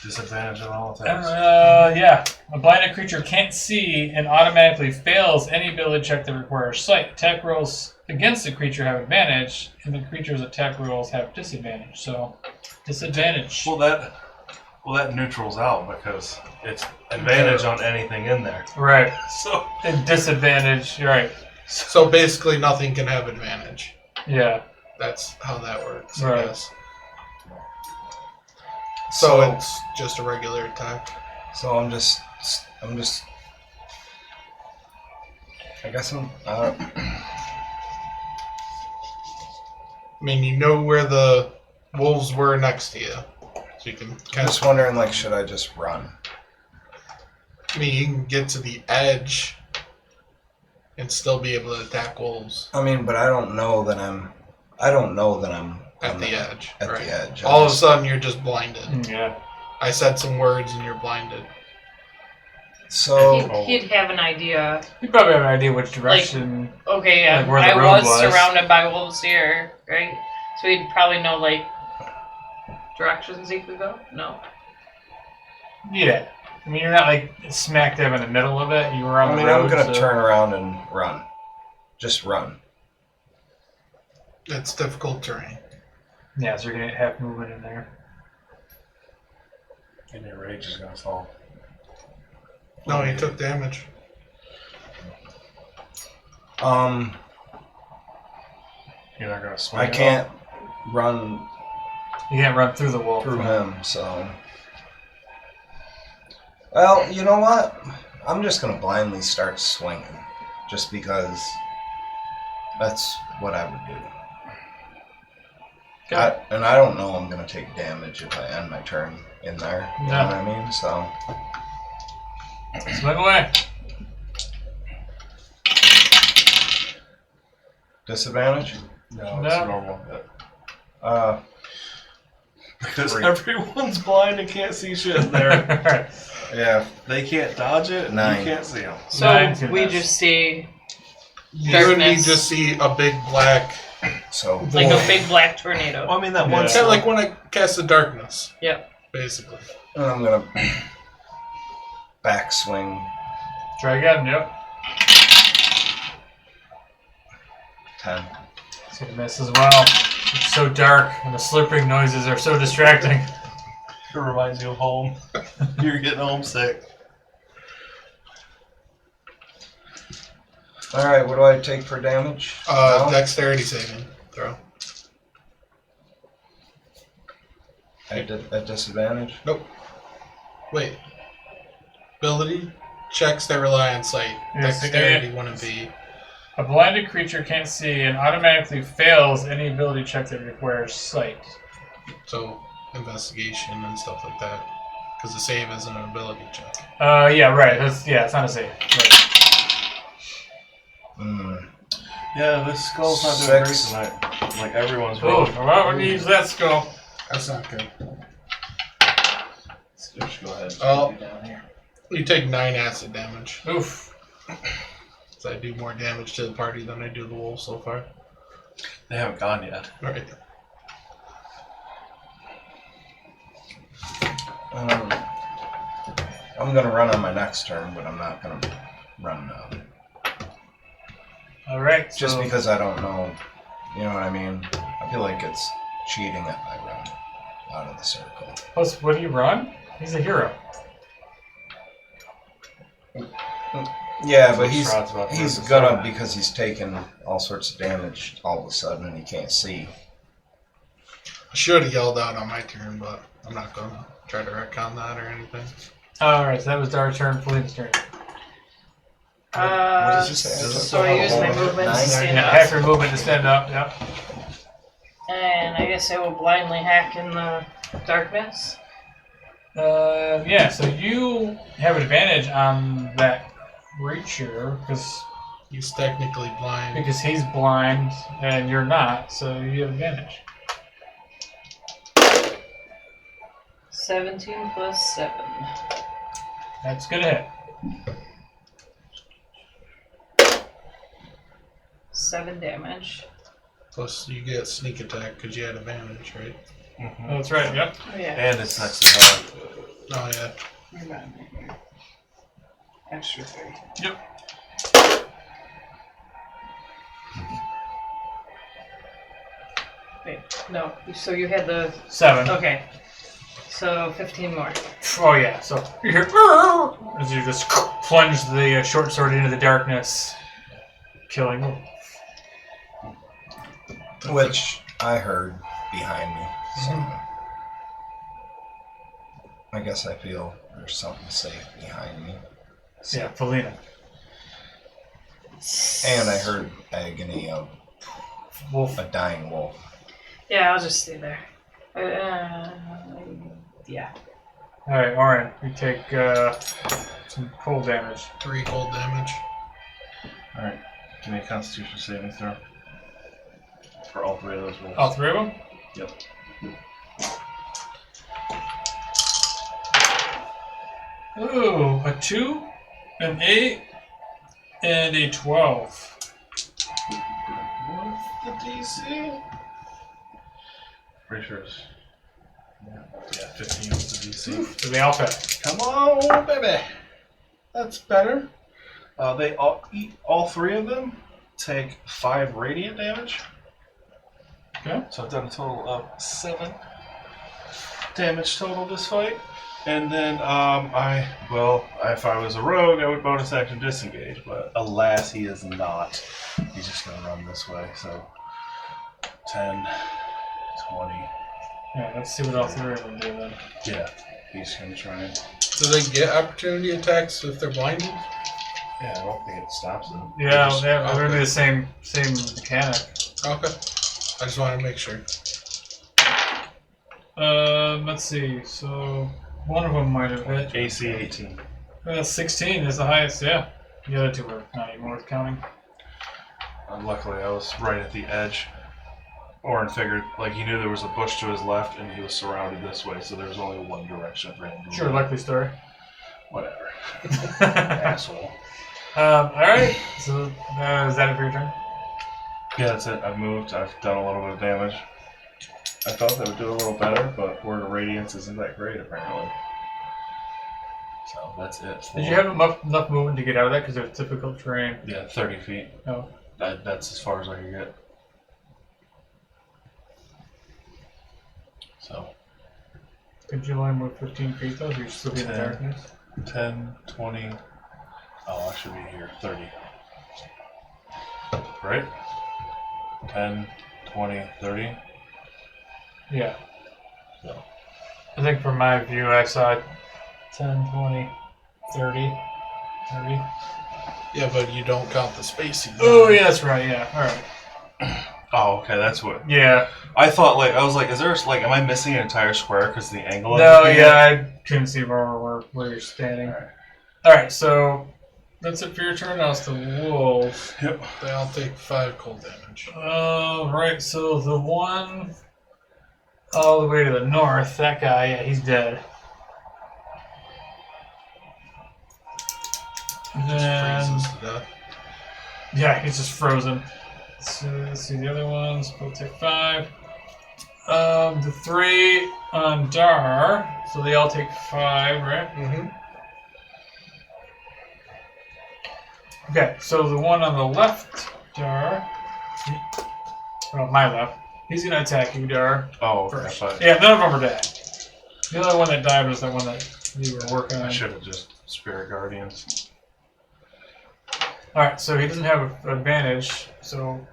Speaker 2: Disadvantage on all attacks.
Speaker 1: a blinded creature can't see and automatically fails any ability check that requires sight. Attack rolls against the creature have advantage, and the creature's attack rolls have disadvantage. So, disadvantage.
Speaker 2: Well, that neutrals out because it's advantage on anything in there.
Speaker 1: Right.
Speaker 2: So
Speaker 1: And disadvantage. Right.
Speaker 5: So basically, nothing can have advantage.
Speaker 1: Yeah.
Speaker 5: That's how that works.
Speaker 1: Right.
Speaker 5: I guess. So it's just a regular attack.
Speaker 4: So I'm just. I guess I'm.
Speaker 5: I mean, you know where the wolves were next to you, so you can
Speaker 4: I'm
Speaker 5: kind
Speaker 4: just
Speaker 5: of.
Speaker 4: wondering, like, should I just run?
Speaker 5: I mean, you can get to the edge and still be able to attack wolves
Speaker 4: I mean, but I don't know that I'm.
Speaker 5: at
Speaker 4: on
Speaker 5: the edge.
Speaker 4: At
Speaker 5: right.
Speaker 4: the edge.
Speaker 5: All of a sudden, you're just blinded.
Speaker 1: Yeah.
Speaker 5: I said some words and you're blinded.
Speaker 4: So
Speaker 3: He'd have an idea.
Speaker 1: You probably have an idea which direction.
Speaker 3: Okay,
Speaker 1: Like where the
Speaker 3: I
Speaker 1: road
Speaker 3: was
Speaker 1: was.
Speaker 3: surrounded by wolves here, right? So he'd probably know, like, directions he could go? No.
Speaker 1: Yeah. I mean, you're not like smack dab in the middle of it. You were on
Speaker 4: I mean,
Speaker 1: the road.
Speaker 4: I'm gonna
Speaker 1: so-
Speaker 4: turn around and run. Just run.
Speaker 5: It's difficult terrain.
Speaker 1: Yeah, so you're gonna get half movement in there.
Speaker 2: and your rage is gonna fall.
Speaker 5: No, he took damage.
Speaker 2: You're not gonna swing.
Speaker 4: I
Speaker 2: it
Speaker 4: can't run
Speaker 1: You can't run through the wall.
Speaker 4: through him, so. Well, you know what? I'm just gonna blindly start swinging, just because that's what I would do.
Speaker 1: Okay.
Speaker 4: And I don't know I'm gonna take damage if I end my turn in there. You know
Speaker 1: No.
Speaker 4: what I mean? So
Speaker 1: Swing away.
Speaker 4: disadvantage.
Speaker 2: No,
Speaker 1: No.
Speaker 2: it's normal.
Speaker 4: Uh,
Speaker 2: Because
Speaker 4: 3.
Speaker 2: everyone's blind and can't see shit in there.
Speaker 4: yeah.
Speaker 2: They can't dodge it, and
Speaker 4: 9.
Speaker 2: you can't see them.
Speaker 3: So
Speaker 1: Nine's
Speaker 3: we
Speaker 1: goodness.
Speaker 3: just see
Speaker 5: You would
Speaker 3: Darkness.
Speaker 5: just see a big black,
Speaker 4: So
Speaker 3: like a big black tornado.
Speaker 2: Well, I mean, that
Speaker 1: Yeah.
Speaker 2: one.
Speaker 5: kind of like when I cast the darkness.
Speaker 3: Yep.
Speaker 5: Basically.
Speaker 4: and I'm gonna backswing.
Speaker 1: Try again. Yep.
Speaker 4: 10.
Speaker 1: It's gonna miss as well. It's so dark, and the slurping noises are so distracting.
Speaker 2: It reminds you of home. You're getting homesick.
Speaker 4: All right, what do I take for damage? No?
Speaker 5: Dexterity saving throw.
Speaker 4: At disadvantage.
Speaker 5: Nope. Wait. Ability checks that rely on sight.
Speaker 1: Yes,
Speaker 5: Dexterity wouldn't be.
Speaker 1: A blinded creature can't see and automatically fails any ability check that requires sight.
Speaker 5: So, investigation and stuff like that. Because the save isn't an ability check.
Speaker 1: Yeah, right. It's not a save. Right.
Speaker 2: Yeah, this skull's not doing great
Speaker 4: 6.
Speaker 2: tonight. Like everyone's
Speaker 1: Oh,
Speaker 2: rolling.
Speaker 1: well, we're gonna use that skull.
Speaker 5: That's not good.
Speaker 2: Just go ahead.
Speaker 5: Oh.
Speaker 2: Down here.
Speaker 5: You take 9 acid damage.
Speaker 1: Oof.
Speaker 5: So I do more damage to the party than I do the wolves so far.
Speaker 2: They haven't gone yet.
Speaker 5: Right.
Speaker 4: I'm gonna run on my next turn, but I'm not gonna run now.
Speaker 1: All right.
Speaker 4: Just
Speaker 1: so-
Speaker 4: because I don't know, you know what I mean? I feel like it's cheating if I run out of the circle.
Speaker 1: Plus, would he run? He's a hero.
Speaker 4: Yeah, but
Speaker 2: Strahd's about to
Speaker 4: he's
Speaker 2: rip his
Speaker 4: gonna
Speaker 2: eye.
Speaker 4: because he's taking all sorts of damage all of a sudden and he can't see.
Speaker 5: I should have yelled out on my turn, but I'm not going to try to retcon that or anything.
Speaker 1: All right. So that was our turn. Philippe's turn.
Speaker 4: What did you say?
Speaker 3: So I use my movement to stand
Speaker 1: Yeah,
Speaker 3: up.
Speaker 1: half your movement to stand up. Yep.
Speaker 3: And I guess I will blindly hack in the darkness.
Speaker 1: Yeah. So you have advantage on that creature
Speaker 5: He's technically blind.
Speaker 1: because he's blind and you're not, so you have advantage.
Speaker 3: 17 plus 7.
Speaker 1: That's gonna hit.
Speaker 3: 7 damage.
Speaker 5: Plus, you get sneak attack because you had advantage, right?
Speaker 2: Mm-hmm.
Speaker 1: Oh, that's right. Yep.
Speaker 3: Oh, yeah.
Speaker 2: And it's next to him.
Speaker 5: Oh, yeah.
Speaker 3: Extra 3.
Speaker 1: Yep.
Speaker 3: Wait, no. So you had the.
Speaker 1: 7.
Speaker 3: Okay. So 15 more.
Speaker 1: Oh yeah. So you hear as you just plunge the short sword into the darkness, killing him.
Speaker 4: Which I heard behind me. So I guess I feel there's something safe behind me. So,
Speaker 1: Yeah, Felina.
Speaker 4: and I heard agony of
Speaker 1: Wolf.
Speaker 4: a dying wolf.
Speaker 3: Yeah, I'll just stay there. Yeah.
Speaker 1: All right, Orryn, you take some cold damage.
Speaker 5: 3 cold damage.
Speaker 2: Alright. Give me a Constitution saving throw. For all 3 of those rolls.
Speaker 1: All 3 of them.
Speaker 2: Yep.
Speaker 1: Ooh, a 2, an 8, and a 12.
Speaker 2: What's the DC? Pretty sure it's... Yeah, 15 was the DC.
Speaker 1: So they all fail.
Speaker 2: Come on, baby! That's better. They all 3 of them take 5 radiant damage.
Speaker 1: Okay.
Speaker 2: So I've done a total of 7 damage total this fight. And then if I was a rogue, I would bonus action disengage, but alas, he is not. He's just gonna run this way. So 10, 20.
Speaker 1: Yeah, let's see what all 3 of them do then.
Speaker 2: Yeah, he's gonna try and.
Speaker 5: Do they get opportunity attacks if they're blinded?
Speaker 2: Yeah, I don't think it stops them.
Speaker 1: Yeah,
Speaker 2: Just-
Speaker 1: they're gonna be the same mechanic.
Speaker 5: Okay. I just want to make sure.
Speaker 1: Let's see. So one of them might have hit.
Speaker 2: AC 18.
Speaker 1: 16 is the highest. Yeah. The other 2 are not even worth counting.
Speaker 2: Luckily, I was right at the edge. Orryn figured, he knew there was a bush to his left, and he was surrounded this way, so there was only one direction for him to
Speaker 1: Sure,
Speaker 2: move.
Speaker 1: likely story.
Speaker 2: Whatever.
Speaker 1: All
Speaker 2: Asshole.
Speaker 1: right. So is that it for your turn?
Speaker 2: Yeah, that's it. I've moved. I've done a little bit of damage. I thought that would do a little better, but Word of Radiance isn't that great, apparently. So that's it.
Speaker 1: Did you have enough movement to get out of that because it's difficult terrain?
Speaker 2: Yeah, 30 feet.
Speaker 1: No.
Speaker 2: That's as far as I can get. So,
Speaker 1: Could you only move 15 feet though? You're still in the
Speaker 2: 10.
Speaker 1: darkness.
Speaker 2: 10, 20. Oh, I should be here. 30. Right? 10, 20, 30.
Speaker 1: Yeah.
Speaker 2: So,
Speaker 1: I think from my view, I saw 10, 20, 30, 30.
Speaker 5: Yeah, but you don't count the space.
Speaker 1: Oh, yeah, that's right. Yeah. All right.
Speaker 2: oh, okay, that's what.
Speaker 1: Yeah.
Speaker 2: I thought, I was like, is there, am I missing an entire square because of the angle?
Speaker 1: No, yeah, I couldn't see where you're standing.
Speaker 2: All right.
Speaker 1: All right, so that's it for your turn. Now it's the wolves.
Speaker 2: Yep.
Speaker 5: They all take 5 cold damage.
Speaker 1: Right, so the one all the way to the north, that guy, yeah, he's dead. And then,
Speaker 5: Freezes to death.
Speaker 1: yeah, he's just frozen. So let's see the other ones. We'll take 5. The 3 on Dar, so they all take 5, right?
Speaker 5: Mm-hmm.
Speaker 1: Okay, so the one on the left, Dar, well, my left, he's gonna attack you, Dar,
Speaker 2: Oh, okay.
Speaker 1: first.
Speaker 2: I
Speaker 1: Yeah, none of them are dead. The other one that died was the one that you were working on.
Speaker 2: should have just Spirit Guardians.
Speaker 1: Alright, so he doesn't have advantage, so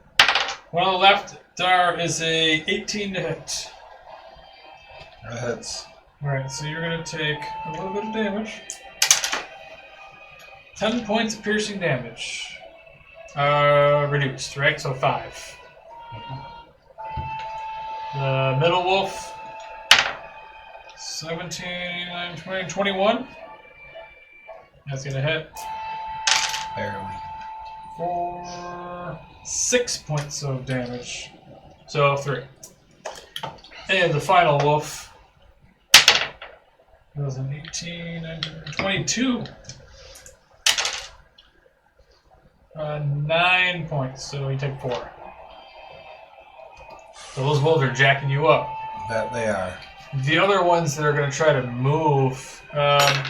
Speaker 1: one on the left, Dar is a 18 to hit.
Speaker 4: That hits.
Speaker 1: Alright, so you're gonna take a little bit of damage. 10 points of piercing damage. Reduced, right? So 5. The middle wolf. 17, 19, 20, 21. That's gonna hit.
Speaker 4: Barely.
Speaker 1: For 6 points of damage. So 3. And the final wolf was an 18, 19, 22. 9 points, so you take 4. So those wolves are jacking you up.
Speaker 4: That they are.
Speaker 1: The other ones that are going to try to move, I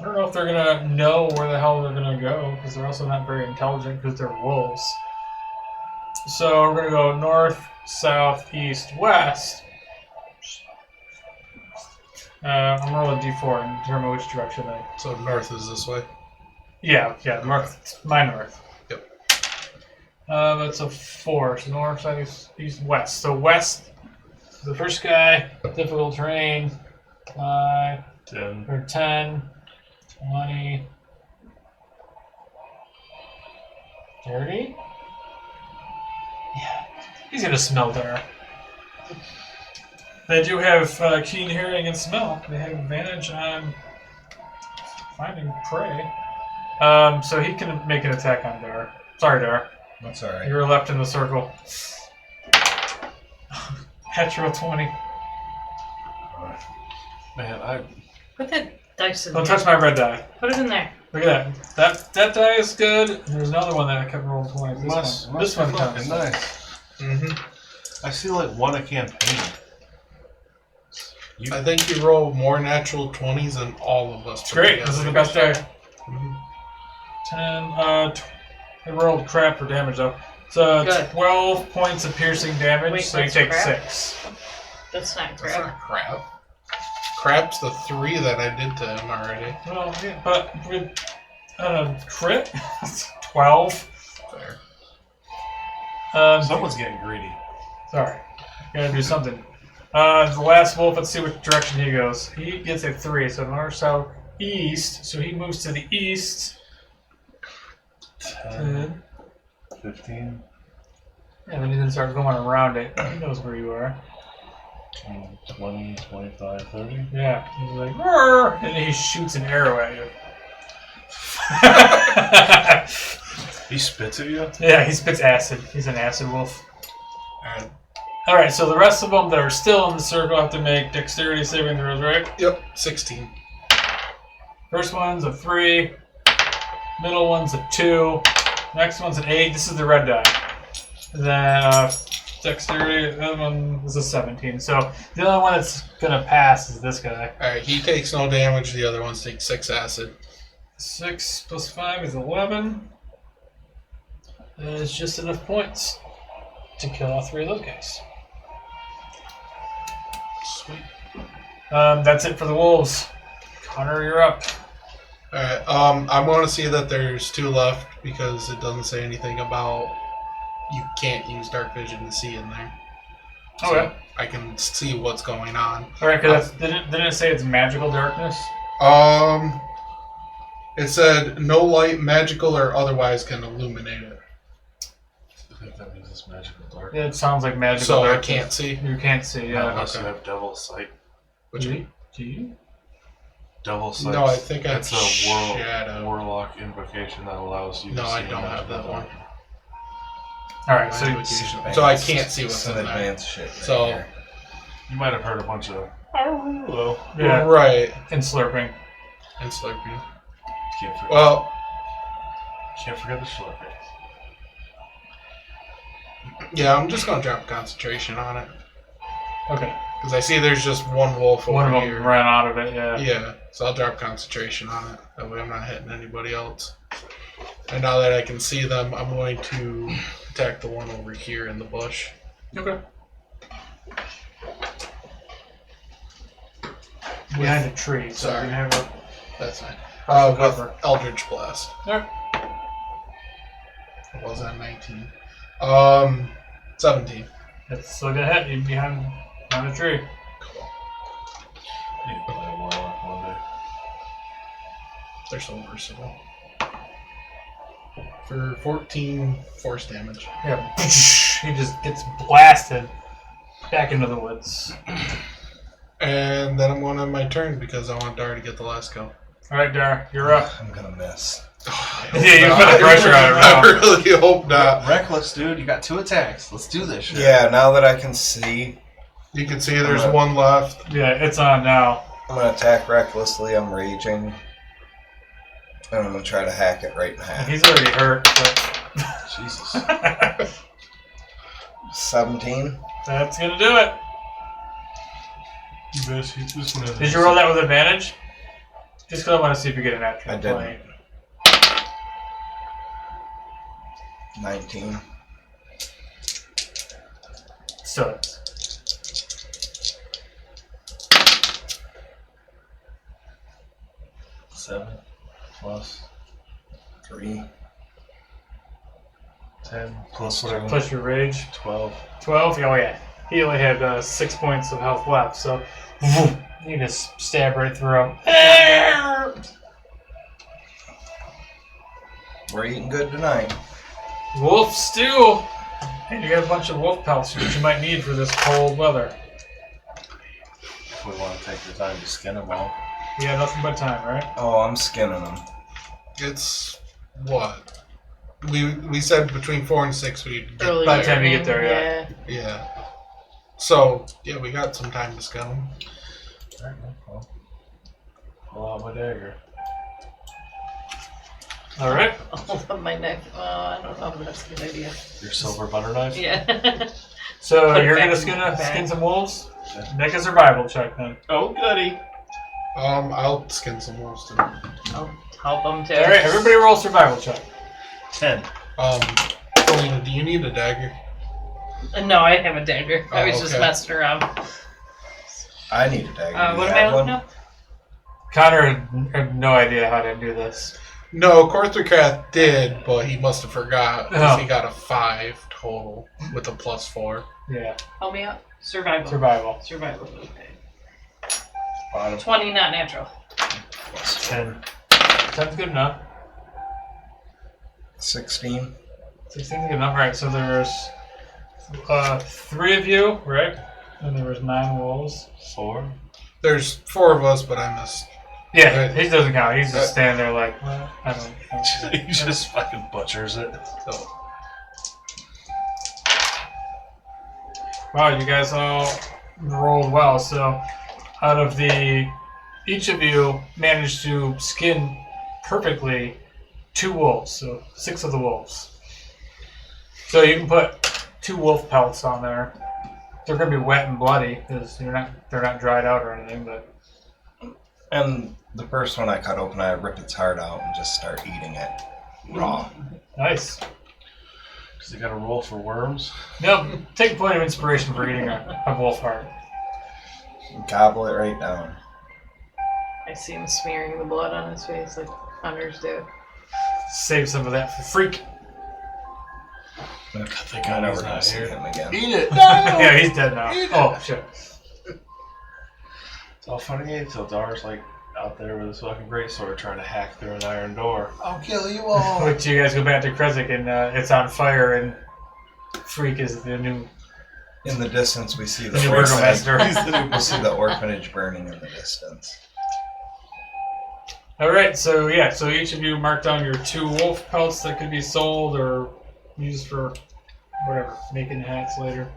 Speaker 1: don't know if they're going to know where the hell they're going to go, because they're also not very intelligent because they're wolves. So we're going to go north, south, east, west. I'm rolling a d4 and determine which direction they...
Speaker 5: So north is this way.
Speaker 1: Yeah, north. My north.
Speaker 5: Yep.
Speaker 1: That's a 4. So north, south, east, west. So west, the first guy, difficult terrain, 5,
Speaker 6: 10.
Speaker 1: or 10, 20, 30? Yeah, he's going to smell there. They do have keen hearing and smell. They have advantage on finding prey. So he can make an attack on Dar. Sorry, Dar.
Speaker 4: That's alright.
Speaker 1: You were left in the circle. Hetero 20.
Speaker 2: Man,
Speaker 3: Put that dice in
Speaker 1: Don't
Speaker 3: there.
Speaker 1: touch my red die.
Speaker 3: Put it in there.
Speaker 1: Look at that. That die is good. There's another one that I kept rolling 20. This one counts.
Speaker 2: nice.
Speaker 5: Mm-hmm.
Speaker 2: I see like one a campaign.
Speaker 5: I think you roll more natural 20s than all of us.
Speaker 1: It's great. This is the best die.
Speaker 5: Mhm.
Speaker 1: 10. I rolled crap for damage though. So
Speaker 3: Good.
Speaker 1: 12 points of piercing damage.
Speaker 3: Wait,
Speaker 1: so you
Speaker 3: that's
Speaker 1: take
Speaker 3: crap?
Speaker 1: 6.
Speaker 3: That's not
Speaker 5: That's
Speaker 3: crap.
Speaker 5: not crap. Crap's the 3 that I did to him already.
Speaker 1: Well, yeah, but with crit, 12.
Speaker 5: Fair.
Speaker 2: Someone's getting greedy.
Speaker 1: Sorry, gotta do something. The last wolf. Let's see which direction he goes. He gets a 3, so north, south, east. So he moves to the east.
Speaker 6: 10, 15,
Speaker 1: And then he's gonna start going around it. He knows where you are.
Speaker 6: 20, 25, 30.
Speaker 1: Yeah, he's like, "Roar," and he shoots an arrow at you.
Speaker 2: He spits at you?
Speaker 1: Yeah, he spits acid. He's an acid wolf.
Speaker 5: Alright.
Speaker 1: Alright, so the rest of them that are still in the circle have to make dexterity saving throws, right?
Speaker 5: Yep, 16.
Speaker 1: First one's a 3. Middle one's a 2. Next one's an 8. This is the red die. And then dexterity, the other one is a 17. So the only one that's going to pass is this guy.
Speaker 5: Alright, he takes no damage, the other ones take 6 acid.
Speaker 1: 6 plus 5 is 11. And it's just enough points to kill all 3 of those guys.
Speaker 5: Sweet.
Speaker 1: That's it for the wolves. Connor, you're up.
Speaker 5: Alright, I want to see that there's 2 left because it doesn't say anything about you can't use dark vision to see in there. So
Speaker 1: Okay.
Speaker 5: I can see what's going on.
Speaker 1: Alright, because didn't it say it's magical darkness?
Speaker 5: It said no light, magical or otherwise can illuminate it.
Speaker 2: I think that means it's magical dark.
Speaker 1: It sounds like magical
Speaker 5: So I
Speaker 1: darkness.
Speaker 5: can't see.
Speaker 1: You can't see, yeah.
Speaker 2: Unless
Speaker 5: okay.
Speaker 2: you have devil sight.
Speaker 5: Which
Speaker 1: Do you?
Speaker 2: Devil sight.
Speaker 5: No, I think I have
Speaker 2: That's a
Speaker 5: shadow.
Speaker 2: warlock invocation that allows you to
Speaker 5: No,
Speaker 2: see
Speaker 5: I don't have
Speaker 2: magical
Speaker 5: that one.
Speaker 2: dark.
Speaker 1: Alright, so
Speaker 5: Invocation. So I can't see what's
Speaker 4: Some
Speaker 5: in there.
Speaker 4: advanced shit. Right
Speaker 5: So-
Speaker 4: there.
Speaker 2: You might have heard a bunch of hello.
Speaker 1: yeah,
Speaker 5: Right.
Speaker 1: and slurping.
Speaker 5: And slurping.
Speaker 2: Can't forget,
Speaker 5: Well,
Speaker 2: can't forget the slurping.
Speaker 5: yeah, I'm just gonna drop concentration on it.
Speaker 1: Okay.
Speaker 5: Because I see there's just one wolf over
Speaker 1: One of them
Speaker 5: here.
Speaker 1: ran out of it, yeah.
Speaker 5: Yeah, so I'll drop concentration on it. That way I'm not hitting anybody else. And now that I can see them, I'm going to attack the one over here in the bush.
Speaker 1: Okay. Behind a tree, so
Speaker 5: Sorry.
Speaker 1: you can have a
Speaker 5: That's fine.
Speaker 1: partial
Speaker 5: With
Speaker 1: cover.
Speaker 5: Eldritch Blast.
Speaker 1: Alright.
Speaker 5: It was at 19. 17.
Speaker 1: It's still gonna hit you behind a tree.
Speaker 5: Cool.
Speaker 2: Need to play a warlock one day.
Speaker 5: They're so versatile. for 14 force damage.
Speaker 1: Yeah. He just gets blasted back into the woods.
Speaker 5: And then I'm going on my turn because I want Dar to get the last kill.
Speaker 1: All right, Dar, you're up.
Speaker 4: I'm gonna miss.
Speaker 1: Yeah, you put the pressure on him now.
Speaker 5: I really hope not.
Speaker 2: Reckless, dude. You got 2 attacks. Let's do this shit.
Speaker 4: Yeah, now that I can see,
Speaker 5: You can see there's one left.
Speaker 1: Yeah, it's on now.
Speaker 4: I'm gonna attack recklessly. I'm raging. And I'm gonna try to hack it right in half.
Speaker 1: He's already hurt. But
Speaker 2: Jesus.
Speaker 4: 17.
Speaker 1: that's gonna do it.
Speaker 6: You best hit this one.
Speaker 1: Did you roll that with advantage? Just because I want to see if you get a natural
Speaker 4: I didn't.
Speaker 1: 20.
Speaker 4: 19.
Speaker 1: Still is.
Speaker 2: Seven plus
Speaker 4: 3.
Speaker 2: 10 plus whatever.
Speaker 1: Plus your rage.
Speaker 2: 12.
Speaker 1: 12? Oh, yeah. He only had 6 points of health left, so you just stab right through him.
Speaker 4: We're eating good tonight.
Speaker 1: Wolf stew! And you got a bunch of wolf pelts which you might need for this cold weather.
Speaker 2: If we want to take the time to skin them all.
Speaker 1: You got nothing but time, right?
Speaker 4: Oh, I'm skinning them.
Speaker 5: It's what? We said between 4 and 6 we'd get.
Speaker 3: Early
Speaker 1: By the time you
Speaker 3: evening,
Speaker 1: get there, yeah.
Speaker 5: Yeah. So, yeah, we got some time to skin them.
Speaker 2: Alright, well. Pull out my dagger.
Speaker 1: Alright.
Speaker 3: Hold up my neck. I don't know if that's a good idea.
Speaker 2: Your silver butter knife?
Speaker 3: Yeah.
Speaker 1: So
Speaker 3: Put it
Speaker 1: you're
Speaker 3: back
Speaker 1: gonna
Speaker 3: in the bag.
Speaker 1: skin some wolves? Make a survival check then.
Speaker 2: Oh, goody.
Speaker 5: I'll skin some wolves too.
Speaker 3: I'll help them too.
Speaker 1: Alright, everybody roll survival check.
Speaker 2: 10.
Speaker 5: Selena, do you need a dagger?
Speaker 3: No, I have a dagger. I
Speaker 5: Oh,
Speaker 3: was just
Speaker 5: okay.
Speaker 3: messing around.
Speaker 4: I need a dagger. Do
Speaker 3: What
Speaker 4: you
Speaker 3: am I
Speaker 4: have
Speaker 3: looking
Speaker 4: one?
Speaker 3: up?
Speaker 1: Connor had no idea how to do this.
Speaker 5: No, Korthrakrath did, but he must have forgot because
Speaker 1: Oh.
Speaker 5: he got a 5 total with a +4.
Speaker 1: Yeah.
Speaker 3: Help me out. Survival.
Speaker 1: Survival.
Speaker 3: Survival. Okay.
Speaker 2: Bottom.
Speaker 3: 20, not natural.
Speaker 1: 10. 10's good enough.
Speaker 4: 16.
Speaker 1: 16's good enough. Alright, so there's 3 of you, right? And there was 9 wolves.
Speaker 2: 4.
Speaker 5: There's 4 of us, but I missed.
Speaker 1: Yeah, he doesn't count. He's just standing there like, well, I don't
Speaker 2: He just fucking butchers it.
Speaker 5: So,
Speaker 1: Wow, you guys all rolled well. So, out of each of you managed to skin perfectly 2 wolves. So 6 of the wolves. So you can put 2 wolf pelts on there. They're gonna be wet and bloody because they're not dried out or anything. But
Speaker 4: And the first one I cut open, I rip its heart out and just start eating it raw.
Speaker 1: nice.
Speaker 2: Does he got to roll for worms?
Speaker 1: No, take a point of inspiration for eating a wolf heart.
Speaker 4: Gobble it right down.
Speaker 3: I see him smearing the blood on his face like hunters do.
Speaker 1: Save some of that for freak.
Speaker 2: Thank
Speaker 4: I'm
Speaker 2: God
Speaker 4: never
Speaker 2: he's
Speaker 4: gonna
Speaker 2: not
Speaker 4: see
Speaker 2: here.
Speaker 4: him again.
Speaker 2: Eat it!
Speaker 1: Yeah, he's dead now. Oh shit.
Speaker 2: It's all funny until Dar's like out there with his fucking greatsword trying to hack through an iron door.
Speaker 5: I'll kill you all.
Speaker 1: But you guys go back to Krezk and it's on fire and Freak is the new
Speaker 4: In the distance, we see the
Speaker 1: new
Speaker 4: orphanage.
Speaker 1: burgomaster.
Speaker 4: We see the orphanage burning in the distance.
Speaker 1: Alright, so yeah, so each of you mark down your 2 wolf pelts that could be sold or used for whatever, making hats later.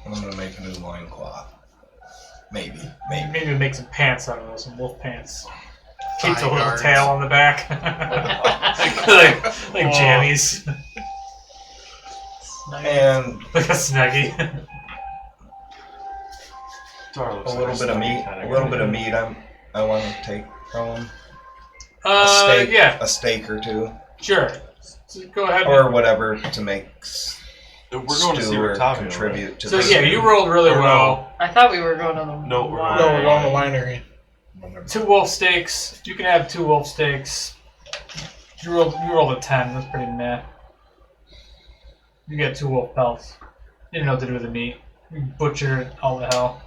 Speaker 4: I'm gonna make a new loincloth. Maybe.
Speaker 1: Maybe make some pants out of those, some wolf pants. Keeps a
Speaker 5: Thigh
Speaker 1: little
Speaker 5: guards.
Speaker 1: tail on the back. like jammies.
Speaker 4: And
Speaker 1: Like a snuggie.
Speaker 2: Dar looks
Speaker 4: a
Speaker 2: like
Speaker 4: little bit of
Speaker 2: snuggy
Speaker 4: meat.
Speaker 2: kinda
Speaker 4: A little
Speaker 2: guy.
Speaker 4: bit of meat. I want to take from him. A steak.
Speaker 1: Yeah,
Speaker 4: A steak or 2,
Speaker 1: sure. So go ahead.
Speaker 4: or whatever to make
Speaker 2: We're going to see
Speaker 4: stew or
Speaker 2: where Tommy
Speaker 4: contribute to
Speaker 1: So
Speaker 4: the
Speaker 1: yeah, you rolled really
Speaker 2: Or no.
Speaker 1: well.
Speaker 3: I thought we were going to the
Speaker 2: No, we're
Speaker 3: wine.
Speaker 5: No, we're on the winery.
Speaker 1: 2 wolf steaks. You can have 2 wolf steaks. You rolled a 10. That's pretty meh. You get 2 wolf pelts. You didn't know what to do with the meat. You butcher it all the hell.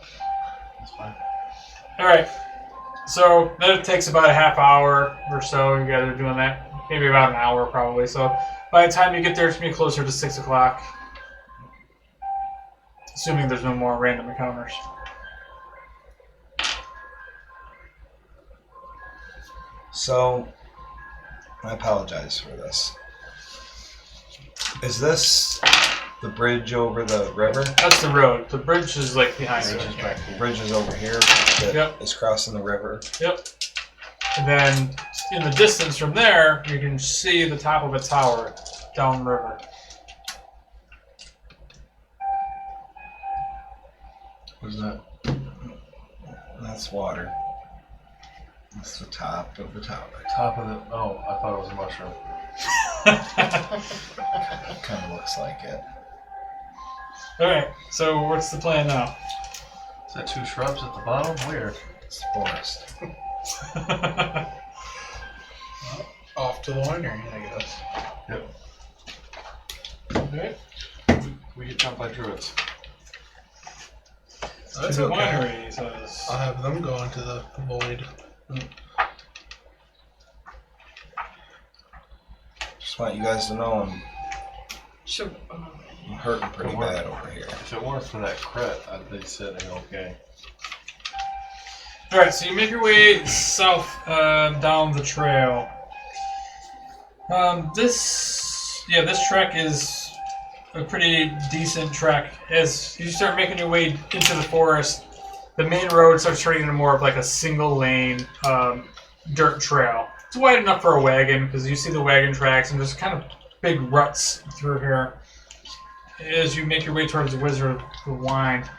Speaker 2: That's fine.
Speaker 1: All right. So that takes about a half hour or so. You guys are doing that. maybe about an hour probably. So by the time you get there, it's gonna be closer to 6 o'clock, assuming there's no more random encounters.
Speaker 4: So, I apologize for this. Is this the bridge over the river?
Speaker 1: That's the road. The bridge is like behind you.
Speaker 4: The bridge is over here that is crossing the river.
Speaker 1: Yep. And then in the distance from there, you can see the top of a tower downriver.
Speaker 4: What's that? That's water. That's the top of the tower.
Speaker 6: Top of the. Oh, I thought it was a mushroom.
Speaker 4: Kind of looks like it.
Speaker 1: Alright, so what's the plan now?
Speaker 6: Is that 2 shrubs at the bottom? Weird.
Speaker 4: It's the forest.
Speaker 5: Off to the winery, I guess.
Speaker 6: Yep.
Speaker 1: Okay.
Speaker 2: We get jumped by druids.
Speaker 5: That's
Speaker 1: To the
Speaker 5: okay.
Speaker 1: winery, he says.
Speaker 5: I'll have them go into the void.
Speaker 4: Just want you guys to know
Speaker 3: Should,
Speaker 4: I'm hurting pretty bad over here.
Speaker 6: If it weren't for that crit, I'd be sitting okay.
Speaker 1: Alright, so you make your way south down the trail. This trek is a pretty decent trek. As you start making your way into the forest, the main road starts turning into more of like a single lane dirt trail. It's wide enough for a wagon because you see the wagon tracks and there's kind of big ruts through here. As you make your way towards the Wizard of the Wine,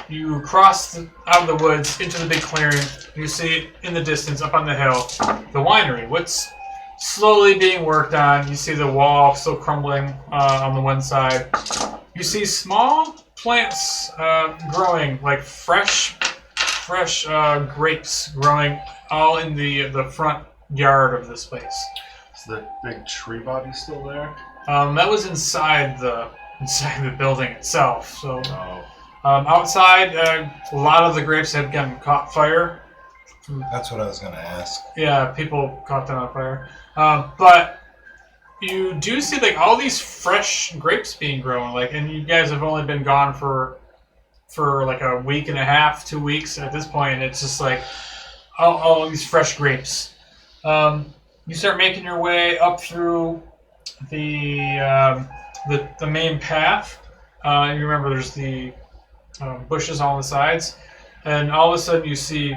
Speaker 1: you cross out of the woods into the big clearing. You see in the distance, up on the hill, the winery. What's slowly being worked on. You see the wall still crumbling on the one side. You see small plants growing, like fresh grapes growing all in the front yard of this place.
Speaker 2: Is the big tree body still there?
Speaker 1: That was inside the building itself. So
Speaker 2: No.
Speaker 1: outside, a lot of the grapes had gotten caught fire.
Speaker 4: That's what I was going to ask.
Speaker 1: Yeah, people caught them on fire. But you do see like all these fresh grapes being grown. Like, and you guys have only been gone for like a week and a half, 2 weeks at this point. It's just like all these fresh grapes. You start making your way up through the main path. You remember there's the bushes on the sides, and all of a sudden you see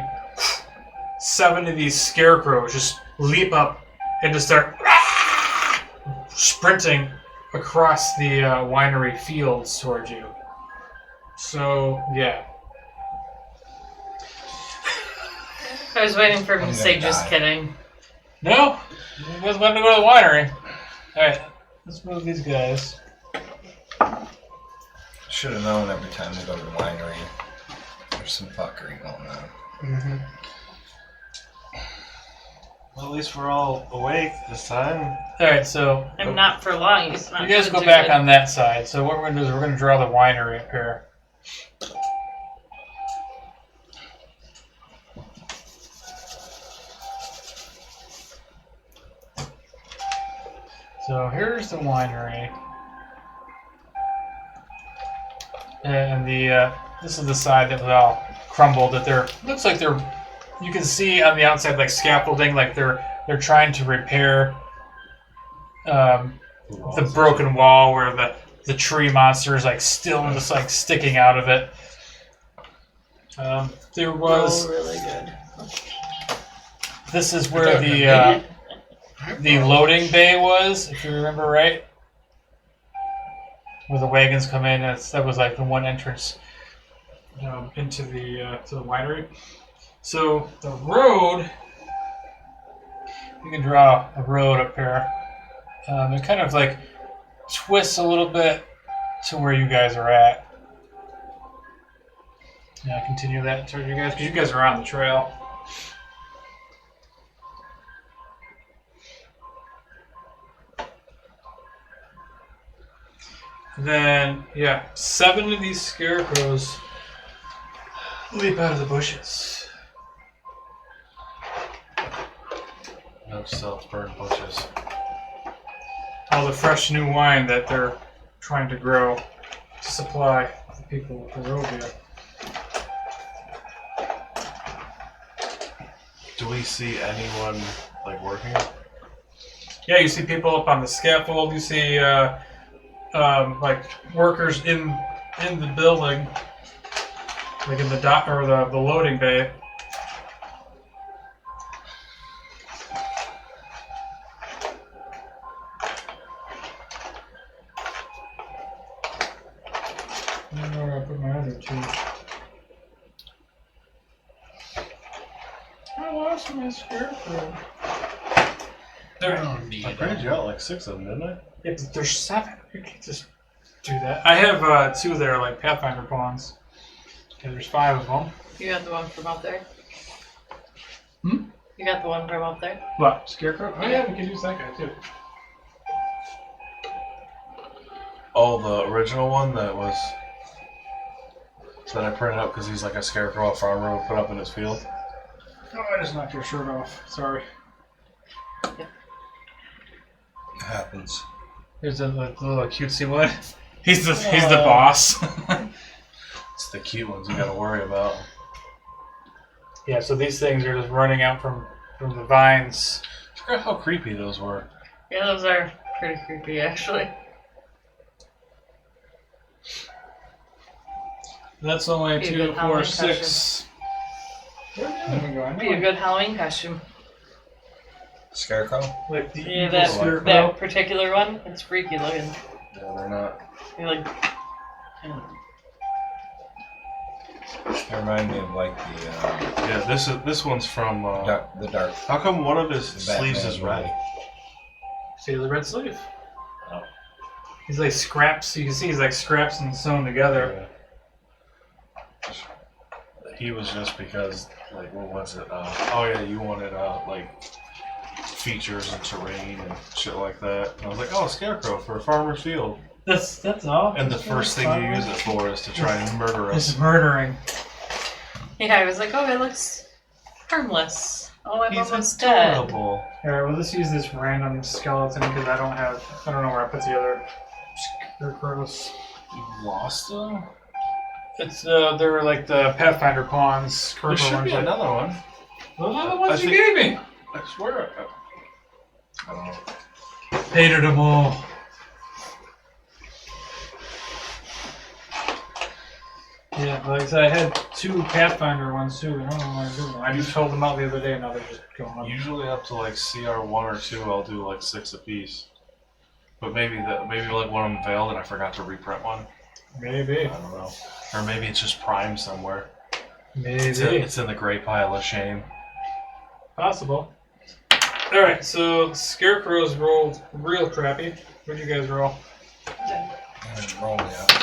Speaker 1: 7 of these scarecrows just leap up and just start sprinting across the winery fields towards you. So, yeah.
Speaker 3: I was waiting for him
Speaker 4: I'm
Speaker 3: to say,
Speaker 4: gonna
Speaker 3: just
Speaker 4: die.
Speaker 3: kidding.
Speaker 1: No? You guys want to go to the winery? Alright, let's move these guys.
Speaker 4: Should have known every time we go to the winery, there's some fuckery going on.
Speaker 5: Mm-hmm.
Speaker 6: Well, at least we're all awake this time.
Speaker 1: Alright, so
Speaker 3: I'm not for long. He's not
Speaker 1: you guys
Speaker 3: gonna
Speaker 1: go
Speaker 3: do
Speaker 1: back
Speaker 3: it.
Speaker 1: on that side. So what we're going to do is we're going to draw the winery up here. So here's the winery. And this is the side that was all crumbled. That looks like you can see on the outside like scaffolding, like they're trying to repair the broken wall where the tree monster is like still just like sticking out of it. There was.
Speaker 3: Oh, really good.
Speaker 1: This is where the loading bay was, if you remember right, where the wagons come in. That was like the one entrance into the to the winery. So the road, you can draw a road up here. It kind of like twists a little bit to where you guys are at. Yeah, continue that toward you guys, because you guys are on the trail. Then, yeah, 7 of these scarecrows leap out of the bushes.
Speaker 2: of self-burn bushes.
Speaker 1: All the fresh new wine that they're trying to grow to supply the people of Barovia.
Speaker 2: Do we see anyone like working?
Speaker 1: Yeah, you see people up on the scaffold. You see like workers in the building, like in the dock or the loading bay. I don't know where I put my other two. I lost my scarecrow. There.
Speaker 5: Oh,
Speaker 2: I
Speaker 5: indeed.
Speaker 2: printed you out like 6 of them, didn't I?
Speaker 1: Yeah, but there's 7. You can't just do that. I have 2 that are like Pathfinder pawns. Okay, there's 5 of them.
Speaker 3: You got the one from up there?
Speaker 1: Hmm?
Speaker 3: You got the one from up there?
Speaker 1: What? Scarecrow? Oh yeah, we can use that guy too.
Speaker 2: Oh, the original one that I printed out because he's like a scarecrow a farmer would put up in his field.
Speaker 1: Oh, I just knocked your shirt off. Sorry.
Speaker 4: It happens.
Speaker 1: Here's a little cutesy one. He's the boss.
Speaker 2: It's the cute ones you gotta worry about.
Speaker 1: Yeah, so these things are just running out from the vines.
Speaker 2: I forgot how creepy those were.
Speaker 3: Yeah, those are pretty creepy, actually.
Speaker 1: That's only
Speaker 3: Be a
Speaker 1: 2,
Speaker 3: good
Speaker 1: 4,
Speaker 3: Halloween
Speaker 1: 6. Where did we go?
Speaker 3: Be a good Halloween costume.
Speaker 4: Scarecrow?
Speaker 1: Like the
Speaker 3: Yeah,
Speaker 1: evil scarecrow.
Speaker 3: that particular one, it's freaky looking.
Speaker 2: Yeah, they're not.
Speaker 3: You're like,
Speaker 4: They remind me of like the
Speaker 2: Yeah, this one's from.
Speaker 4: dark.
Speaker 2: How come one of his
Speaker 4: The
Speaker 2: sleeves
Speaker 4: Batman
Speaker 2: is red?
Speaker 4: movie.
Speaker 1: See the red sleeve?
Speaker 2: Oh.
Speaker 1: He's like scraps. You can see he's like scraps and sewn together.
Speaker 2: Yeah. He was just because, like, what was it? Oh yeah, you wanted like features and terrain and shit like that. And I was like, oh, scarecrow for a farmer's field.
Speaker 1: That's all.
Speaker 2: And the first thing you use it for is to try and murder us.
Speaker 1: Is murdering.
Speaker 3: yeah, I was like, oh, it looks harmless. Oh, I'm
Speaker 2: He's
Speaker 3: almost dead.
Speaker 2: adorable.
Speaker 1: Alright, well let's use this random skeleton because I don't know where I put the other scarecrows.
Speaker 2: You lost them?
Speaker 1: It's they're like the Pathfinder pawns.
Speaker 2: There should be another one.
Speaker 1: Those are the ones
Speaker 2: I
Speaker 1: you
Speaker 2: think-
Speaker 1: gave me.
Speaker 2: I swear.
Speaker 4: I don't know.
Speaker 1: Hated them all. Yeah, like I said, I had 2 Pathfinder ones too. I don't know what I'm doing. I just told them out the other day, and now they're just going on.
Speaker 2: Usually up to like CR1 or 2, I'll do like 6 apiece. But maybe like one of them failed and I forgot to reprint one.
Speaker 1: Maybe.
Speaker 2: I don't know. Or maybe it's just primed somewhere.
Speaker 1: Maybe.
Speaker 2: It's in the gray pile of shame.
Speaker 1: Possible. Alright, so Scarecrows rolled real crappy. What'd you guys roll?
Speaker 4: I haven't rolled yet.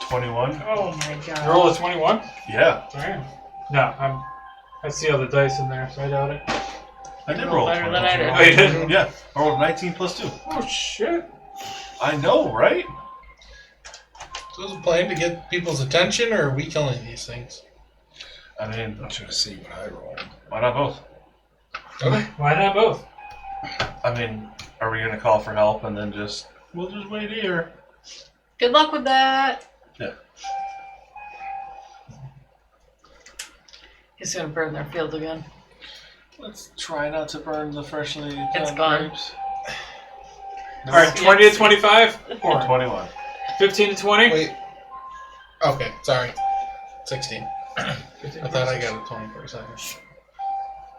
Speaker 2: 21?
Speaker 3: Oh my
Speaker 1: You
Speaker 3: god.
Speaker 1: rolled a 21?
Speaker 2: Yeah.
Speaker 1: Damn. No, I see all the dice in there, so I doubt it.
Speaker 2: I did roll a
Speaker 3: Better
Speaker 2: 21.
Speaker 3: than I did.
Speaker 1: Oh, you did?
Speaker 2: Yeah. I rolled 19 plus 2.
Speaker 1: Oh, shit.
Speaker 2: I know, right?
Speaker 5: So is the plan to get people's attention, or are we killing these things?
Speaker 2: I mean,
Speaker 4: I'm trying to see what I rolled.
Speaker 2: why not both?
Speaker 5: Okay.
Speaker 1: Why not both?
Speaker 2: I mean, are we gonna call for help and then we'll just wait here?
Speaker 3: Good luck with that.
Speaker 2: Yeah.
Speaker 3: He's gonna burn their field again.
Speaker 2: Let's try not to burn the freshly
Speaker 3: It's
Speaker 2: done
Speaker 3: gone.
Speaker 2: grapes.
Speaker 1: Alright, 20 to 25? Or
Speaker 2: 21.
Speaker 1: 15 to 20?
Speaker 5: Wait. Okay, sorry. 16.
Speaker 1: 15
Speaker 5: I thought I got a 20 for a second.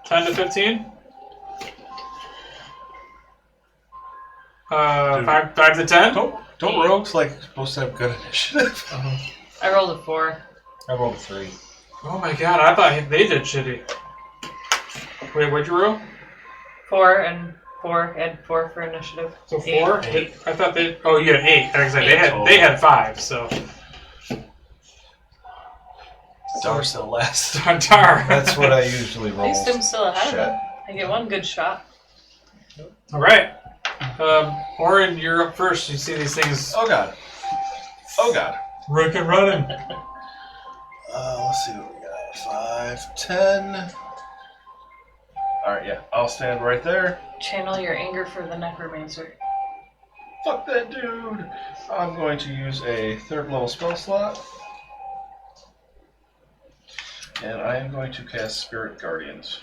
Speaker 1: 10 to 15?
Speaker 2: Dude.
Speaker 1: 5 to 10?
Speaker 2: Don't rogues like supposed to have good initiative?
Speaker 3: I rolled a 4.
Speaker 4: I rolled a 3.
Speaker 1: Oh my god, I thought they did shitty. Wait, what'd you roll?
Speaker 3: 4 and 4 and 4 for initiative.
Speaker 1: So
Speaker 3: 8.
Speaker 1: 4?
Speaker 2: Eight.
Speaker 1: I thought they. Oh, you had 8. Exactly.
Speaker 2: Eight
Speaker 1: They had 5, so.
Speaker 2: Dar's the last.
Speaker 1: Tar.
Speaker 4: That's what I usually
Speaker 3: At
Speaker 4: roll.
Speaker 3: least I'm still ahead
Speaker 4: Shit.
Speaker 3: of him. I get one good shot.
Speaker 1: Alright. Orryn, you're up first. You see these things.
Speaker 2: Oh god. Oh god.
Speaker 1: Rick and running.
Speaker 2: Let's see what we got. 5, 10. Alright, yeah. I'll stand right there.
Speaker 3: Channel your anger for the necromancer.
Speaker 2: Fuck that dude! I'm going to use a 3rd level spell slot. And I am going to cast Spirit Guardians.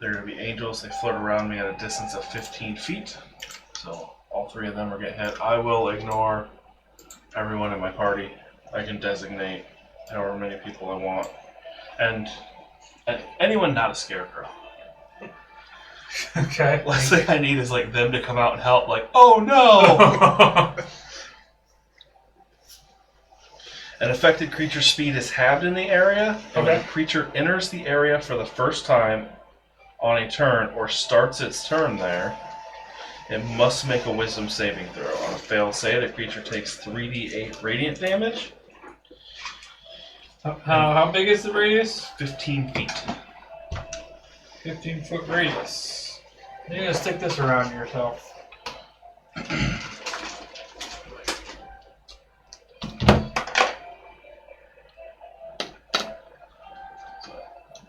Speaker 2: They're going to be angels. They float around me at a distance of 15 feet. So all 3 of them are getting hit. I will ignore everyone in my party. I can designate however many people I want. And anyone not a scarecrow.
Speaker 1: Okay.
Speaker 2: Last thing I need is like them to come out and help. Like, oh no! An affected creature's speed is halved in the area, and when the creature enters the area for the first time on a turn or starts its turn there, it must make a wisdom saving throw. On a failed save, the creature takes 3d8 radiant damage.
Speaker 1: How big is the radius?
Speaker 2: 15 feet.
Speaker 1: 15-foot radius. You're gonna stick this around yourself.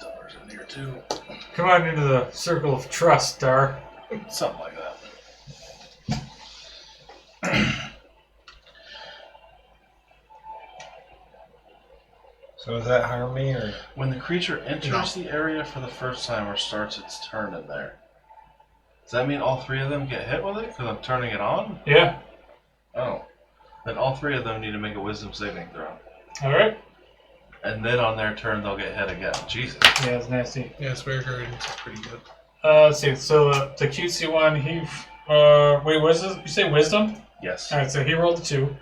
Speaker 2: Dollars in here too.
Speaker 1: Come on into the circle of trust, Dar.
Speaker 2: Something like that.
Speaker 4: So does that harm me, or?
Speaker 2: When the creature enters the area for the first time or starts its turn in there, does that mean all 3 of them get hit with it because I'm turning it on?
Speaker 1: Yeah.
Speaker 2: Oh. Then all 3 of them need to make a wisdom saving throw.
Speaker 1: Alright.
Speaker 2: And then on their turn, they'll get hit again. Jesus.
Speaker 1: Yeah, it's nasty.
Speaker 5: Yeah, Spirit Guardians is pretty good.
Speaker 1: Let's see. So the cutesy one, he. Wait, what is this? You say wisdom?
Speaker 2: Yes.
Speaker 1: Alright, so he rolled a 2.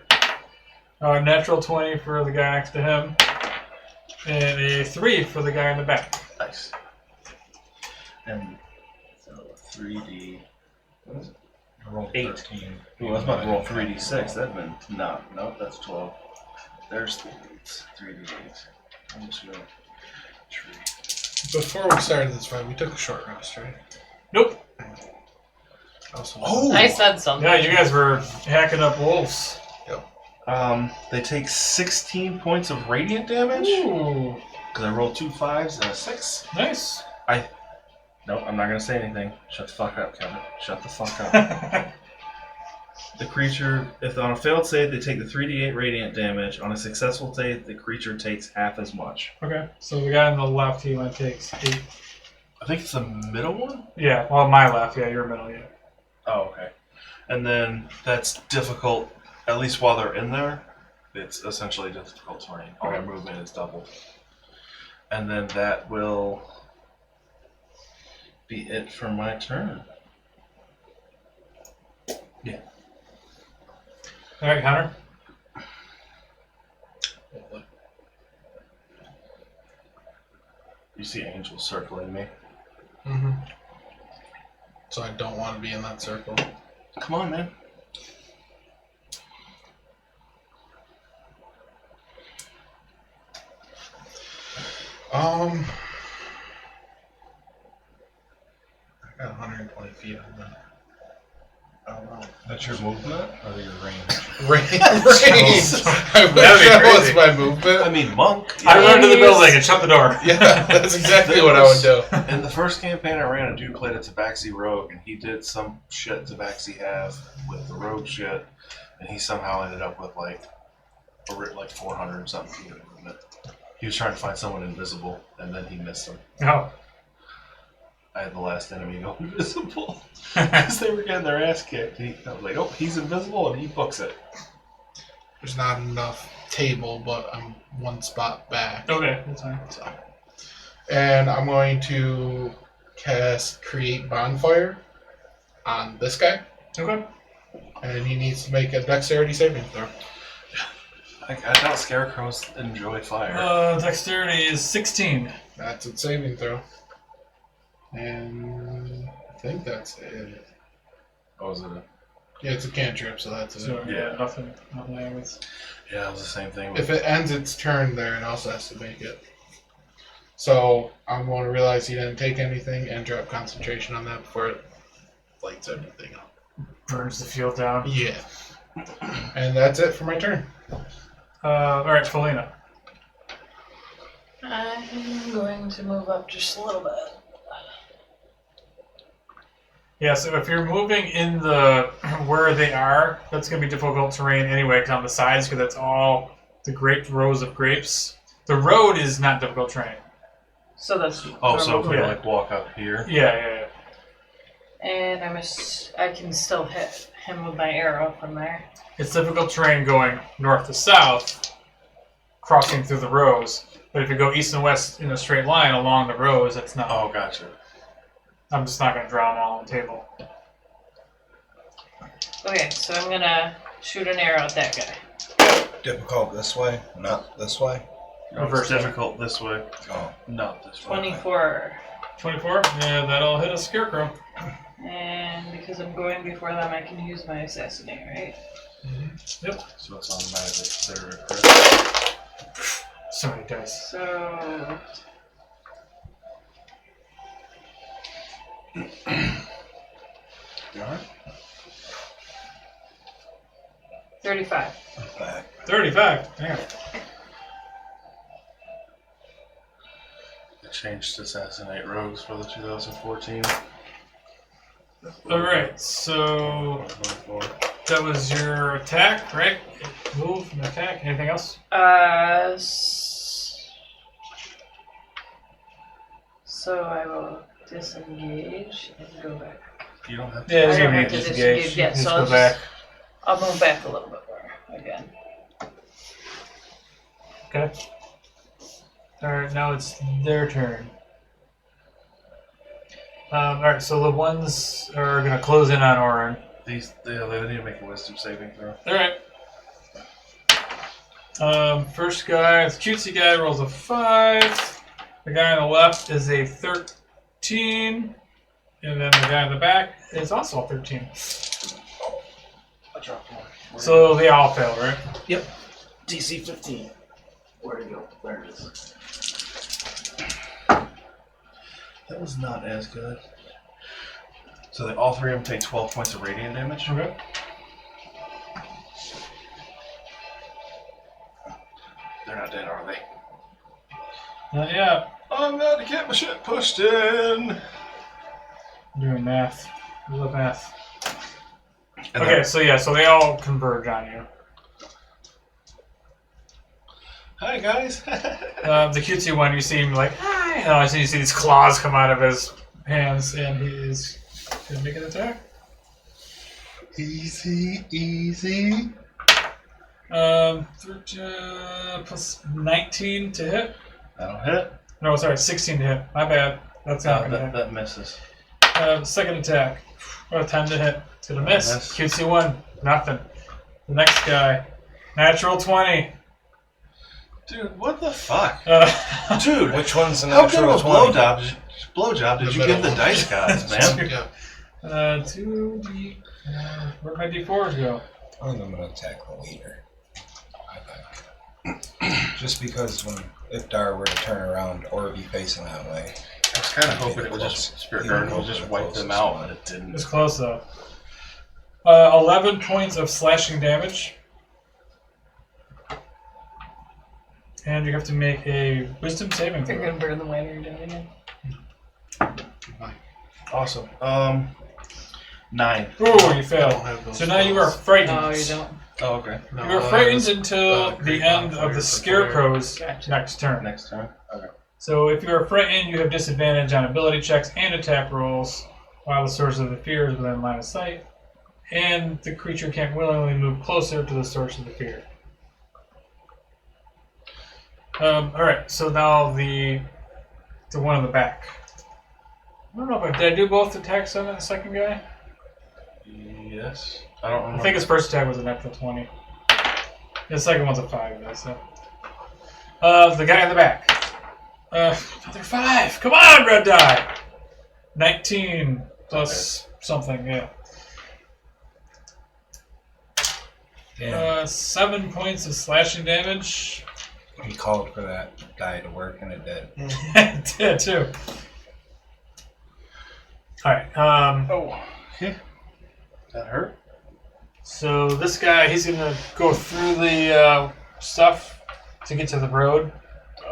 Speaker 1: Natural 20 for the guy next to him. And a 3 for the guy in the back.
Speaker 2: Nice. And so 3D. What is it?
Speaker 4: I rolled
Speaker 2: 8.
Speaker 4: 13.
Speaker 2: Ooh, I was about to roll 3D6. That'd been. No, that's 12. There's 3 8s. 3D8. I'm just going to tree.
Speaker 5: Before we started this fight, we took a short rest, right?
Speaker 1: Nope.
Speaker 5: Oh!
Speaker 3: I said something.
Speaker 1: Yeah, you guys were hacking up wolves.
Speaker 2: They take 16 points of radiant damage.
Speaker 1: Ooh.
Speaker 2: Because I rolled 2 5s and a 6.
Speaker 1: Nice.
Speaker 2: Nope, I'm not going to say anything. Shut the fuck up, Kevin. Shut the fuck up. The creature, if on a failed save, they take the 3d8 radiant damage. On a successful save, the creature takes half as much.
Speaker 1: Okay, so the guy on the left, he only takes 8.
Speaker 2: I think it's the middle one?
Speaker 1: Yeah, well, my left, yeah, your middle, yeah.
Speaker 2: Oh, okay. And then that's difficult, at least while they're in there. It's essentially difficult terrain. All their movement is doubled. And then that will be it for my turn. Yeah.
Speaker 1: Alright, Hunter.
Speaker 2: You see angels circling me.
Speaker 5: Mm-hmm. So I don't want to be in that circle.
Speaker 2: Come on, man.
Speaker 5: I got 120 feet on that. I don't know.
Speaker 4: That's your movement or your range?
Speaker 5: Range.
Speaker 1: That'd
Speaker 5: I wish
Speaker 1: be
Speaker 5: that
Speaker 1: crazy.
Speaker 5: was my movement.
Speaker 2: I mean, monk.
Speaker 1: I run to the
Speaker 3: Enemies.
Speaker 1: building and shut the door.
Speaker 5: Yeah, that's exactly what I would do.
Speaker 2: In the first campaign I ran, a dude played a Tabaxi rogue, and he did some shit Tabaxi have with the rogue shit, and he somehow ended up with like 400 and something feet of movement. He was trying to find someone invisible, and then he missed him.
Speaker 1: No.
Speaker 2: I had the last enemy go invisible because they were getting their ass kicked. I was like, oh, he's invisible, and he books it.
Speaker 5: There's not enough table, but I'm one spot back.
Speaker 1: Okay, that's fine.
Speaker 5: So. And I'm going to cast Create Bonfire on this guy,
Speaker 1: Okay.
Speaker 5: and he needs to make a Dexterity saving throw.
Speaker 2: I doubt scarecrows enjoy fire.
Speaker 1: Dexterity is 16.
Speaker 5: That's its saving throw. And I think that's it.
Speaker 2: Oh, was it?
Speaker 5: Yeah, it's a cantrip, so that's it.
Speaker 1: So,
Speaker 2: Yeah.
Speaker 1: nothing happens.
Speaker 2: Yeah, it was the same thing.
Speaker 5: If it ends its turn there, it also has to make it. So I'm going to realize he didn't take anything and drop concentration on that before it lights everything up.
Speaker 1: Burns the field down.
Speaker 5: Yeah. And that's it for my turn.
Speaker 1: Alright, Felina.
Speaker 3: I'm going to move up just a little bit.
Speaker 1: Yeah, so if you're moving in the where they are, that's going to be difficult terrain anyway, because on the sides, because that's all the rows of grapes. The road is not difficult terrain.
Speaker 3: So that's.
Speaker 2: Oh, so if we
Speaker 1: Yeah.
Speaker 2: like walk up here.
Speaker 1: Yeah.
Speaker 3: And I can still hit him with my arrow from there.
Speaker 1: It's difficult terrain going north to south, crossing through the rows. But if you go east and west in a straight line along the rows, that's not.
Speaker 2: Oh, gotcha.
Speaker 1: I'm just not going to draw them all on the table.
Speaker 3: Okay, so I'm gonna shoot an arrow at that guy.
Speaker 4: Difficult this way, not this way.
Speaker 2: No,
Speaker 1: Reverse
Speaker 2: it's difficult this way.
Speaker 4: Oh,
Speaker 2: Not this way.
Speaker 3: 24.
Speaker 1: 24? Yeah, that'll hit a scarecrow.
Speaker 3: And because I'm going before them, I can use my assassinate, right?
Speaker 1: Yep.
Speaker 2: So it's automatic. They're crit.
Speaker 1: So many dice.
Speaker 3: So.
Speaker 2: Alright.
Speaker 3: 35.
Speaker 4: back.
Speaker 1: 35. Damn.
Speaker 2: I changed Assassinate Rogues for the 2014.
Speaker 1: Alright, so
Speaker 2: 24.
Speaker 1: that was your attack, right? Move and attack. Anything else?
Speaker 3: So I will disengage and go back.
Speaker 2: You don't have to.
Speaker 1: Yeah,
Speaker 3: I
Speaker 1: there's
Speaker 3: don't
Speaker 1: gonna
Speaker 3: have
Speaker 1: be
Speaker 3: to
Speaker 1: disengage.
Speaker 3: disengage yet,
Speaker 1: Just
Speaker 3: so
Speaker 1: go
Speaker 3: I'll
Speaker 1: back.
Speaker 3: I'll move back a little bit more again.
Speaker 1: Okay. Alright, now it's their turn. Alright, so the ones are going to close in on Orryn.
Speaker 2: They need to make a wisdom saving throw.
Speaker 1: Alright. First guy, the cutesy guy, rolls a 5. The guy on the left is a 13. And then the guy in the back is also a 13.
Speaker 6: I dropped one.
Speaker 1: So they all fail, right?
Speaker 6: DC 15. Where'd it go? There it is.
Speaker 2: That was not as good. So they, all three of them take 12 points of radiant damage.
Speaker 1: Okay.
Speaker 2: They're not dead, are they?
Speaker 1: Not yet.
Speaker 2: I'm about to get my shit pushed in.
Speaker 1: I'm doing math. I love math.
Speaker 2: And
Speaker 1: Okay, so yeah, so they all converge on you.
Speaker 2: Hi guys.
Speaker 1: The cutesy one, you see him like, hi, and all of a sudden you see these claws come out of his hands, and he is going to make an attack.
Speaker 2: Easy, easy.
Speaker 1: Plus 19 to hit.
Speaker 2: That'll hit.
Speaker 1: No, sorry, 16 to hit. My bad. That's not going to hit.
Speaker 2: That misses.
Speaker 1: Second attack. 10 to hit. To the miss.
Speaker 2: Miss.
Speaker 1: Cutesy one, nothing. The next guy, natural 20.
Speaker 2: Dude, what the fuck?
Speaker 1: Dude,
Speaker 4: Which one's the
Speaker 2: How good
Speaker 4: natural
Speaker 2: of a
Speaker 4: 20?
Speaker 2: blowjob did
Speaker 5: The
Speaker 2: you
Speaker 5: middle
Speaker 2: give the
Speaker 5: one.
Speaker 2: dice gods, man?
Speaker 5: Yeah.
Speaker 1: 2D. Where'd my D4s go?
Speaker 4: I think I'm gonna attack the leader. I think. Just because if Dar were to turn around or be facing that way,
Speaker 2: I was kind of hoping it would just Spirit Guard would just wipe them out, but it
Speaker 1: It
Speaker 2: didn't.
Speaker 1: was close though. 11 points of slashing damage. And you have to make a wisdom saving
Speaker 3: You're
Speaker 1: throw.
Speaker 3: gonna burn the winery down again.
Speaker 2: Awesome. 9.
Speaker 1: Oh, you
Speaker 5: I don't
Speaker 1: failed.
Speaker 5: have those
Speaker 1: So now you are
Speaker 5: spells.
Speaker 1: frightened.
Speaker 3: No, you don't.
Speaker 2: Oh, okay.
Speaker 5: No,
Speaker 1: You are
Speaker 5: I
Speaker 1: frightened
Speaker 5: was-
Speaker 1: until the
Speaker 5: creep
Speaker 1: end
Speaker 5: on
Speaker 1: of the
Speaker 5: fire,
Speaker 1: Scarecrow's
Speaker 3: Gotcha.
Speaker 1: next turn.
Speaker 2: Next turn. Okay.
Speaker 1: So if you are frightened, you have disadvantage on ability checks and attack rolls while the source of the fear is within line of sight. And the creature can't willingly move closer to the source of the fear. Alright, so now the one in the back. I don't know if did I do both attacks on the second guy?
Speaker 2: Yes. I don't remember.
Speaker 1: I think his first attack was a natural 20. The second one's a 5, though, so. The guy in the back. Another 5! Come on, red die! 19 plus something, yeah.
Speaker 4: damn,
Speaker 1: 7 points of slashing damage.
Speaker 4: he called for that die to work and it did.
Speaker 1: It did, too. Alright,
Speaker 2: Oh. Okay. That hurt?
Speaker 1: so this guy, he's gonna go through the stuff to get to the road.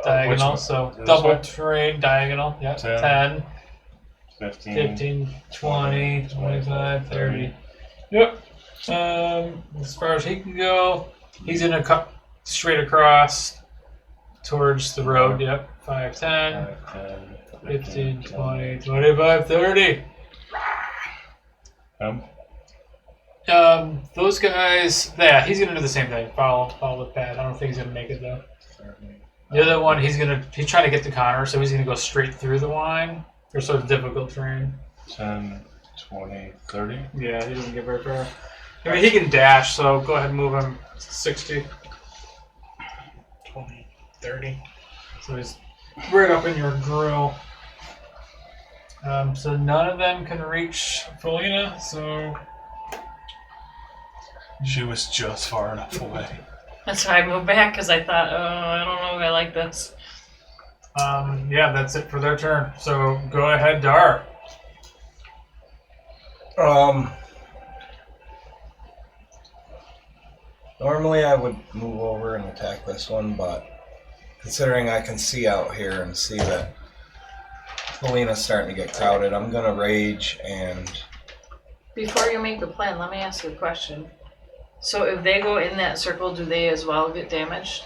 Speaker 1: Diagonal,
Speaker 2: Which
Speaker 1: so
Speaker 2: one? This
Speaker 1: double
Speaker 2: way?
Speaker 1: terrain, diagonal, yeah,
Speaker 2: 10.
Speaker 1: 10. 15, 20, 25, 30. Yep. As far as he can go, he's gonna cut straight across towards the road. Yep. 5, 10, 15, 20, 25, 30. Those guys, yeah, he's gonna do the same thing. Follow the path. I don't think he's gonna make it though. The other one, he's trying to get to Connor, so he's gonna go straight through the line. They're sort of difficult terrain.
Speaker 2: 10, 20, 30.
Speaker 1: Yeah, he doesn't get very far. I mean, he can dash, so go ahead and move him 60.
Speaker 5: 20, 30.
Speaker 1: So he's right up in your grill. So none of them can reach Felina, so
Speaker 2: She was just far enough away.
Speaker 3: That's why I moved back, because I thought, oh, I don't know if I like this.
Speaker 1: yeah, that's it for their turn. So go ahead, Dar.
Speaker 4: Normally I would move over and attack this one, but considering I can see out here and see that Felina's starting to get crowded, I'm gonna rage and...
Speaker 3: Before you make the plan, let me ask you a question. So if they go in that circle, do they as well get damaged?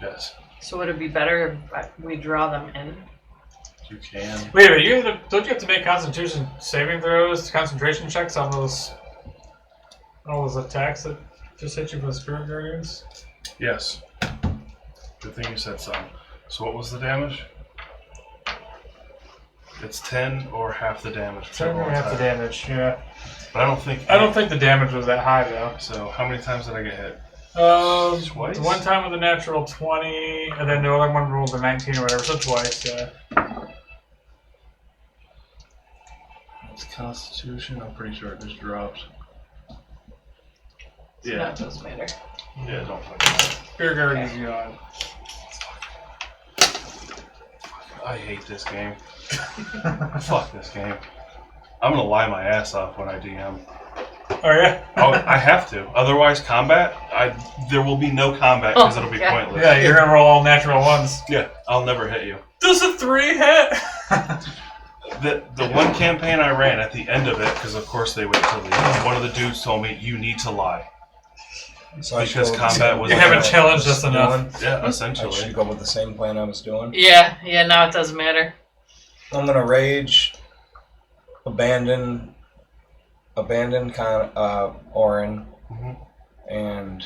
Speaker 2: Yes,
Speaker 3: So would it be better if we draw them in?
Speaker 2: you can.
Speaker 1: Wait a minute, don't you have to make concentration saving throws, concentration checks on all those attacks that just hit you for the Spirit Guardians?
Speaker 2: Yes. Good thing you said something. So what was the damage? It's 10 or half the damage.
Speaker 1: 10 or half the damage, yeah.
Speaker 2: But
Speaker 1: I don't think the damage was that high though.
Speaker 2: So how many times did I get hit?
Speaker 1: Twice? One time with a natural 20, and then the other one rolled a 19 or whatever, so twice, yeah.
Speaker 2: It's Constitution. I'm pretty sure it just dropped.
Speaker 3: So
Speaker 2: Yeah.
Speaker 3: that doesn't matter.
Speaker 2: Yeah, don't fucking matter.
Speaker 1: Spirit Guardians is gone.
Speaker 2: I hate this game. Fuck this game. I'm gonna lie my ass off when I DM.
Speaker 1: Oh yeah?
Speaker 2: I have to. Otherwise, combat, there will be no combat because it'll be
Speaker 3: Okay.
Speaker 2: pointless.
Speaker 1: Yeah, you're gonna roll all natural ones.
Speaker 2: Yeah, I'll never hit you.
Speaker 1: Does a 3 hit?
Speaker 2: The one campaign I ran at the end of it, because of course they wait till the end, one of the dudes told me, you need to lie.
Speaker 4: So I should
Speaker 2: Because
Speaker 4: go with the
Speaker 2: combat
Speaker 4: same
Speaker 2: was-
Speaker 1: You
Speaker 4: plan
Speaker 1: haven't
Speaker 4: I
Speaker 1: challenged
Speaker 4: was
Speaker 1: us enough.
Speaker 4: doing.
Speaker 2: Yeah,
Speaker 4: I
Speaker 2: essentially.
Speaker 4: should go with the same plan I was doing.
Speaker 3: Yeah, now it doesn't matter.
Speaker 4: I'm gonna rage, abandon Orryn,
Speaker 2: Mhm.
Speaker 4: and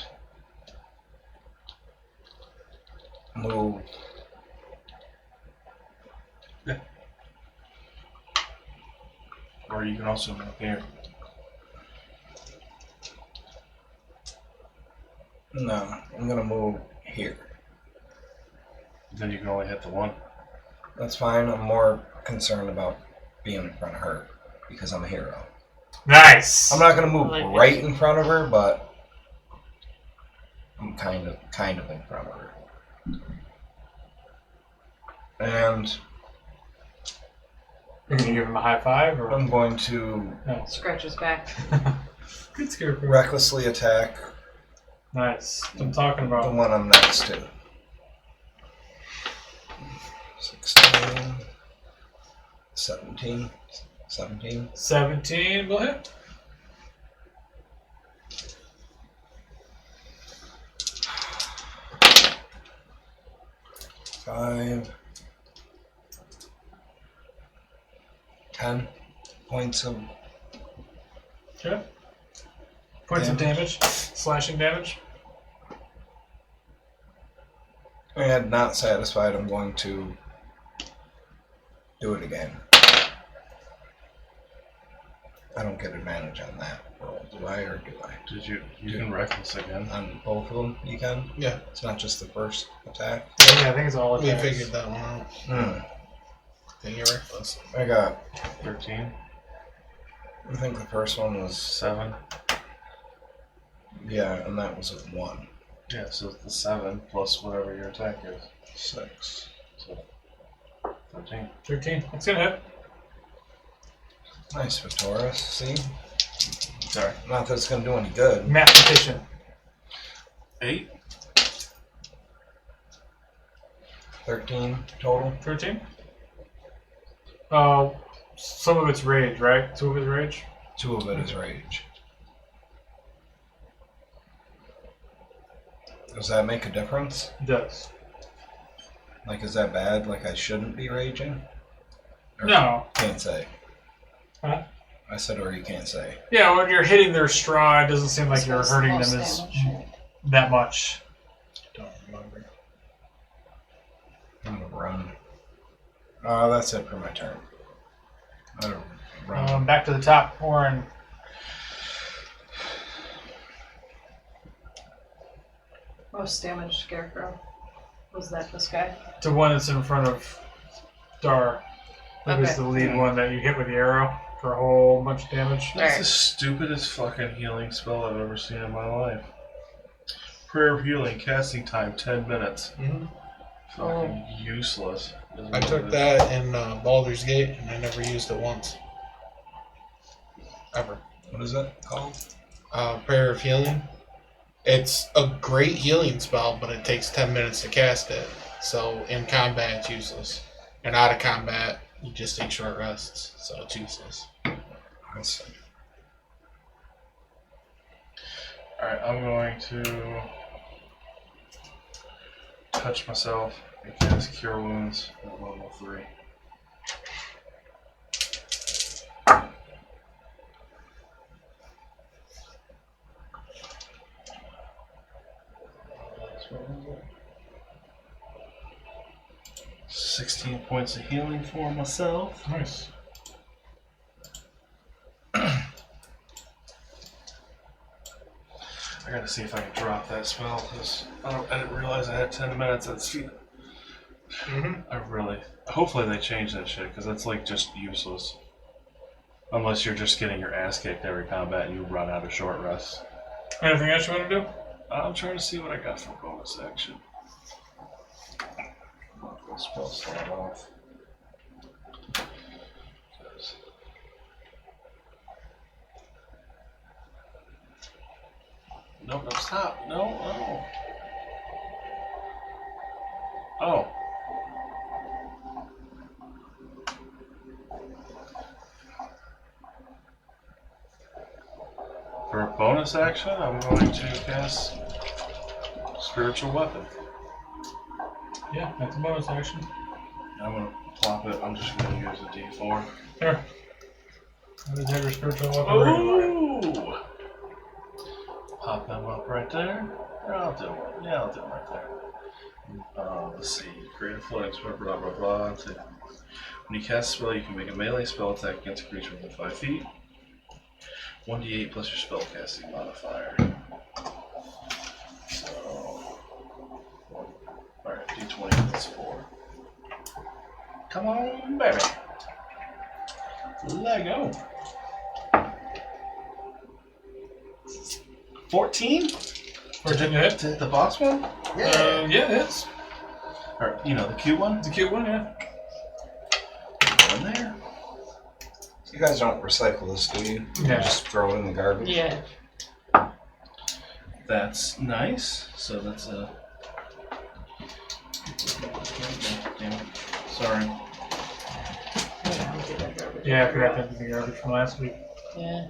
Speaker 4: move.
Speaker 2: Or you can also move here.
Speaker 4: No, I'm gonna move here.
Speaker 2: Then you can only hit the one.
Speaker 4: That's fine. I'm more concerned about being in front of her because I'm a hero.
Speaker 1: Nice.
Speaker 4: I'm not gonna move
Speaker 3: I like it.
Speaker 4: right in front of her, but I'm kind of in front of her. And
Speaker 1: You're gonna give him a high five, or
Speaker 4: I'm going to
Speaker 3: Scratch his back.
Speaker 1: good scarecrow.
Speaker 4: recklessly attack
Speaker 1: Nice. What I'm talking
Speaker 4: the
Speaker 1: about.
Speaker 4: one I'm next to. 16, 17, 17.
Speaker 1: 17 will hit.
Speaker 4: Five, 10 points of
Speaker 1: Okay. Points of damage. Slashing damage.
Speaker 4: and not satisfied. I'm going to do it again. I don't get advantage on that roll, do I, or do I?
Speaker 2: Did you? You can reckless again.
Speaker 4: On both of them, you can?
Speaker 5: Yeah,
Speaker 4: It's not just the first attack?
Speaker 1: Yeah, I think it's all
Speaker 5: we
Speaker 1: attacks.
Speaker 5: figured that one out. And you're reckless.
Speaker 4: I got,
Speaker 2: 13,
Speaker 4: I think the first one was,
Speaker 2: 7.
Speaker 4: yeah, and that was a 1.
Speaker 2: Yeah, so it's the 7 plus whatever your attack is.
Speaker 4: 6.
Speaker 2: So 13.
Speaker 1: 13. That's gonna hit.
Speaker 4: Nice, Victoria. See?
Speaker 2: Sorry.
Speaker 4: Not that it's going to do any good.
Speaker 1: Mathematician.
Speaker 2: 8.
Speaker 4: 13 total.
Speaker 1: 13. Oh, some of it's rage, right? 2 of it's rage?
Speaker 4: 2 of it is rage. Does that make a difference?
Speaker 1: It does.
Speaker 4: Like, is that bad? Like, I shouldn't be raging? Or
Speaker 1: No.
Speaker 4: Can't say.
Speaker 1: Huh?
Speaker 4: I said, or you can't say.
Speaker 1: Yeah, when you're hitting their Strahd, it doesn't seem like you're
Speaker 3: That's the
Speaker 1: hurting them
Speaker 3: most
Speaker 1: as
Speaker 3: damage.
Speaker 1: that much.
Speaker 5: Don't remember.
Speaker 4: I'm gonna run. That's it for my turn. I'm gonna run.
Speaker 1: Back to the top, Orryn.
Speaker 3: Most damaged scarecrow. Was that this guy?
Speaker 1: The one that's in front of Dar. That was
Speaker 3: Okay.
Speaker 1: the lead one that you hit with the arrow for a whole bunch of damage.
Speaker 2: That's
Speaker 3: Alright.
Speaker 2: the stupidest fucking healing spell I've ever seen in my life. Prayer of healing, casting time 10 minutes.
Speaker 5: Mm-hmm.
Speaker 2: Fucking useless.
Speaker 5: I took that in Baldur's Gate, and I never used it once. Ever.
Speaker 4: What is that called?
Speaker 5: Prayer of Healing. It's a great healing spell, but it takes 10 minutes to cast it. So in combat, it's useless. And out of combat, you just take short rests, so it's useless.
Speaker 4: I see.
Speaker 2: Alright, I'm going to touch myself and cast Cure Wounds at level 3. What was it? 16 points of healing for myself.
Speaker 1: Nice.
Speaker 2: I gotta see if I can drop that spell because I didn't realize I had 10 minutes at speed.
Speaker 5: Mm-hmm.
Speaker 2: Hopefully they change that shit because that's like just useless. Unless you're just getting your ass kicked every combat and you run out of short rests.
Speaker 1: Anything else you want to do?
Speaker 2: I'm trying to see what I got for bonus action.
Speaker 4: Spell slot off.
Speaker 2: No, stop. No. Oh. For a bonus action, I'm going to cast Spiritual Weapon.
Speaker 1: Yeah, that's a bonus action.
Speaker 2: I'm going to plop it. I'm just going to use a D4.
Speaker 1: Here. What is your spiritual weapon?
Speaker 2: Ooh! Pop them up right there. I'll do it. Yeah, I'll do it right there. Let's see. Create a floating spell, blah, blah, blah. When you cast a spell, you can make a melee spell attack against a creature within 5 feet. 1d8 plus your spellcasting modifier. So, alright, d20 plus 4. Come on, baby. Lego. 14?
Speaker 1: 14 to hit?
Speaker 2: To hit the boss one?
Speaker 1: Yeah, it is.
Speaker 2: Or, the cute one?
Speaker 1: It's a cute one, yeah.
Speaker 2: Go in there.
Speaker 4: You guys don't recycle this, do you? You
Speaker 1: Yeah.
Speaker 4: just throw it in the garbage?
Speaker 3: Yeah.
Speaker 2: That's nice. So that's a... Damn it. Sorry.
Speaker 1: Yeah, I forgot to empty the garbage from last week.
Speaker 3: Yeah.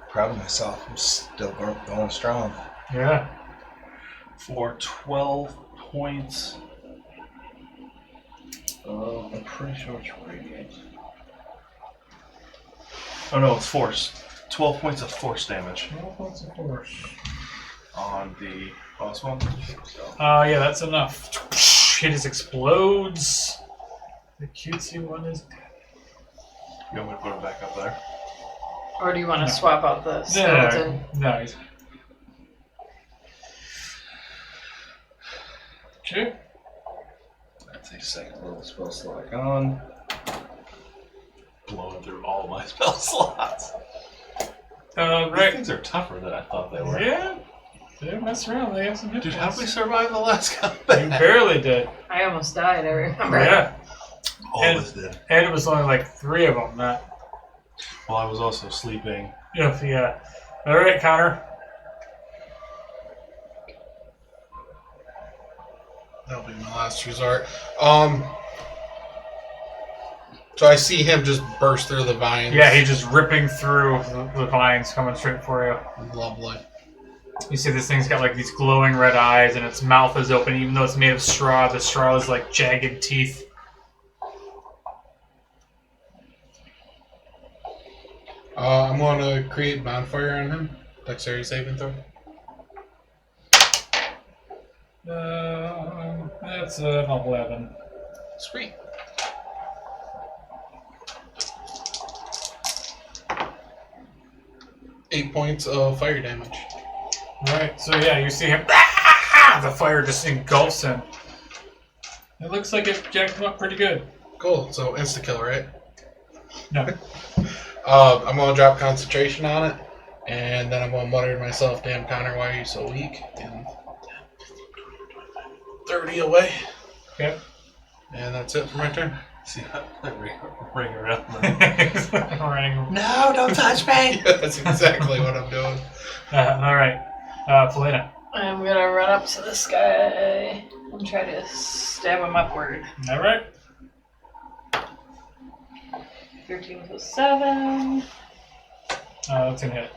Speaker 4: Proud of myself. I'm still going strong.
Speaker 1: Yeah.
Speaker 2: For 12 points. I'm pretty sure it's radiant. Oh no, it's force. 12 points of force damage
Speaker 1: 12 points of force.
Speaker 2: on the boss one. So,
Speaker 1: Yeah, that's enough. It just explodes. The cutesy one is dead.
Speaker 2: you want me to put it back up there?
Speaker 3: Or do you want to
Speaker 1: No.
Speaker 3: swap out the skeleton?
Speaker 1: No, he's... Okay.
Speaker 2: That's a second level spell slot on. Blowing through all my spell slots. These
Speaker 1: Right.
Speaker 2: things are tougher than I thought they were.
Speaker 1: Yeah. They mess around. They have some hit
Speaker 2: Dude, how did we
Speaker 1: points.
Speaker 2: survive the last
Speaker 1: You
Speaker 2: combat?
Speaker 1: barely did.
Speaker 3: I almost died, I remember.
Speaker 1: Yeah.
Speaker 2: All of us did.
Speaker 1: And it was only like 3 of them. Not.
Speaker 2: Well, I was also sleeping.
Speaker 1: Yeah. All right, Connor.
Speaker 5: That'll be my last resort. So I see him just burst through the vines.
Speaker 1: Yeah, he's just ripping through the vines coming straight for you.
Speaker 5: Lovely.
Speaker 1: You see this thing's got like these glowing red eyes and its mouth is open even though it's made of straw. The straw is like jagged teeth.
Speaker 5: I'm going to create bonfire on him. Dexterity saving throw.
Speaker 1: That's an 11.
Speaker 5: Sweet. Eight points of fire damage.
Speaker 1: Alright, so yeah, you see him. The fire just engulfs him. It looks like it jacked him up pretty good.
Speaker 5: Cool. So insta kill, right?
Speaker 1: No.
Speaker 5: I'm gonna drop concentration on it, and then I'm gonna mutter to myself, "Damn Connor, why are you so weak?" And 30 away.
Speaker 1: Okay.
Speaker 5: And that's it for my turn.
Speaker 2: See, ring around.
Speaker 1: Running.
Speaker 5: No, don't touch me. Yeah, that's exactly what I'm doing.
Speaker 1: Alright. Felina.
Speaker 3: I'm gonna run up to this guy and try to stab him upward.
Speaker 1: Alright.
Speaker 3: 13 plus 7.
Speaker 1: That's gonna hit.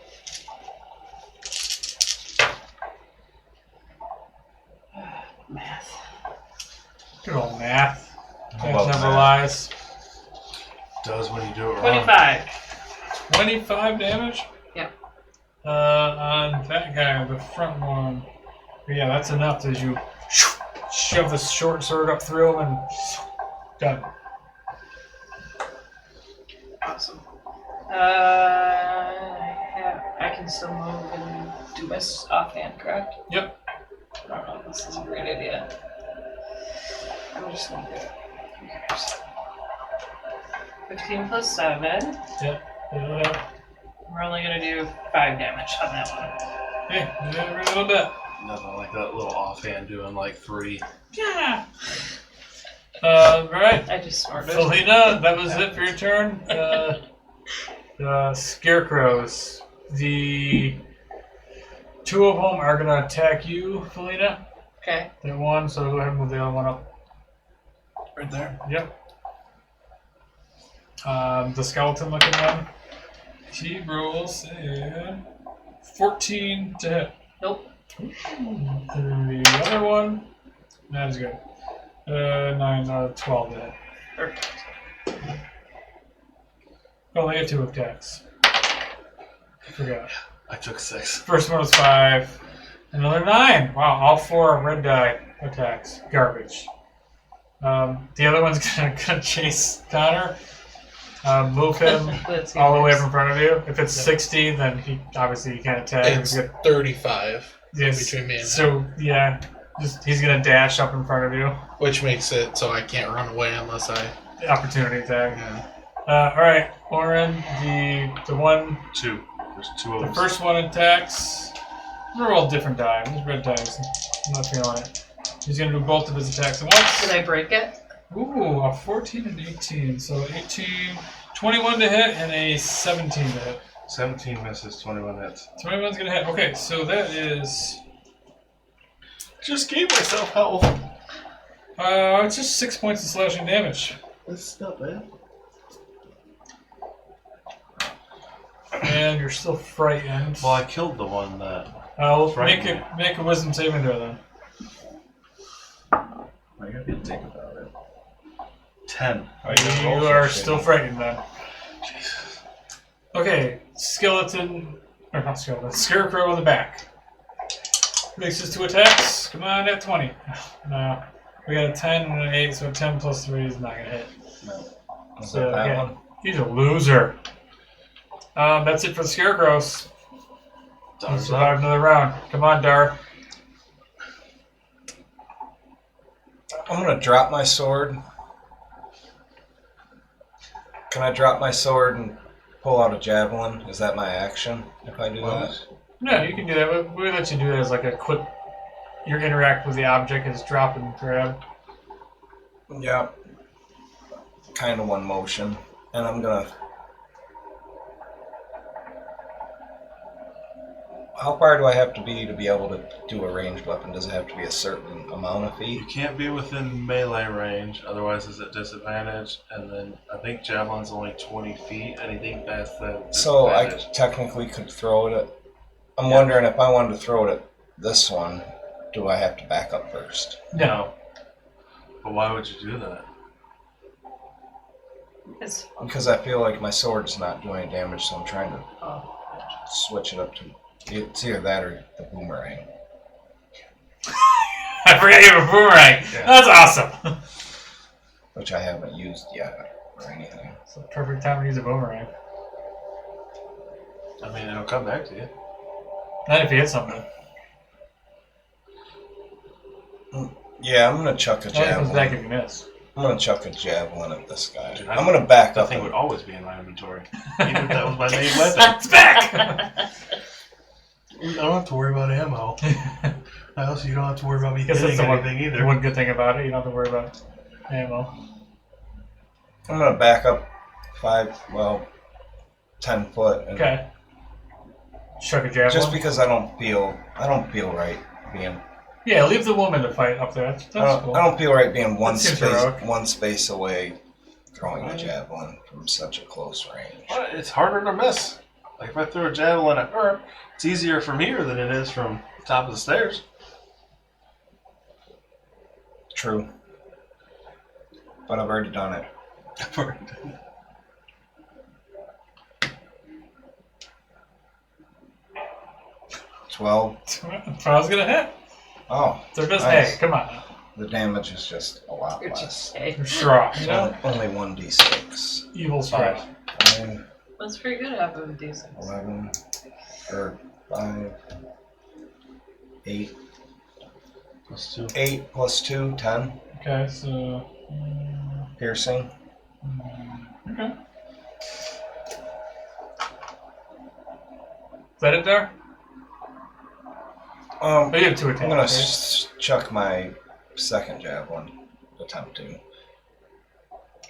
Speaker 3: Math.
Speaker 1: Good old math. That
Speaker 2: Love
Speaker 1: never
Speaker 2: math.
Speaker 1: lies.
Speaker 2: Does when you do it wrong.
Speaker 3: 25.
Speaker 1: 25 damage?
Speaker 3: Yep.
Speaker 1: On that guy, the front one. But yeah, that's enough as you shove the short sword up through him and done.
Speaker 3: Awesome. I can still move and do my offhand, correct?
Speaker 1: Yep.
Speaker 3: I don't know if this is a great idea. I'm just gonna do it. Who cares? 15 plus 7.
Speaker 1: Yep.
Speaker 3: We're only gonna do 5 damage on that one.
Speaker 1: Hey, every little bit.
Speaker 2: Nothing like that little offhand doing like 3.
Speaker 1: Yeah. Right.
Speaker 3: I just snorted.
Speaker 1: Felina, that was it for your turn. The scarecrows. The two of them are gonna attack you, Felina.
Speaker 3: Okay.
Speaker 1: That one, so go ahead and move the other one up.
Speaker 2: Right there.
Speaker 1: Yep. The skeleton looking one. He rolls a 14 to hit.
Speaker 3: Nope.
Speaker 1: And the other one, that is good. 12 to hit.
Speaker 3: Perfect.
Speaker 1: Oh, they get 2 attacks. I forgot.
Speaker 2: I took 6.
Speaker 1: First one was 5. Another 9. Wow, all 4 red die attacks. Garbage. The other one's gonna chase Connor. Move him
Speaker 3: Let's see
Speaker 1: all the way
Speaker 3: this.
Speaker 1: up in front of you. If it's 60, then he obviously you can't attack.
Speaker 5: It's 35
Speaker 1: Yes.
Speaker 5: between me and him,
Speaker 1: So yeah, he's gonna dash up in front of you.
Speaker 5: which makes it so I can't run away unless I.
Speaker 1: Opportunity attack.
Speaker 5: Yeah.
Speaker 1: All right, Orryn, the one,
Speaker 2: 2. There's 2 of
Speaker 1: the
Speaker 2: them.
Speaker 1: first one attacks. They're all different die. These red dice. I'm not feeling it. He's gonna do both of his attacks at once.
Speaker 3: Did I break it?
Speaker 1: Ooh, a 14 and 18. So 18, 21 to hit and a 17 to hit.
Speaker 2: 17 misses, 21 hits.
Speaker 1: 21's gonna hit. Okay, so that is.
Speaker 2: Just gave myself health.
Speaker 1: It's just 6 points of slashing damage.
Speaker 2: That's not bad.
Speaker 1: And you're still frightened.
Speaker 2: Well, I killed the one that.
Speaker 1: Make a wisdom saving throw then.
Speaker 4: I gotta be think about it.
Speaker 2: 10.
Speaker 1: You are still frightened then.
Speaker 2: Jesus.
Speaker 1: Okay, scarecrow on the back. Makes his 2 attacks. Come on, at 20. No. We got a 10 and an 8, so a 10 plus 3 is not gonna hit.
Speaker 4: No. Was
Speaker 1: So,
Speaker 4: that
Speaker 1: yeah.
Speaker 4: one?
Speaker 1: He's a loser. That's it for the scarecrows. You
Speaker 2: Dar's
Speaker 1: survive
Speaker 2: up.
Speaker 1: another round. Come on, Dar.
Speaker 4: I'm gonna drop my sword. Can I drop my sword and pull out a javelin? Is that my action if I do that?
Speaker 1: No, you can do that. We let you do that as like a quick. Your interact with the object is drop and grab.
Speaker 4: Yep. Kind of one motion. And I'm gonna... How far do I have to be able to do a ranged weapon? Does it have to be a certain amount of
Speaker 2: You
Speaker 4: feet?
Speaker 2: can't be within melee range, otherwise it's at disadvantage. And then I think javelin's only 20 feet. Anything past that,
Speaker 4: So I
Speaker 2: disadvantage.
Speaker 4: technically could throw it at... I'm
Speaker 2: Yeah.
Speaker 4: wondering if I wanted to throw it at this one, do I have to back up first?
Speaker 1: No.
Speaker 2: But why would you do that?
Speaker 3: It's
Speaker 4: Because I feel like my sword's not doing damage, so I'm trying to
Speaker 3: oh.
Speaker 4: switch it up to... It's either that or the boomerang.
Speaker 1: I forgot you have a boomerang.
Speaker 2: Yeah.
Speaker 1: That's awesome.
Speaker 4: Which I haven't used yet or anything.
Speaker 1: It's the perfect time to use a boomerang.
Speaker 2: I mean, it'll come back to you.
Speaker 1: Not if you hit something.
Speaker 4: Yeah, I'm gonna chuck a
Speaker 1: It only comes back if
Speaker 4: javelin.
Speaker 1: you miss.
Speaker 4: I'm gonna chuck a javelin at this guy.
Speaker 2: Dude,
Speaker 4: I'm gonna back
Speaker 2: That
Speaker 4: up.
Speaker 2: thing
Speaker 4: and-
Speaker 2: would always be in my inventory. Even if that was my main weapon.
Speaker 1: It's back!
Speaker 2: I don't have to worry about ammo. Also, you don't have to worry about me
Speaker 1: Guess that's
Speaker 2: hitting
Speaker 1: the one,
Speaker 2: anything
Speaker 1: the
Speaker 2: either.
Speaker 1: one good thing about it. You don't have to worry about ammo.
Speaker 4: I'm gonna back up 10 foot. And
Speaker 1: Okay. Chuck a javelin.
Speaker 4: Just because I don't feel right being.
Speaker 1: Yeah, leave the woman to fight up there. That's cool.
Speaker 4: I don't feel right being
Speaker 1: That seems heroic.
Speaker 4: one space away, throwing a javelin from such a close range.
Speaker 2: Well, it's harder to miss. Like if I throw a javelin at her, it's easier from here than it is from the top of the stairs.
Speaker 4: True. But I've already done it. 12.
Speaker 1: I was gonna hit.
Speaker 4: Oh,
Speaker 1: So just
Speaker 4: Nice.
Speaker 1: hey, come on.
Speaker 4: the damage is just a lot
Speaker 3: You're
Speaker 4: less.
Speaker 3: just hey.
Speaker 1: You're strong.
Speaker 4: It's
Speaker 1: You know?
Speaker 4: only 1d6.
Speaker 1: Evil strong.
Speaker 4: 5,
Speaker 3: That's pretty good having a decent.
Speaker 4: 11, or 5, 8.
Speaker 2: Plus 2.
Speaker 4: 8 plus 2, 10.
Speaker 1: Okay, so.
Speaker 4: Piercing.
Speaker 1: Okay. Is that it there? Oh, you have 2 attacks.
Speaker 4: I'm gonna
Speaker 1: right?
Speaker 4: chuck my second javelin. Attempt to.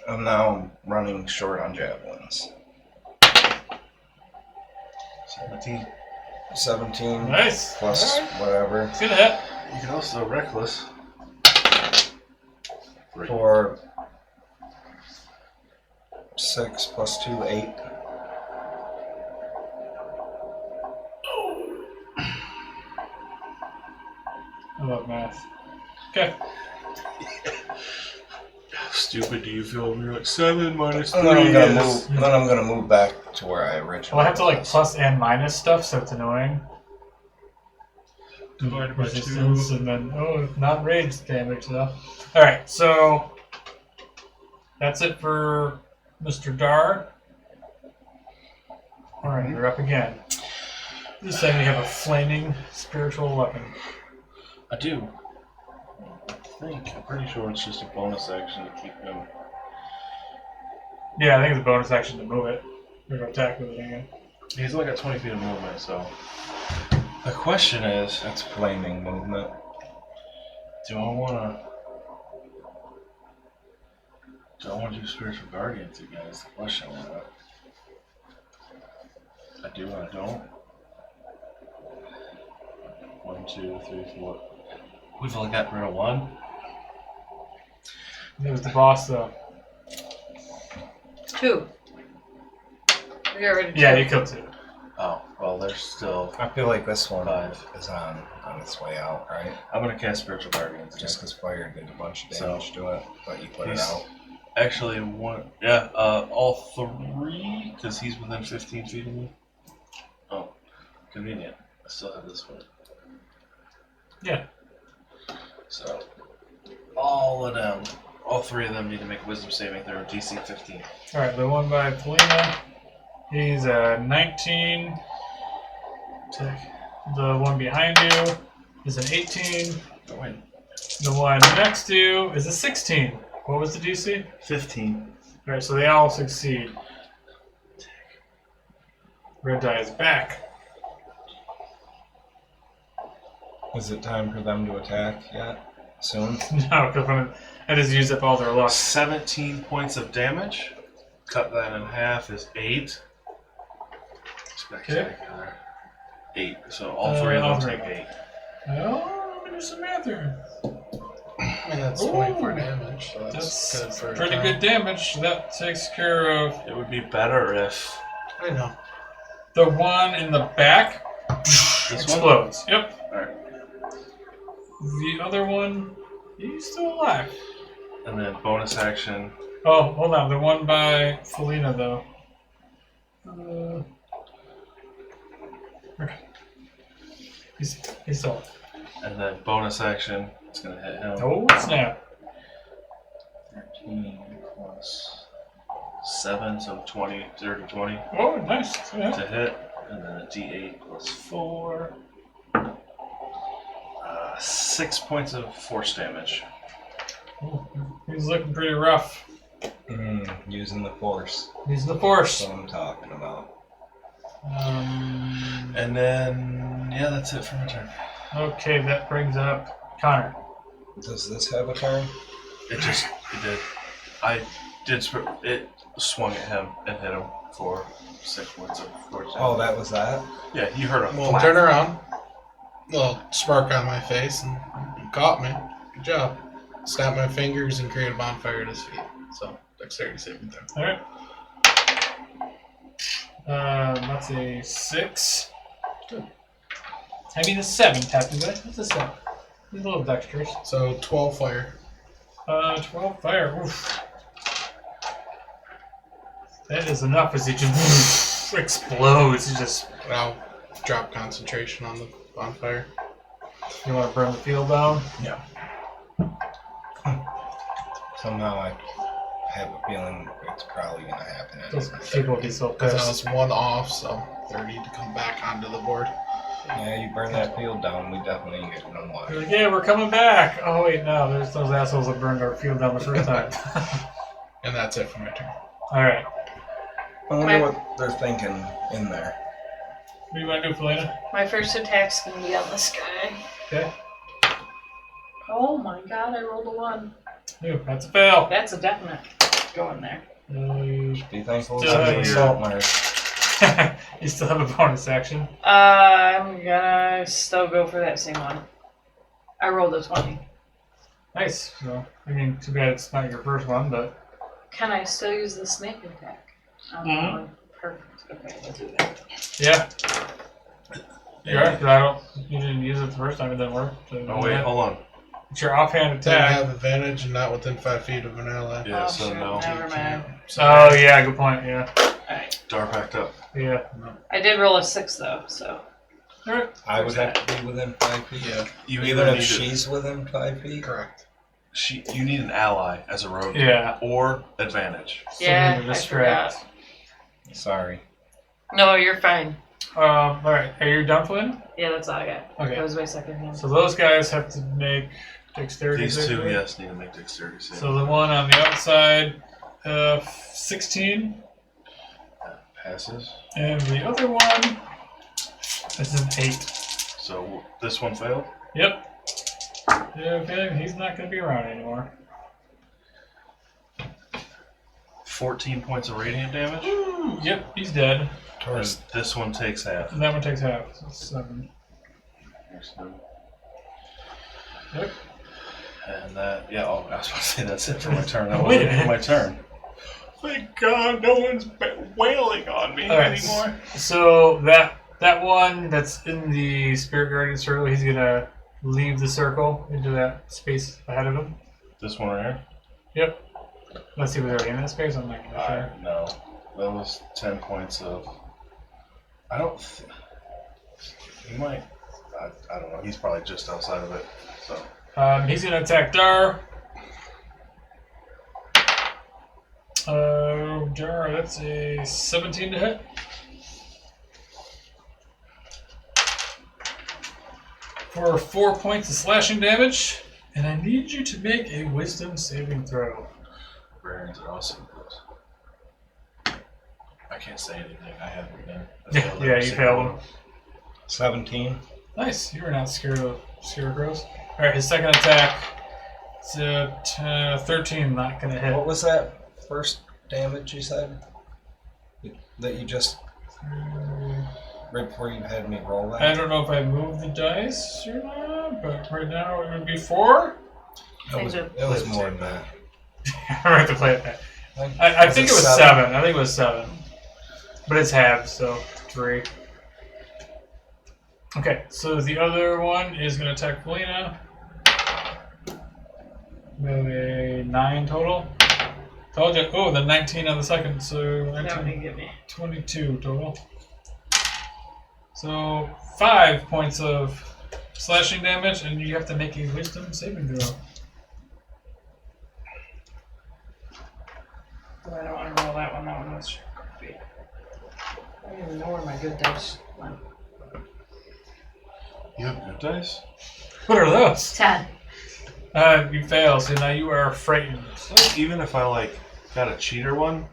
Speaker 4: And now I'm running short on javelins.
Speaker 2: 17.
Speaker 4: 17
Speaker 1: Nice.
Speaker 4: plus
Speaker 1: Alright.
Speaker 4: whatever.
Speaker 1: It's gonna hit.
Speaker 2: You can also reckless. 3.
Speaker 4: For 6 plus 2, 8.
Speaker 1: I love math. Okay.
Speaker 2: Stupid, do you feel when you're like 7 minus 3
Speaker 4: And then I'm gonna
Speaker 2: is...
Speaker 4: move. Then I'm gonna move back to where I originally.
Speaker 1: Well, I have to like
Speaker 4: was.
Speaker 1: plus and minus stuff, so it's annoying.
Speaker 2: Divided by 2.
Speaker 1: Resistance, and then not rage damage though. All right, so that's it for Mr. Dar. All right, you're up again. This time you have a flaming spiritual weapon.
Speaker 2: I do. I'm pretty sure it's just a bonus action to keep him.
Speaker 1: Yeah, I think it's a bonus action to move it. Or to attack with it again.
Speaker 2: He's only got 20 feet of movement, so. The question is,
Speaker 4: That's flaming movement.
Speaker 2: do I want to do Spiritual Guardians again? Is the question. I do, I don't. 1, 2, 3, 4. We've only got rid of 1.
Speaker 1: It was the boss though.
Speaker 3: 2. We got rid of 2.
Speaker 1: Yeah, you killed 2.
Speaker 2: Oh, well, there's still.
Speaker 4: I feel like this one
Speaker 2: 5.
Speaker 4: is on its way out, right?
Speaker 2: I'm gonna cast Spiritual Guardians.
Speaker 4: Just because fire did a bunch of
Speaker 2: So,
Speaker 4: damage to it, but you put it
Speaker 2: he's-
Speaker 4: out.
Speaker 2: Actually, one. Yeah, all 3, because he's within 15 feet of me. Oh, convenient. I still have this one.
Speaker 1: Yeah.
Speaker 2: So, all of them, all 3 of them need to make a Wisdom saving throw, DC 15.
Speaker 1: All right, the one by Felina, he's a 19. The one behind you is an 18.
Speaker 2: Oh, wait.
Speaker 1: The one next to you is a 16. What was the DC?
Speaker 2: 15.
Speaker 1: Alright, so they all succeed. Red die is back.
Speaker 4: Is it time for them to attack yet? Soon?
Speaker 1: No, because I just used up all their luck.
Speaker 2: 17 points of damage. Cut that in half is 8. Spectacular. 8. So all three of
Speaker 1: all
Speaker 2: them
Speaker 1: three.
Speaker 2: take 8.
Speaker 1: Oh, let me do some math here.
Speaker 5: I mean, that's
Speaker 1: Ooh.
Speaker 5: 24 damage, so that's good for a
Speaker 1: pretty
Speaker 5: turn.
Speaker 1: good damage. That takes care of
Speaker 2: It would be better if
Speaker 5: I know.
Speaker 1: the one in the back.
Speaker 2: this one.
Speaker 1: Explodes. Yep.
Speaker 2: Alright.
Speaker 1: The other one, he's still alive.
Speaker 2: And then bonus action.
Speaker 1: Oh, hold on. The one by Felina, though. Okay. He's still alive.
Speaker 2: And then bonus action. It's going to hit him.
Speaker 1: Oh, snap.
Speaker 2: 13 plus 7, so 20, 30, 20
Speaker 1: Oh, nice. Yeah.
Speaker 2: to hit. And then a d8 plus 4. 6 points of force damage.
Speaker 1: Ooh, he's looking pretty rough.
Speaker 4: Using the force.
Speaker 1: He's the force.
Speaker 4: That's what I'm talking about.
Speaker 2: And then, yeah, that's it for my turn.
Speaker 1: Okay, that brings up Connor.
Speaker 4: Does this have a turn?
Speaker 2: It did. It swung at him and hit him for 6 points of force damage.
Speaker 4: Oh, that was that?
Speaker 2: Yeah, you heard a
Speaker 5: Well,
Speaker 2: flap.
Speaker 5: turn around. Little spark on my face, and you caught me. Good job. Snap my fingers and create a bonfire at his feet. So, dexterity saving throw.
Speaker 1: Alright. That's a 6. I mean, a 7, technically. That's a 7. He's a little dexterous.
Speaker 5: So, 12 fire.
Speaker 1: 12 fire. Oof. That is enough as it just explodes. It just.
Speaker 5: And I'll drop concentration on the bonfire.
Speaker 1: You want to burn the field down?
Speaker 5: Yeah.
Speaker 4: Somehow I have a feeling it's probably going to happen.
Speaker 1: Those
Speaker 4: anyway.
Speaker 1: people will be so
Speaker 5: Because I
Speaker 1: pissed.
Speaker 5: was one off, so 30 to come back onto the board.
Speaker 4: Yeah, you burn that field down, we definitely ain't getting no
Speaker 1: They're
Speaker 4: water.
Speaker 1: like, yeah, we're coming back. Oh, wait, no. There's those assholes that burned our field down the first time.
Speaker 5: And that's it for my turn.
Speaker 1: Alright.
Speaker 4: I wonder what they're thinking in there.
Speaker 1: What do you want to do, Felina?
Speaker 3: My first attack's gonna be on this guy.
Speaker 1: Okay.
Speaker 3: Oh my god, I rolled a 1.
Speaker 1: Ooh, that's a fail.
Speaker 3: That's a definite. Go in there.
Speaker 4: Be thankful
Speaker 1: Still have
Speaker 4: it's
Speaker 1: your-
Speaker 4: salt marsh.
Speaker 1: You still have a bonus action.
Speaker 3: I'm gonna still go for that same one. I rolled a 20.
Speaker 1: Nice. So, I mean, too bad it's not your first one, but
Speaker 3: Can I still use the snake attack?
Speaker 1: Mhm.
Speaker 3: Perfect. Okay, we'll do that.
Speaker 1: yeah. You're right, 'cause you didn't use it the first time, it didn't work. So
Speaker 2: Oh, wait, hold on.
Speaker 1: it's your offhand
Speaker 5: Didn't
Speaker 1: attack.
Speaker 5: have advantage and not within 5 feet of an ally.
Speaker 2: Yeah,
Speaker 3: Oh,
Speaker 2: so
Speaker 3: shit,
Speaker 2: no.
Speaker 3: never mind.
Speaker 1: Oh, yeah, good point, yeah.
Speaker 3: Alright.
Speaker 2: Dar backed up.
Speaker 1: Yeah.
Speaker 3: I did roll a 6 though, so.
Speaker 1: Alright.
Speaker 4: I would have to be within 5 feet.
Speaker 5: Yeah,
Speaker 2: You
Speaker 4: Even
Speaker 2: either
Speaker 4: if
Speaker 2: need
Speaker 4: she's within 5 feet?
Speaker 5: correct.
Speaker 2: you need an ally as a rogue.
Speaker 1: Yeah.
Speaker 2: Or advantage.
Speaker 1: So
Speaker 3: Yeah,
Speaker 1: need to
Speaker 3: I
Speaker 1: distract.
Speaker 4: Sorry.
Speaker 3: No, you're fine.
Speaker 1: Alright, are you done, Flynn?
Speaker 3: Yeah, that's all I got.
Speaker 1: Okay.
Speaker 3: That was my second hand.
Speaker 1: So those guys have to make dexterity
Speaker 2: These two,
Speaker 1: saving.
Speaker 2: yes, need to make dexterity saving.
Speaker 1: So the one on the outside, 16,
Speaker 2: Passes.
Speaker 1: and the other one is an 8.
Speaker 2: So this one failed.
Speaker 1: Yep. Okay, he's not going to be around anymore.
Speaker 2: 14 points of radiant damage.
Speaker 1: Yep, he's dead.
Speaker 2: And this one takes half.
Speaker 1: And that one takes half. So it's 7. Yep.
Speaker 2: And that, yeah, oh, I was about to say that's it for my turn. That
Speaker 1: Wait a
Speaker 2: wasn't
Speaker 1: minute.
Speaker 2: my turn. Thank God, no one's wailing on me
Speaker 1: Alright,
Speaker 2: anymore.
Speaker 1: so that one that's in the Spirit Guardian circle, he's going to leave the circle into that space ahead of him.
Speaker 2: This one right here?
Speaker 1: Yep. Let's see if they're in that space. I'm not really sure.
Speaker 2: No. That was 10 points of. I don't. He might. I don't know. He's probably just outside of it. So.
Speaker 1: He's going to attack Dar. Dar, that's a 17 to hit. For 4 points of slashing damage. And I need you to make a wisdom saving throw.
Speaker 2: Baron's are awesome. I can't say anything. I haven't been. I failed
Speaker 1: Yeah,
Speaker 2: every
Speaker 1: you
Speaker 2: single
Speaker 1: failed
Speaker 2: one.
Speaker 1: him.
Speaker 4: 17.
Speaker 1: Nice. You were not scared of scarecrows. Alright, his second attack. It's a 13, not going to hit.
Speaker 4: What was that first damage you said? That you just... right before you had me roll that?
Speaker 1: I don't know if I moved the dice or not, but right now it would be 4.
Speaker 4: It was more than that.
Speaker 1: I have to play it back. I think it was 7. I think it was 7. But it's halved, so 3. Okay, so the other one is going to attack Felina. With a 9 total. Told you. Oh, the 19 on the second, so 19,
Speaker 3: That would give me.
Speaker 1: 22 total. So 5 points of slashing damage, and you have to make a wisdom saving throw.
Speaker 3: Oh, I don't want to roll that one. That one was creepy. I don't even know where my good dice went.
Speaker 2: You have good dice?
Speaker 1: What are those?
Speaker 3: 10.
Speaker 1: You fail, so now you are frightened.
Speaker 2: So even if I like got a cheater one,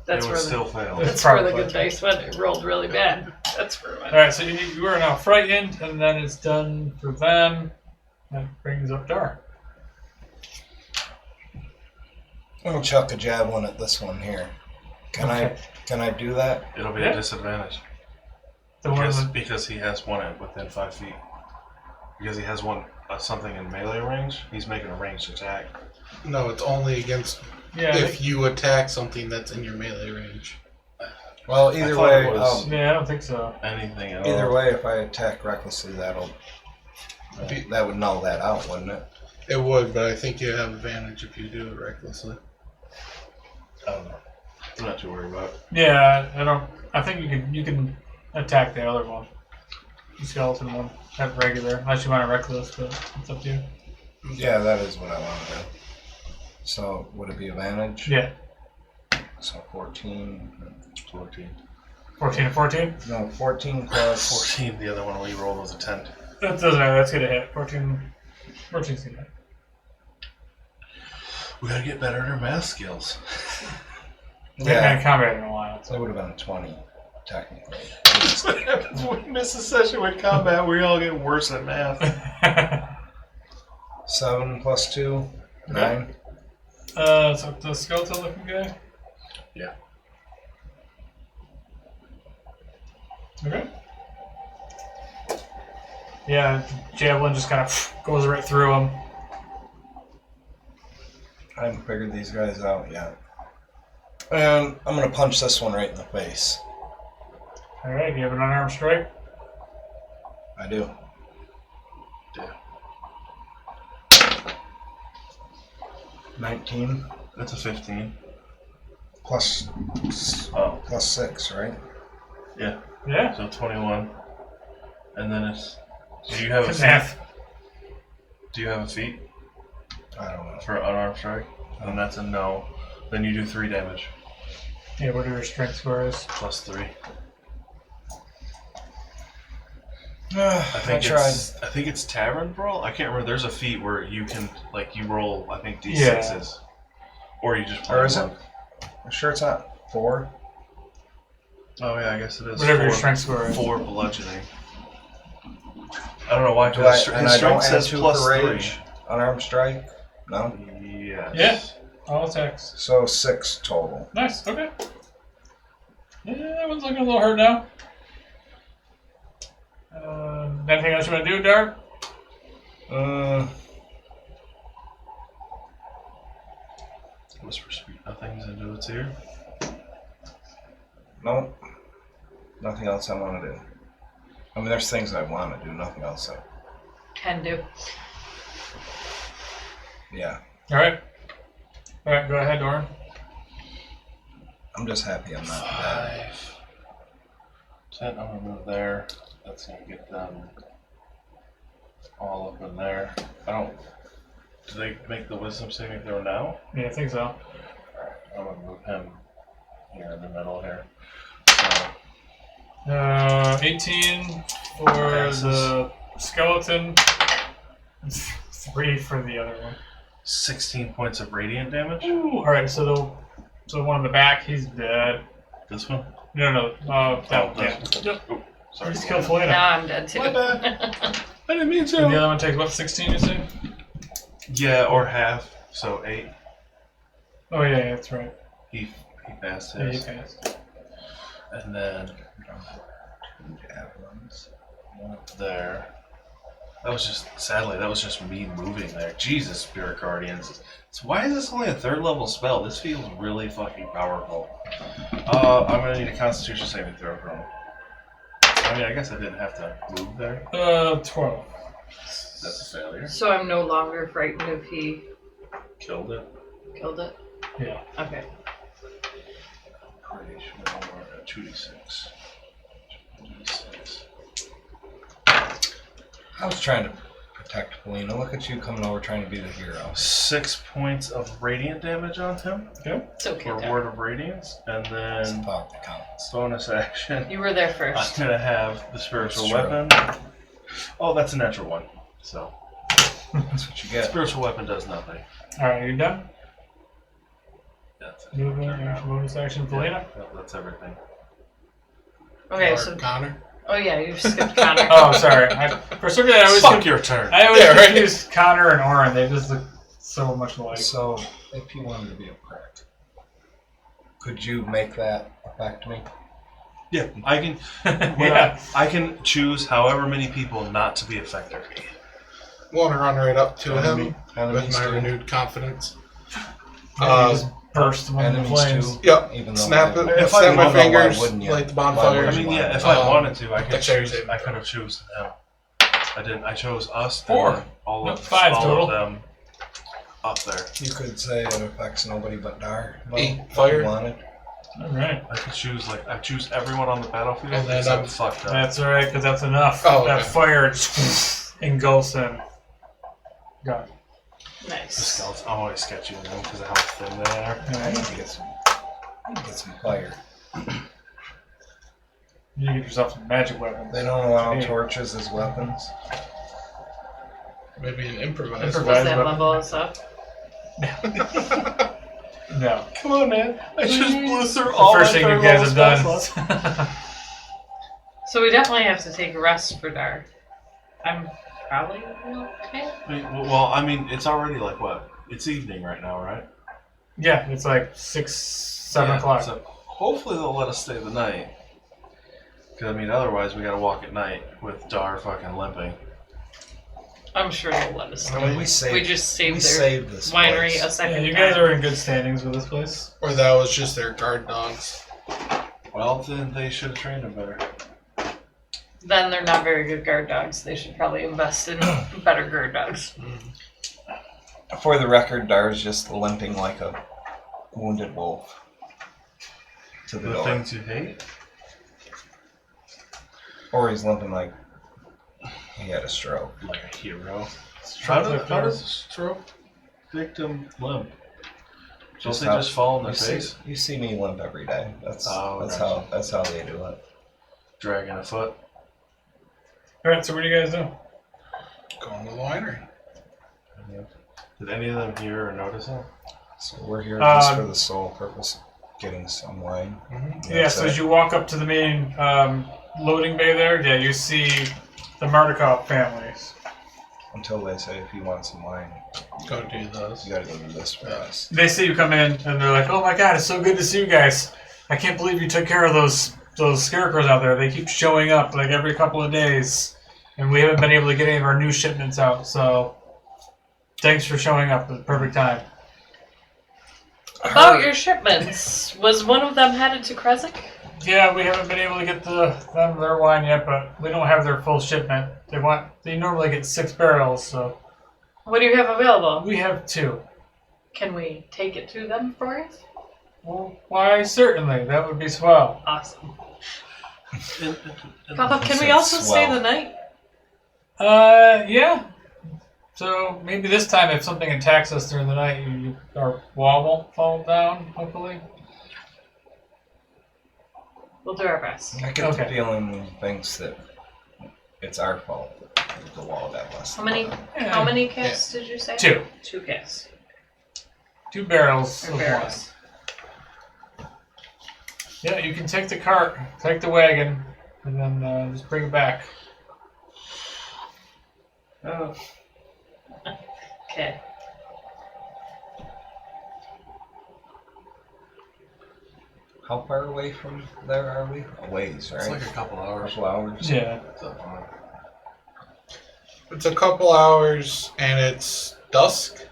Speaker 3: That's
Speaker 2: it would
Speaker 3: where
Speaker 2: still fail.
Speaker 1: It's
Speaker 3: That's where the
Speaker 1: probably
Speaker 3: good dice went. It rolled really bad. That's where it went.
Speaker 1: Alright, so you are now frightened, and then it's done for them. That brings up Dar.
Speaker 4: I'm gonna chuck a javelin at this one here. Can I do that?
Speaker 2: It'll be
Speaker 1: Yeah.
Speaker 2: a disadvantage.
Speaker 1: The one
Speaker 2: Because he has one at within 5 feet. Because he has one something in melee range, he's making a ranged attack.
Speaker 5: No, it's only against
Speaker 1: yeah,
Speaker 5: if you attack something that's in your melee range.
Speaker 4: Well,
Speaker 2: I
Speaker 4: either
Speaker 2: thought it
Speaker 4: way,
Speaker 2: was-
Speaker 1: yeah, I don't think so.
Speaker 2: Anything at
Speaker 4: either
Speaker 2: all.
Speaker 4: way, if I attack recklessly, that would null that out, wouldn't it?
Speaker 5: It would, but I think you have advantage if you do it recklessly.
Speaker 2: I don't know. I'm not too worried about it.
Speaker 1: Yeah, I don't. I think you can attack the other one, the skeleton one, at regular, unless you want to reckless, but it's up to you.
Speaker 4: Yeah, that is what I want to do. So, would it be advantage?
Speaker 1: Yeah,
Speaker 4: So 14.
Speaker 2: 14.
Speaker 1: 14 and 14.
Speaker 4: No, 14 plus.
Speaker 2: 14, the other one we rolled was a 10.
Speaker 1: That doesn't matter. That's gonna hit. 14. 14's gonna hit.
Speaker 2: We gotta get better at our math skills.
Speaker 1: We haven't been
Speaker 4: Yeah,
Speaker 1: combat in a while.
Speaker 4: so it would have been a 20, technically.
Speaker 2: That's what happens when we miss a session with combat. We all get worse at math.
Speaker 4: 7 plus 2, 9.
Speaker 1: So the skeleton looking guy?
Speaker 2: Yeah.
Speaker 1: Okay. Yeah, the javelin just kind of goes right through him.
Speaker 4: I haven't figured these guys out yet. And I'm going to punch this one right in the face.
Speaker 1: Alright, you have an unarmed strike?
Speaker 4: I do.
Speaker 2: Yeah.
Speaker 4: 19
Speaker 2: That's a 15.
Speaker 4: plus,
Speaker 2: Oh,
Speaker 4: plus 6, right?
Speaker 2: yeah.
Speaker 1: Yeah.
Speaker 2: So 21. And then it's. Do you have a
Speaker 1: Good
Speaker 2: feat?
Speaker 1: math.
Speaker 2: Do you have a feat
Speaker 4: I don't know.
Speaker 2: for unarmed strike? And that's a no. Then you do 3 damage.
Speaker 1: Yeah, what are your strength scores?
Speaker 2: Plus 3.
Speaker 4: I
Speaker 2: I
Speaker 4: tried.
Speaker 2: think it's Tavern Brawl. I can't remember. There's a feat where you can you roll I think d6s, or you just play
Speaker 4: Or is
Speaker 2: one.
Speaker 4: it? I'm sure it's not 4.
Speaker 2: Oh yeah, I guess it is.
Speaker 1: Whatever your
Speaker 2: 4,
Speaker 1: strength score is.
Speaker 2: 4 bludgeoning. I don't know why.
Speaker 4: Do I,
Speaker 2: His
Speaker 4: and I
Speaker 2: strength
Speaker 4: don't add
Speaker 2: says
Speaker 4: 2
Speaker 2: plus
Speaker 4: for rage? Unarmed strike? No?
Speaker 2: 3. Yes.
Speaker 1: Yeah. All attacks.
Speaker 4: So 6 total.
Speaker 1: Nice, okay. Yeah, that one's looking a little hurt now. Anything else you want to do, Dart?
Speaker 2: Whisper sweet nothings into its ear.
Speaker 4: No. Nothing else I want to do. I mean, there's things I want to do, nothing else I...
Speaker 3: Can do.
Speaker 4: Yeah.
Speaker 1: Alright. Alright, go ahead, Orryn.
Speaker 4: I'm just happy I'm not dead.
Speaker 2: 5. 10. I'm gonna move there. That's gonna get them all up in there. I don't. Do they make the wisdom saving throw now?
Speaker 1: Yeah, I think so.
Speaker 2: Alright, I'm gonna move him here in the middle here. So,
Speaker 1: 18 for the skeleton. 3 for the other one.
Speaker 2: 16 points of radiant damage.
Speaker 1: Ooh, alright, so the one in the back, he's dead.
Speaker 2: This one?
Speaker 1: No, that one, yeah.
Speaker 2: this
Speaker 1: Yep.
Speaker 2: Oh, sorry.
Speaker 1: He just killed Felina.
Speaker 3: Now I'm dead too.
Speaker 2: My bad. I didn't mean
Speaker 1: And the
Speaker 2: to.
Speaker 1: other one takes what, 16 you say?
Speaker 2: Yeah, or half. So 8.
Speaker 1: Oh yeah, that's right.
Speaker 2: He passed
Speaker 1: Yeah, he
Speaker 2: his.
Speaker 1: passed.
Speaker 2: And then
Speaker 4: Javelins.
Speaker 2: One there. That was just me moving there. Jesus, Spirit Guardians. So why is this only a 3rd level spell? This feels really fucking powerful. I'm gonna need a Constitution saving throw from. I mean, I guess I didn't have to move there.
Speaker 1: 12.
Speaker 2: That's a failure.
Speaker 3: So I'm no longer frightened if he
Speaker 2: Killed it.
Speaker 3: killed it?
Speaker 1: Yeah.
Speaker 3: Okay.
Speaker 2: Creation or 2d6. 2d6.
Speaker 4: I was trying to protect Polina. Look at you coming over trying to be the hero.
Speaker 2: 6 points of radiant damage on him.
Speaker 3: It's okay,
Speaker 2: For
Speaker 3: Dad.
Speaker 2: Word of Radiance. And
Speaker 4: That's
Speaker 2: then
Speaker 4: about the counts.
Speaker 2: bonus action.
Speaker 3: You were there
Speaker 2: I'm
Speaker 3: first.
Speaker 2: gonna have the spiritual
Speaker 4: That's true.
Speaker 2: weapon. Oh, that's a natural one. So
Speaker 4: That's what you get.
Speaker 2: spiritual weapon does nothing.
Speaker 1: Alright, you done?
Speaker 2: That's
Speaker 1: Movement, action, bonus action, Felina?
Speaker 2: That's everything.
Speaker 3: Okay,
Speaker 5: Or
Speaker 3: so
Speaker 5: Connor.
Speaker 3: oh yeah, you skipped Connor.
Speaker 1: Oh, sorry. For some reason, I always
Speaker 2: Fuck your turn.
Speaker 1: I always
Speaker 5: Yeah, right.
Speaker 1: confuse Connor and Orryn. They just look so much alike.
Speaker 4: So, if you wanted to be a prick, could you make that affect me?
Speaker 2: Yeah, I can.
Speaker 1: Yeah.
Speaker 2: I can choose however many people not to be affected.
Speaker 5: Want to run right up to him with
Speaker 4: Enemies
Speaker 5: my
Speaker 4: too.
Speaker 5: renewed confidence.
Speaker 1: You just burst them into
Speaker 4: Enemies
Speaker 1: flames.
Speaker 4: too.
Speaker 5: Yep.
Speaker 4: Even though
Speaker 5: Snap
Speaker 4: they-
Speaker 5: it.
Speaker 2: If I
Speaker 5: Snap my
Speaker 2: want to, why
Speaker 5: fingers.
Speaker 4: wouldn't you?
Speaker 5: Light the
Speaker 4: Why
Speaker 5: bonfire.
Speaker 4: would
Speaker 2: I
Speaker 4: you?
Speaker 2: mean, yeah, if I
Speaker 5: Um,
Speaker 2: wanted to, I could
Speaker 5: that's very
Speaker 2: choose.
Speaker 5: safe.
Speaker 2: I could have chosen them. I didn't. I chose us. and
Speaker 1: 4.
Speaker 2: then All
Speaker 1: No,
Speaker 2: of
Speaker 1: 5
Speaker 2: all
Speaker 1: total.
Speaker 2: of them up there.
Speaker 4: You could say it affects nobody but Dar. Well,
Speaker 5: 8
Speaker 4: if
Speaker 5: fire.
Speaker 4: you wanted.
Speaker 1: Alright.
Speaker 2: I could choose I choose everyone on the battlefield
Speaker 5: And then
Speaker 2: except
Speaker 5: I'm-
Speaker 2: fucked up.
Speaker 1: That's alright, because that's enough.
Speaker 5: Oh,
Speaker 1: That
Speaker 5: okay.
Speaker 1: fire just engulfs him. Gone.
Speaker 2: The
Speaker 3: Nice.
Speaker 2: skeletons. I'm always sketchy with them because of how thin they are.
Speaker 4: I need to get some. I need to get some fire.
Speaker 1: You get yourself some magic weapons.
Speaker 4: They don't allow
Speaker 1: Hey.
Speaker 4: torches as weapons.
Speaker 5: Maybe an improvised.
Speaker 3: Does
Speaker 1: Improvise
Speaker 3: that
Speaker 1: weapon.
Speaker 3: level us up?
Speaker 1: No.
Speaker 2: Come on, man! I just blew through
Speaker 1: The
Speaker 2: all
Speaker 1: first
Speaker 2: my
Speaker 1: thing you
Speaker 2: third
Speaker 1: guys
Speaker 2: level
Speaker 1: have
Speaker 2: spell
Speaker 1: done.
Speaker 2: slots.
Speaker 3: So we definitely have to take a rest for Dar. I'm probably okay.
Speaker 2: Well, I mean, it's already like what? It's evening right now, right?
Speaker 1: Yeah, it's like 6, 7
Speaker 2: Yeah,
Speaker 1: o'clock.
Speaker 2: So hopefully they'll let us stay the night. Because, I mean, otherwise we gotta walk at night with Dar fucking limping.
Speaker 3: I'm sure they'll let us.
Speaker 4: I mean, we
Speaker 3: We
Speaker 4: saved.
Speaker 3: just saved
Speaker 4: we
Speaker 3: their
Speaker 4: saved this
Speaker 3: winery
Speaker 4: place.
Speaker 3: a second
Speaker 1: Yeah, you
Speaker 3: time.
Speaker 1: guys are in good standings with this place.
Speaker 5: Or that was just their guard dogs.
Speaker 2: Well, then they should have trained him better.
Speaker 3: Then they're not very good guard dogs. They should probably invest in better guard dogs.
Speaker 4: For the record, Dar's just limping like a wounded wolf to the
Speaker 2: The
Speaker 4: door.
Speaker 2: things you hate?
Speaker 4: Or he's limping like he had a stroke.
Speaker 2: Like a hero.
Speaker 1: Stroke
Speaker 2: How does a stroke victim limp? Don't
Speaker 4: Just
Speaker 2: they
Speaker 4: how-
Speaker 2: just fall on their
Speaker 4: You
Speaker 2: face?
Speaker 4: see me limp every day. That's
Speaker 2: gotcha.
Speaker 4: that's how they do it.
Speaker 2: Dragging a foot?
Speaker 1: Alright, so what do you guys do?
Speaker 5: Going to the winery.
Speaker 2: Did any of them hear or notice him?
Speaker 4: So we're here just
Speaker 1: Um,
Speaker 4: for the sole purpose of getting some wine.
Speaker 1: Yeah,
Speaker 4: That's
Speaker 1: so
Speaker 4: it.
Speaker 1: as you walk up to the main loading bay there, yeah, you see the Mardukov families.
Speaker 4: Until they say if you want some wine,
Speaker 5: Go do those.
Speaker 4: you gotta go do this for us.
Speaker 1: They see you come in and they're like, "Oh my god, it's so good to see you guys! I can't believe you took care of those scarecrows out there. They keep showing up like every couple of days, and we haven't been able to get any of our new shipments out. So thanks for showing up at the perfect time."
Speaker 3: About your shipments, was one of them headed to Krezk?
Speaker 1: Yeah, we haven't been able to get them their wine yet, but we don't have their full shipment. They normally get 6 barrels, so
Speaker 3: What do you have available?
Speaker 1: we have 2.
Speaker 3: Can we take it to them for you?
Speaker 1: Well, why certainly, that would be swell.
Speaker 3: Awesome.
Speaker 2: And-
Speaker 3: Papa, can we
Speaker 4: said
Speaker 3: also stay
Speaker 4: swell.
Speaker 3: the night?
Speaker 1: Yeah. So maybe this time, if something attacks us during the night, our wall won't fall down. Hopefully.
Speaker 3: We'll do our best.
Speaker 4: I get the
Speaker 1: Okay.
Speaker 4: feeling he thinks that it's our fault that the wall got less.
Speaker 3: How many?
Speaker 1: Yeah.
Speaker 3: How many kits did you say?
Speaker 1: 2.
Speaker 3: 2 kits.
Speaker 1: 2 barrels
Speaker 3: Or
Speaker 1: of
Speaker 3: barrels.
Speaker 1: wine. Yeah, you can take the cart, take the wagon, and then just bring it back.
Speaker 2: Oh.
Speaker 3: Okay.
Speaker 4: How far away from there are we? A ways, right?
Speaker 2: It's like a couple hours.
Speaker 4: couple hours.
Speaker 1: Yeah.
Speaker 5: It's a couple hours and it's dusk?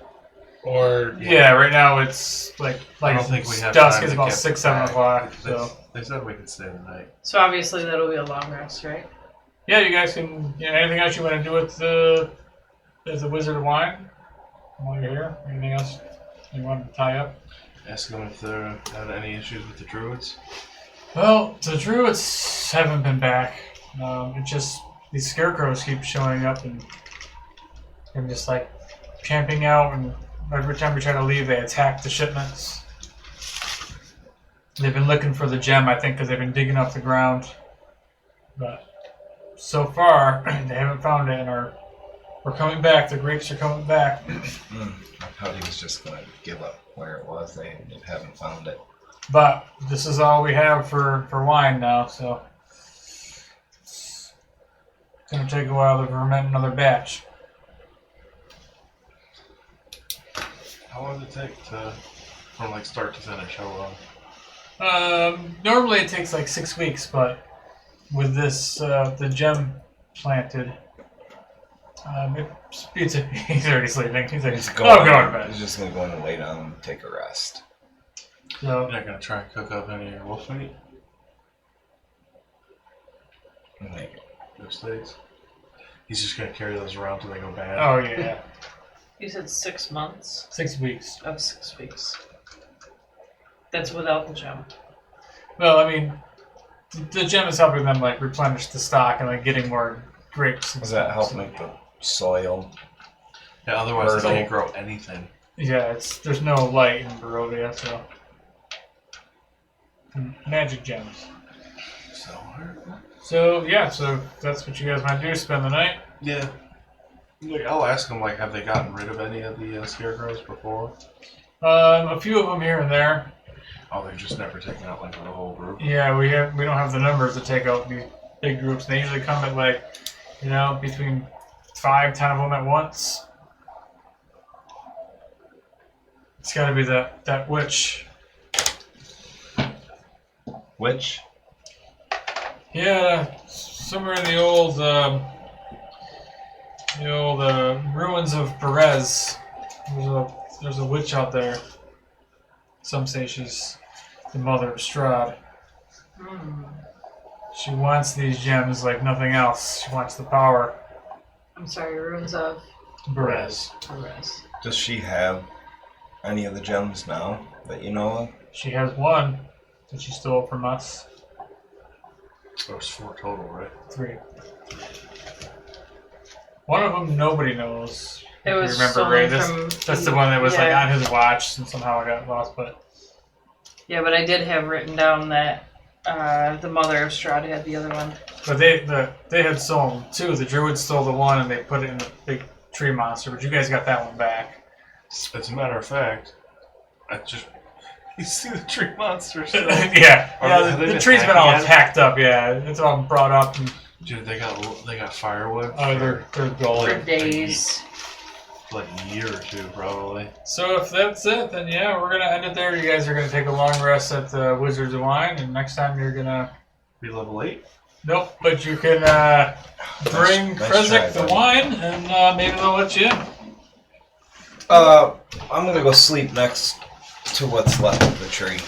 Speaker 5: Or.
Speaker 1: Yeah, right now it's like
Speaker 2: I don't think we have
Speaker 1: dusk
Speaker 2: time
Speaker 1: is
Speaker 2: to
Speaker 1: about
Speaker 2: get
Speaker 1: 6, 7
Speaker 2: back.
Speaker 1: o'clock.
Speaker 2: They,
Speaker 1: So
Speaker 2: they said we could stay the night.
Speaker 3: So obviously that'll be a long rest, right?
Speaker 1: yeah, you guys can. Anything else you want to do with the Wizard of Wine while you're here? Anything else you want to tie up?
Speaker 2: Ask them if they're had any issues with the druids.
Speaker 1: Well, the druids haven't been back. It just these scarecrows keep showing up and just like camping out, and every time we try to leave, they attack the shipments. They've been looking for the gem, I think, because they've been digging up the ground. But so far, they haven't found it, and we're coming back. The grapes are coming back.
Speaker 4: I thought he was just going to give up where it was. They haven't found it.
Speaker 1: But this is all we have for wine now, so it's going to take a while to ferment another batch.
Speaker 2: How long does it take from like start to finish? How long?
Speaker 1: Normally it takes like 6 weeks, but with this the gem planted, it speeds it. He's already sleeping. He's like, going to bed.
Speaker 4: He's just going to go in and lay down and take a rest.
Speaker 1: So
Speaker 2: You're not gonna try and cook up any of your wolf meat?
Speaker 4: Maybe.
Speaker 2: Your steaks? He's just gonna carry those around till they go bad.
Speaker 1: oh yeah,
Speaker 3: You said 6 months
Speaker 1: 6 weeks.
Speaker 3: of 6 weeks. That's without the gem.
Speaker 1: Well, I mean, the gem is helping them like replenish the stock and like getting more grapes. And
Speaker 4: Does that
Speaker 1: stuff,
Speaker 4: help make the soil?
Speaker 2: Yeah, otherwise
Speaker 4: Fertile.
Speaker 2: they can't grow anything.
Speaker 1: Yeah, there's no light in Barovia, so magic gems. So yeah, so that's what you guys want to do. Spend the night.
Speaker 2: Yeah. Like, I'll ask them, like, have they gotten rid of any of the scarecrows before?
Speaker 1: A few of them here and there.
Speaker 2: Oh, they've just never taken out, like, the whole group?
Speaker 1: Yeah, we don't have the numbers to take out these big groups. They usually come at like, between 5, 10 of them at once. It's got to be that witch.
Speaker 4: Which?
Speaker 1: Yeah, somewhere in the old ruins of Perez. There's a witch out there. Some say she's the mother of Strahd. She wants these gems like nothing else. She wants the power.
Speaker 3: I'm sorry, ruins of
Speaker 1: Perez.
Speaker 3: Perez.
Speaker 4: Does she have any of the gems now that you know of?
Speaker 1: She has one that she stole from us.
Speaker 2: There's 4 total, right?
Speaker 1: 3. One of them nobody knows.
Speaker 3: It
Speaker 1: If
Speaker 3: was
Speaker 1: you remember,
Speaker 3: stolen
Speaker 1: Ray.
Speaker 3: from.
Speaker 1: That's the one that was like
Speaker 3: yeah.
Speaker 1: on his watch and somehow it got lost. But
Speaker 3: Yeah, but I did have written down that the mother of Strahd had the other one.
Speaker 1: they had stolen 2. The druids stole the one and they put it in the big tree monster. But you guys got that one back.
Speaker 2: As a matter of fact, you see the tree monster still.
Speaker 1: yeah. The
Speaker 2: they
Speaker 1: tree's been all
Speaker 2: attacking it?
Speaker 1: hacked up. Yeah, it's all brought up. And,
Speaker 2: Dude, they got firewood
Speaker 1: they're gold.
Speaker 3: For days.
Speaker 2: for like a year or 2, probably.
Speaker 1: So if that's it, then yeah, we're gonna end it there. You guys are gonna take a long rest at the Wizards of Wine, and next time you're gonna.
Speaker 2: Be level 8.
Speaker 1: Nope, but you can bring
Speaker 4: Nice
Speaker 1: Krezk
Speaker 4: try,
Speaker 1: the
Speaker 4: buddy.
Speaker 1: wine, and maybe they'll let you in.
Speaker 4: I'm gonna go sleep next to what's left of the tree.